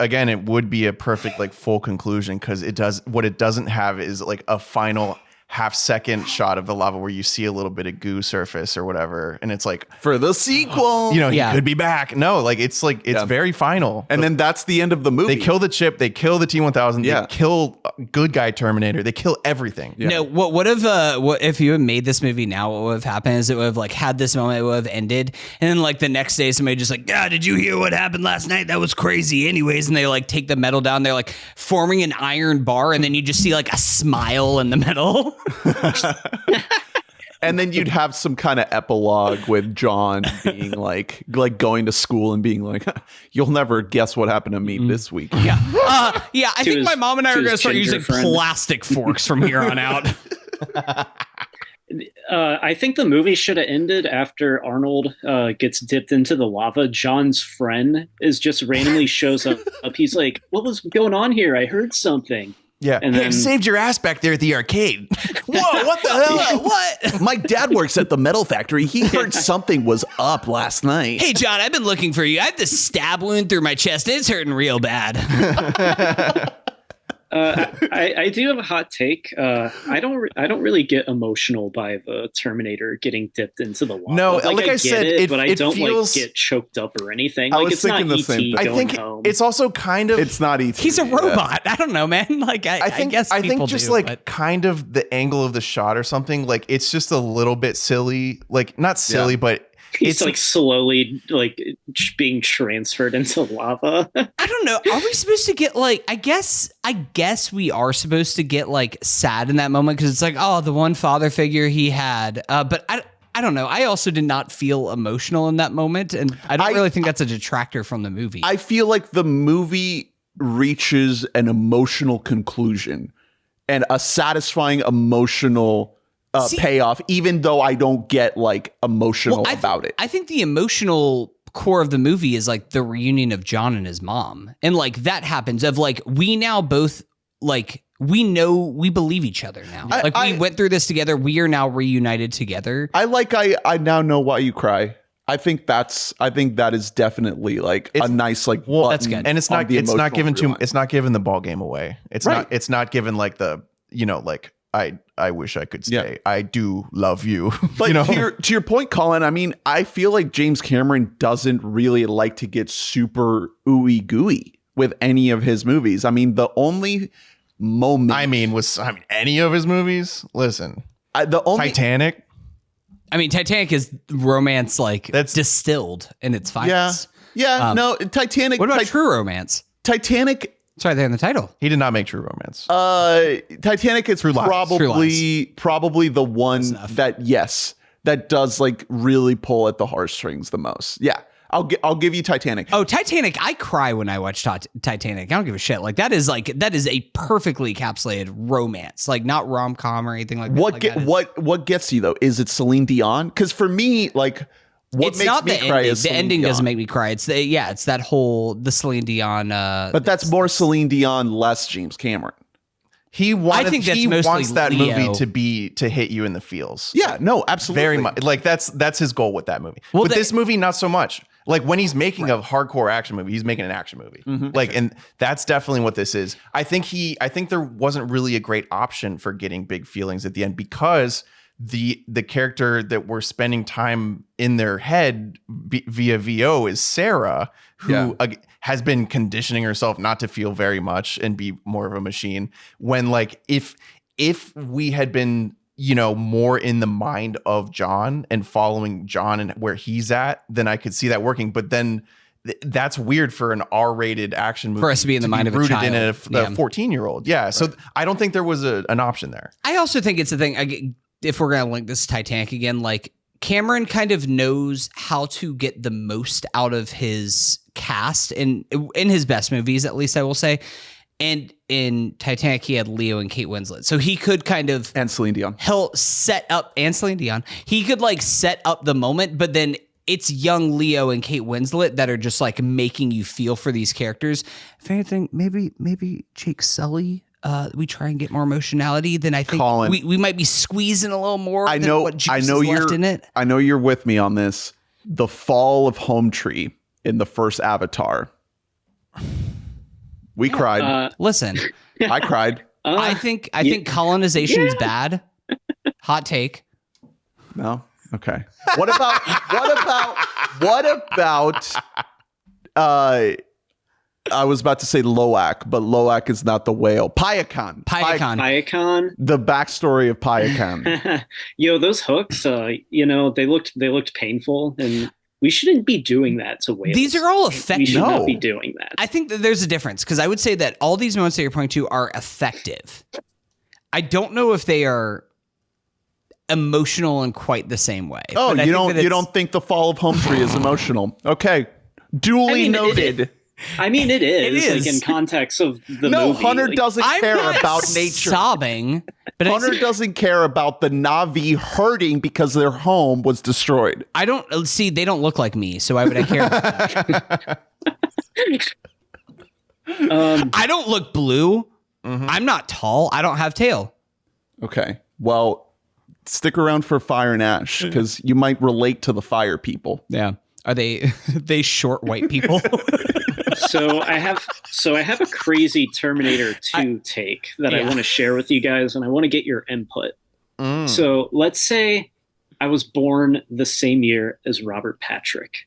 again, it would be a perfect like full conclusion, because it doesn't have is like a final half-second shot of the lava where you see a little bit of goo surface or whatever, and it's like, for the sequel, he could be back. No, like it's very final, and then that's the end of the movie. They kill the chip, they kill the T-1000, they kill good guy Terminator, they kill everything. No, what if you had made this movie now? What would have happened is it would have like had this moment, it would have ended, and then like the next day somebody just like, did you hear what happened last night? That was crazy. Anyways, and they like take the metal down, they're like forming an iron bar, and then you just see like a smile in the middle. And then you'd have some kind of epilogue with John being like going to school and being like, you'll never guess what happened to me this week. I think my mom and I are going to start using plastic forks from here on out. I think the movie should have ended after Arnold gets dipped into the lava. John's friend is just randomly shows up. He's like, what was going on here? I heard something. Yeah. And Hey, then- saved your ass back there at the arcade. Whoa, what the hell? What? My dad works at the metal factory. He heard something was up last night. Hey, John, I've been looking for you. I have this stab wound through my chest, and it's hurting real bad. I do have a hot take. I don't really get emotional by the Terminator getting dipped into the lava. No, like I said, but I it don't feels- like get choked up or anything. I Like was it's not thinking the ET same thing. I going think home. it's also kind of. It's not ET. He's a robot. I don't know, man. Like, I guess I people think just do, like but- kind of the angle of the shot or something. Like it's just a little bit silly. Like not silly, Yeah. but He's it's like slowly like being transferred into lava. I don't know. Are we supposed to get like? I guess we are supposed to get like sad in that moment because it's like, oh, the one father figure he had. But I don't know. I also did not feel emotional in that moment, and I don't really think that's a detractor from the movie. I feel like the movie reaches an emotional conclusion and a satisfying emotional See- payoff, even though I don't get like emotional about it. I think the emotional core of the movie is like the reunion of John and his mom, and like that happens of like we now both like we know we believe each other now. Like we went through this together. We are now reunited together. I now know why you cry. I think that is definitely like a nice like well, that's button good. and it's on not the it's not emotional given through to line. it's not giving the ball game away. It's Right. not given like the like I wish I could stay. Yeah. I do love you. But you know? to your point, Colin, I mean, I feel like James Cameron doesn't really like to get super ooey gooey with any of his movies. I mean, the only moment any of his movies? Listen, the only Titanic. I mean, Titanic is romance like That's- distilled in its finest. yeah, no, Titanic. What about true romance? Titanic? It's right there in the title. He did not make True Romance. Titanic is Lies. probably the one enough. that does like really pull at the heartstrings the most. Yeah, I'll give you Titanic. Oh, Titanic! I cry when I watch Titanic. I don't give a shit. Like that is a perfectly encapsulated romance, like not rom com or anything like that. What gets you though? Is it Celine Dion? Because for me, like what It's makes not me the cry ending. is The Celine ending Dion. doesn't make me cry. It's that whole the Celine Dion. But that's more Celine Dion, less James Cameron. He wanted. I think that's he mostly wants that Leo. movie to hit you in the feels. Yeah, no, absolutely. Very much. Like that's his goal with that movie. Well, with they- this movie, not so much. Like when he's making a hardcore action movie, he's making an action movie. Like, and that's definitely what this is. I think there wasn't really a great option for getting big feelings at the end because the character that we're spending time in their head via VO is Sarah, who has been conditioning herself not to feel very much and be more of a machine. When like if we had been more in the mind of John and following John and where he's at, then I could see that working. But then that's weird for an R-rated action movie For us to be in the mind of a rooted in a child. 14-year-old. Yeah. So I don't think there was an option there. I also think it's a thing. If we're gonna link this to Titanic again, like Cameron kind of knows how to get the most out of his cast in his best movies, at least I will say. And in Titanic, he had Leo and Kate Winslet, so he could kind of And Celine Dion. he'll set up and Celine Dion. He could like set up the moment, but then it's young Leo and Kate Winslet that are just like making you feel for these characters. If anything, maybe Jake Sully. We try and get more emotionality. Then I think Colin. we might be squeezing a little more. I than know. what juice I know is you're. left in it. I know you're with me on this. The fall of Home Tree in the first Avatar. We cried. Listen, I cried. I think colonization is bad. Hot take. No. Okay. What about? I was about to say Loak, but Loak is not the whale. Payakan. Icon. The backstory of Payakan. Yo, those hooks, they looked painful, and we shouldn't be doing that to whales. These are all We effective. should No. not be doing that. I think that there's a difference because I would say that all these moments that you're pointing to are effective. I don't know if they are emotional in quite the same way. Oh, But I you think don't that you it's- don't think the fall of Home Tree is emotional? Okay. Duly I mean, noted. I mean, it is, is. like in context of the No, movie. Hunter like, doesn't I'm care not about nature. sobbing, but Hunter doesn't care about the Na'vi hurting because their home was destroyed. I don't see. They don't look like me, so why would I care? About that? I don't look blue. I'm not tall. I don't have tail. Okay. Well, stick around for Fire and Ash because you might relate to the fire people. Yeah. Are they short white people? So I have a crazy Terminator 2 take that I want to share with you guys, and I want to get your input. So let's say I was born the same year as Robert Patrick.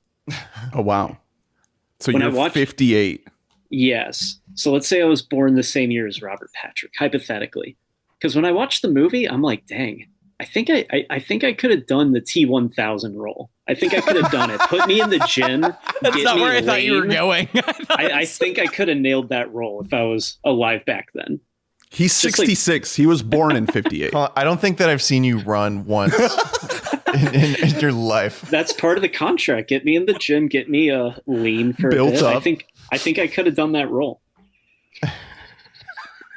Oh, wow. So When you're 58. Yes. So let's say I was born the same year as Robert Patrick, hypothetically. Because when I watched the movie, I'm like, dang, I think I could have done the T-1000 role. I think I could have done it. Put me in the gym. That's not where I thought you were going. I think I could have nailed that role if I was alive back then. He's 66. He was born in 58. I don't think that I've seen you run once in your life. That's part of the contract. Get me in the gym. Get me lean for Built a bit. up. I think I could have done that role.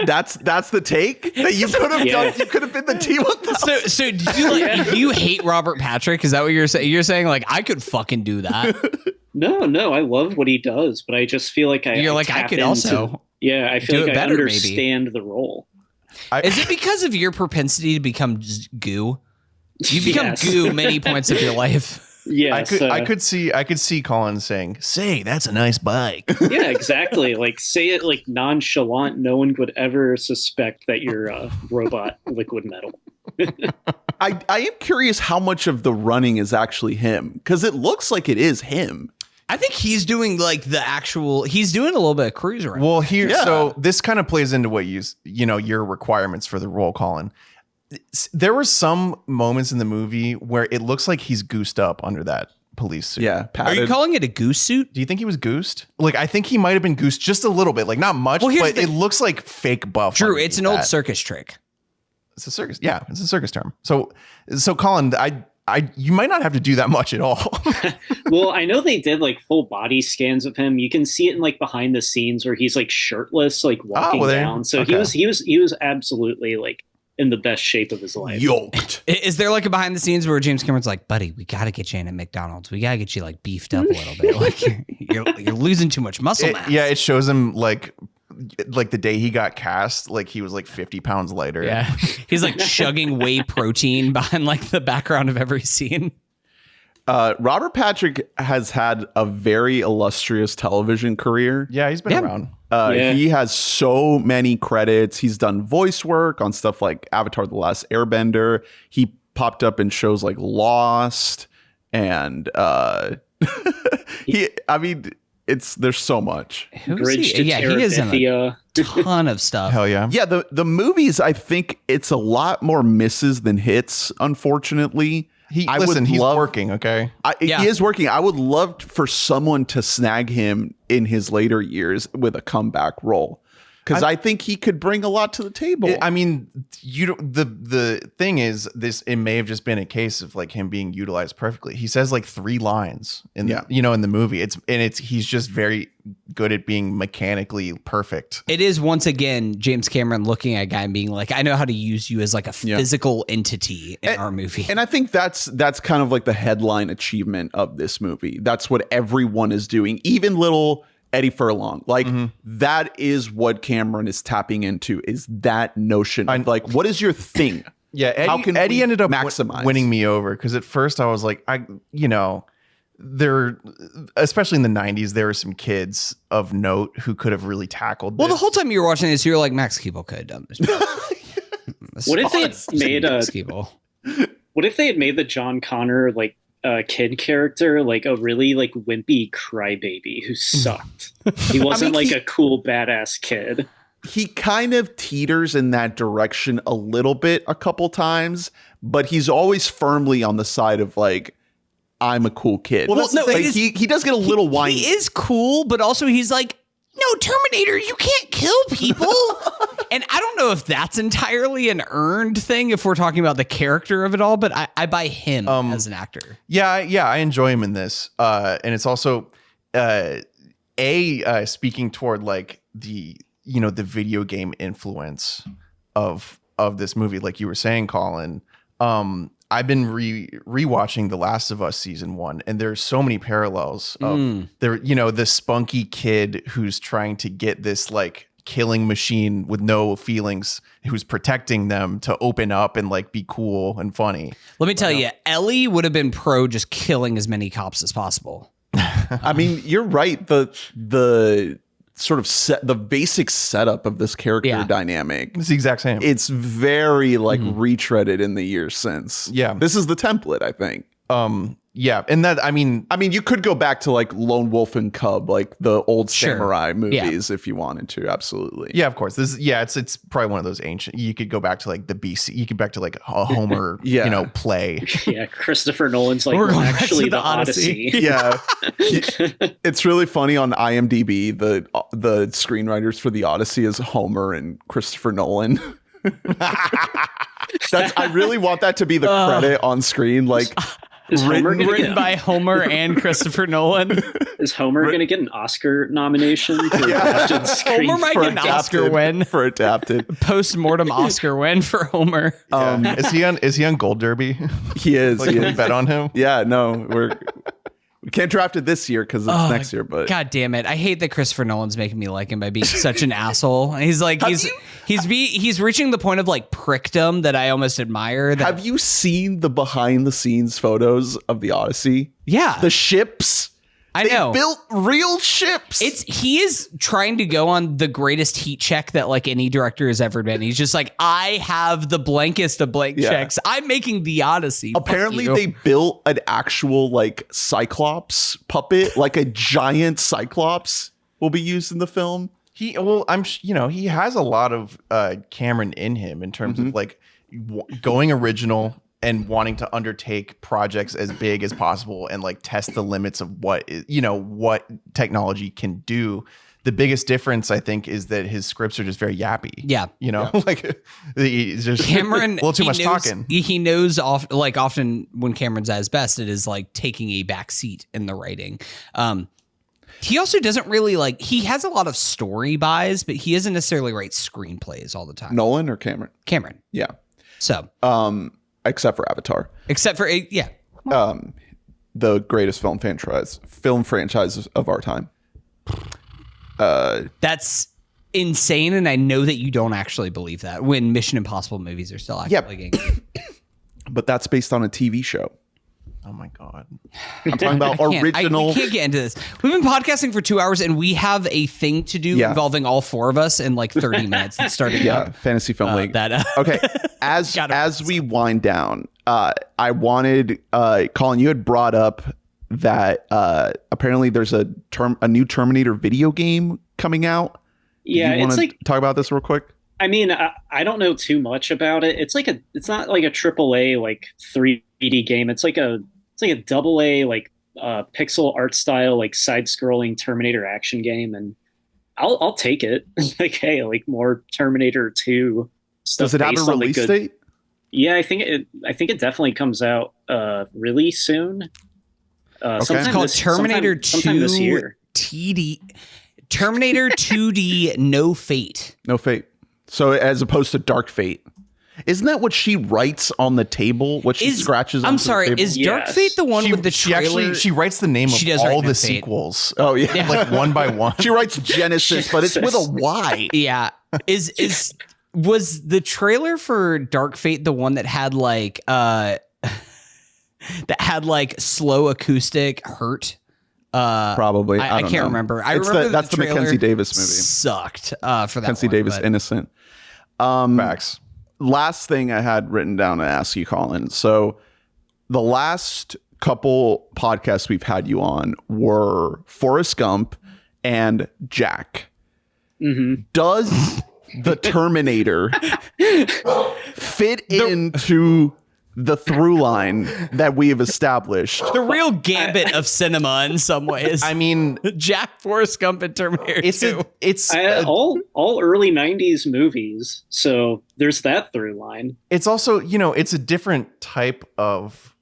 That's the take that you could have done. You could have been the T-1000. So do you hate Robert Patrick? Is that what you're saying? You're saying like I could fucking do that. No, I love what he does, but I just feel like I could also. Yeah, I feel do like it better, I understand the role. Is it because of your propensity to become goo? You become goo many points of your life. Yeah, I could see Collin saying, "Say, that's a nice bike." Yeah, exactly. Like say it like nonchalant. No one would ever suspect that you're robot liquid metal. I am curious how much of the running is actually him because it looks like it is him. I think he's doing like he's doing a little bit of cruise around. Well, so this kind of plays into what your requirements for the role, Collin. There were some moments in the movie where it looks like he's goosed up under that police suit. Yeah, padded. Are you calling it a goose suit? Do you think he was goosed? Like, I think he might have been goosed just a little bit, like not much, but it looks like fake buff. Drew, it's an old circus trick. It's a circus. Yeah, it's a circus term. So Collin, you might not have to do that much at all. Well, I know they did like full body scans of him. You can see it in like behind the scenes where he's like shirtless, like walking down. So he was absolutely like in the best shape of his life. Yoked. Is there like a behind the scenes where James Cameron's like, buddy, we got to get you in at McDonald's. We got to get you like beefed up a little bit. Like you're losing too much muscle mass. Yeah, it shows him like the day he got cast, like he was like 50 pounds lighter. Yeah. He's like chugging whey protein behind like the background of every scene. Robert Patrick has had a very illustrious television career. Yeah, he's been around. He has so many credits. He's done voice work on stuff like Avatar: The Last Airbender. He popped up in shows like Lost, and there's so much. Bridge to he is in a ton of stuff. Hell yeah. Yeah, the movies, I think it's a lot more misses than hits, unfortunately. He's working, okay? He is working. I would love for someone to snag him in his later years with a comeback role. Because I think he could bring a lot to the table. I mean, the thing is, it may have just been a case of like him being utilized perfectly. He says like 3 lines in the movie. He's just very good at being mechanically perfect. It is once again James Cameron looking at a guy and being like, I know how to use you as like a physical entity in our movie. And I think that's kind of like the headline achievement of this movie. That's what everyone is doing, even little Eddie Furlong. Like that is what Cameron is tapping into, is that notion of like, what is your thing? Yeah, Eddie ended up winning me over because at first I was like, there, especially in the 90s, there were some kids of note who could have really tackled this. Well, the whole time you were watching this, you were like, Max Keeble could have done this. What if they had made What if they had made the John Connor like kid character like a really like wimpy crybaby who sucked? He wasn't a cool badass kid. He kind of teeters in that direction a little bit a couple times, but he's always firmly on the side of like, I'm a cool kid. Well, no, he does get a little whiny. He is cool, but also he's like, no, Terminator, you can't kill people. And I don't know if that's entirely an earned thing if we're talking about the character of it all, but I buy him as an actor. Yeah, I enjoy him in this. And it's also speaking toward like the video game influence of this movie, like you were saying, Collin. I've been rewatching The Last of Us season 1, and there's so many parallels of the spunky kid who's trying to get this like killing machine with no feelings who's protecting them to open up and like be cool and funny. Let me tell you, Ellie would have been pro just killing as many cops as possible. I mean, you're right. The sort of the basic setup of this character dynamic. It's the exact same. It's very like retreaded in the years since. Yeah. This is the template, I think. Yeah. And that, I mean, you could go back to like Lone Wolf and Cub, like the old Sure. samurai movies if you wanted to. Absolutely. yeah, of course. It's probably one of those ancient, you could go back to like the BC, you could back to like a Homer, play. Yeah, Christopher Nolan's like, We're going back actually to the the Odyssey. Odyssey. Yeah. It's really funny on IMDb. The screenwriters for the Odyssey is Homer and Christopher Nolan. I really want that to be the credit on screen. Like, Is Homer gonna Written get, by Homer and Christopher Nolan. is Homer going to get an Oscar nomination for adapted screen? Homer might get an Oscar win. for adapted. Post-mortem Oscar win for Homer. Is he on Gold Derby? He is. Like, he can we is. bet on him? Yeah, no, we can't draft it this year because it's next year. But God damn it! I hate that Christopher Nolan's making me like him by being such an asshole. He's like he's reaching the point of like prickdom that I almost admire. have you seen the behind the scenes photos of the Odyssey? Yeah, The ships. I They know. built real ships. He is trying to go on the greatest heat check that like any director has ever been. He's just like, I have the blankest of blank checks. I'm making the Odyssey. Fuck Apparently you. they built an actual like Cyclops puppet, like a giant Cyclops will be used in the film. He has a lot of Cameron in him in terms of like going original and wanting to undertake projects as big as possible and like test the limits of what technology can do. The biggest difference, I think, is that his scripts are just very yappy. Yeah. Like he's just Cameron, a little too much knows, talking. He knows often when Cameron's at his best, it is like taking a back seat in the writing. He also doesn't really like, he has a lot of story buys, but he doesn't necessarily write screenplays all the time. Nolan or Cameron? Cameron. Yeah. So, Except for Avatar. except for, The greatest film franchise of our time. that's insane. And I know that you don't actually believe that when Mission Impossible movies are still actively getting. But that's based on a TV show. Oh my God. I'm talking about original. I can't get into this. We've been podcasting for 2 hours and we have a thing to do involving all four of us in like 30 minutes. That's starting up. Fantasy Film League. Okay. As we wind down, I wanted, Collin, you had brought up that apparently there's a new Terminator video game coming out. Yeah, you it's like, talk about this real quick. I mean, I don't know too much about it. It's not like a AAA like 3D game. It's like a double A like pixel art style like side scrolling Terminator action game, and I'll take it. Like, hey, like more Terminator 2 stuff. Does it have a release date? Yeah, I think it definitely comes out really soon. It's called Terminator 2 sometime this year. Terminator 2D No Fate. No Fate. So as opposed to Dark Fate. Isn't that what she writes on the table? What she scratches on the table? I'm sorry, is Dark Fate the one with the trailer? She writes the name of all the sequels. Oh yeah. Like one by one. She writes Genesis, but it's with a Y. Yeah. Was the trailer for Dark Fate the one that had like slow acoustic hurt? Probably. I can't know. remember. That's the Mackenzie Davis movie. Sucked for that. Mackenzie Davis, Innocent. Facts. Last thing I had written down to ask you, Collin. So the last couple podcasts we've had you on were Forrest Gump and Jack. Mm-hmm. Does the Terminator fit into the through line that we have established? The real gambit of cinema in some ways. I mean, Jack, Forrest Gump, and Terminator 2. All early 90s movies, so there's that through line. It's also, it's a different type of,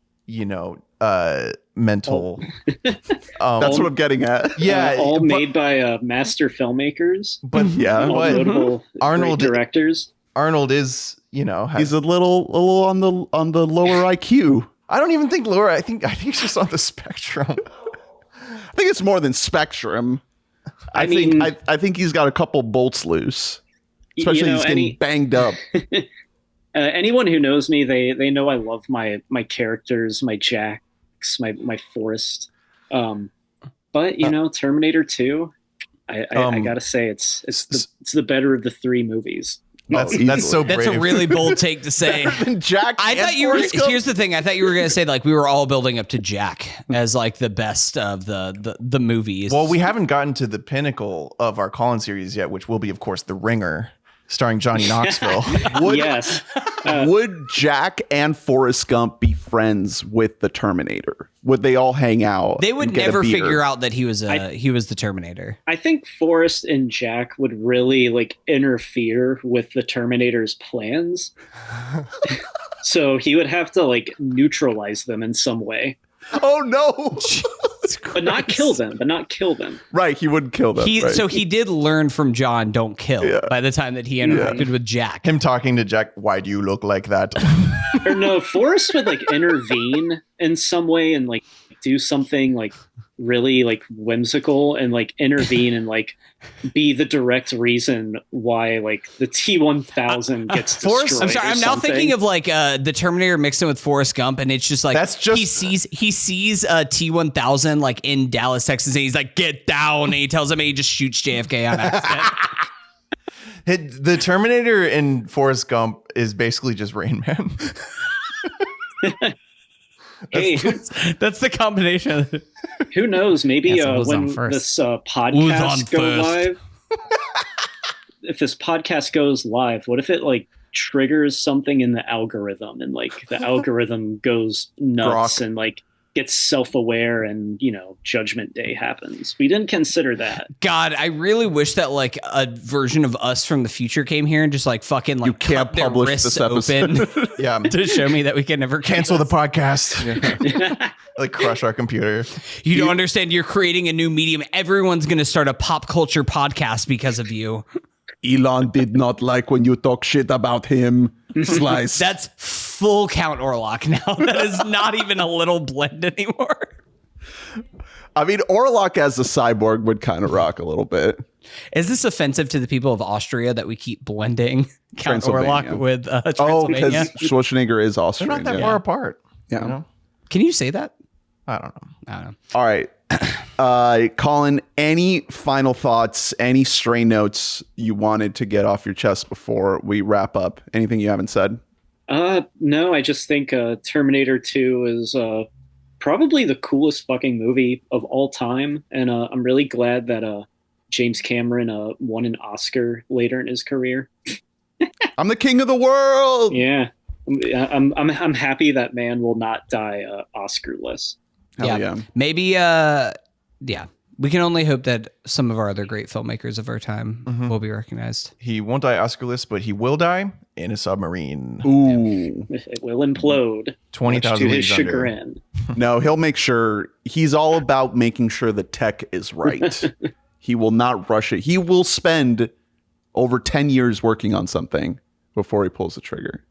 mental. That's what I'm getting at. Yeah. All made by master filmmakers. But yeah, all notable Arnold directors. Arnold is, he's a little on the lower IQ. I don't even think lower. I think he's just on the spectrum. I think it's more than spectrum. I think he's got a couple bolts loose, especially he's getting banged up. Anyone who knows me, they know I love my characters, my Jacks, my Forrest. But Terminator 2, I gotta say it's the better of the three movies. That's so brave. That's a really bold take to say. Jack, I thought you were. Here's the thing. I thought you were going to say like we were all building up to Jack as like the best of the movies. Well, we haven't gotten to the pinnacle of our Collin series yet, which will be, of course, The Ringer, starring Johnny Knoxville. Yes. Would Jack and Forrest Gump be friends with the Terminator? Would they all hang out? They would never figure out that he was the Terminator. I think Forrest and Jack would really like interfere with the Terminator's plans. So he would have to like neutralize them in some way. Oh no. But not kill them. Right, he wouldn't kill them. So he did learn from John, don't kill, by the time that he interacted with Jack. Him talking to Jack, why do you look like that? Or no, Forrest would like intervene in some way and like do something like really like whimsical and like intervene and like be the direct reason why like the T-1000 gets destroyed. I'm sorry, I'm now thinking of like the Terminator mixed in with Forrest Gump, and it's just like he sees T-1000 like in Dallas, Texas, and he's like, get down, and he tells him, and he just shoots JFK on accident. The Terminator in Forrest Gump is basically just Rain Man. Hey, that's the combination. Who knows? Maybe when this podcast goes live, if this podcast goes live, what if it like triggers something in the algorithm and like the algorithm goes nuts and like gets self-aware and Judgment Day happens? We didn't consider that. God, I really wish that like a version of us from the future came here and just like fucking like you can't cut publish their wrists this episode. open Yeah, to show me that we can never cancel the podcast. Like crush our computer. You don't understand. You're creating a new medium. Everyone's going to start a pop culture podcast because of you. Elon did not like when you talk shit about him. Slice. That's full Count Orlok now. That is not even a little blend anymore. I mean, Orlok as a cyborg would kind of rock a little bit. Is this offensive to the people of Austria that we keep blending Count Orlok with Transylvania? Oh, because Schwarzenegger is Austrian. They're not that far apart. Yeah. Can you say that? I don't know. All right. Collin, any final thoughts, any stray notes you wanted to get off your chest before we wrap up? Anything you haven't said? No, I just think Terminator 2 is probably the coolest fucking movie of all time. And I'm really glad that James Cameron won an Oscar later in his career. I'm the king of the world. Yeah. I'm happy that man will not die Oscar-less. Hell yeah. Maybe, we can only hope that some of our other great filmmakers of our time will be recognized. He won't die Oscar-less, but he will die in a submarine. Ooh. It will implode. 20,000 to his leagues under. chagrin. No, he'll make sure. He's all about making sure the tech is right. He will not rush it. He will spend over 10 years working on something before he pulls the trigger.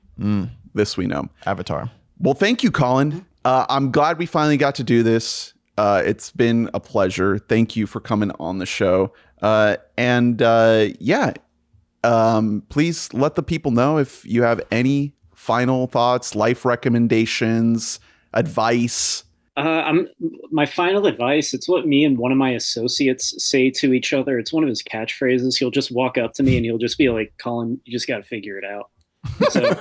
This we know. Avatar. Well, thank you, Collin. I'm glad we finally got to do this. It's been a pleasure. Thank you for coming on the show. Please let the people know if you have any final thoughts, life recommendations, advice. My final advice, it's what me and one of my associates say to each other. It's one of his catchphrases. He'll just walk up to me and he'll just be like, Collin, you just got to figure it out. So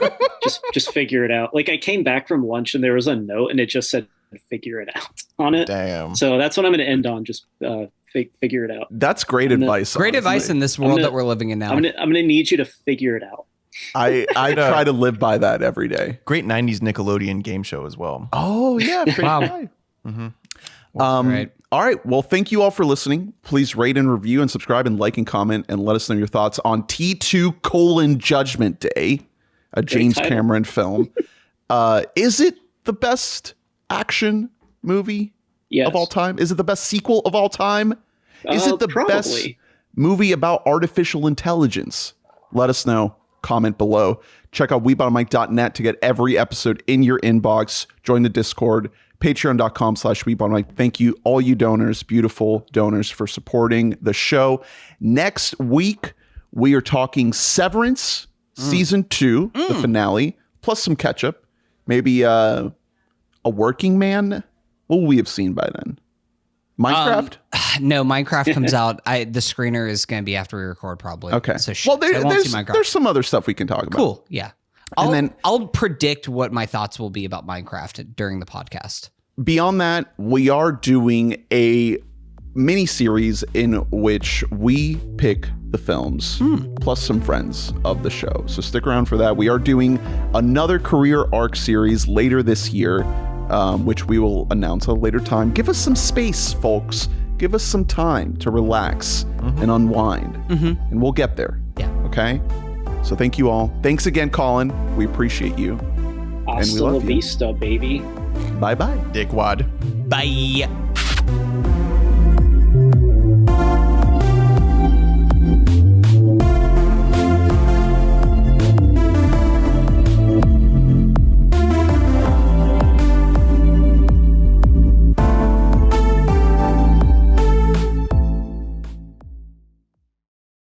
just figure it out. Like I came back from lunch and there was a note and it just said, figure it out on it. Damn. So that's what I'm going to end on. Just figure it out. That's great advice. Great advice in this world that we're living in now. I'm going to need you to figure it out. I try to live by that every day. Great 90s Nickelodeon game show as well. Oh, yeah. Wow. All right. Well, thank you all for listening. Please rate and review and subscribe and like and comment and let us know your thoughts on T2: Judgment Day, a James Cameron film. Is it the best action movie of all time? Is it the best sequel of all time? Is it the best movie about artificial intelligence? Let us know. Comment below. Check out WeBoughtAMic.net to get every episode in your inbox. Join the Discord. Patreon.com/WeBoughtAMic. Thank you, all you donors, beautiful donors, for supporting the show. Next week, we are talking Severance Season 2, the finale, plus some catch-up. Maybe a Working Man. What will we have seen by then? Minecraft? No, Minecraft comes out. The screener is going to be after we record, probably. Okay. So well, I won't see Minecraft. there's some other stuff we can talk about. Cool. Yeah. I'll predict what my thoughts will be about Minecraft during the podcast. Beyond that, we are doing a mini series in which we pick the films plus some friends of the show. So stick around for that. We are doing another career arc series later this year, which we will announce at a later time. Give us some space, folks. Give us some time to relax and unwind, and we'll get there. Yeah. Okay. So thank you all. Thanks again, Collin. We appreciate you. Hasta la vista, baby. Bye-bye. Dickwad. Bye.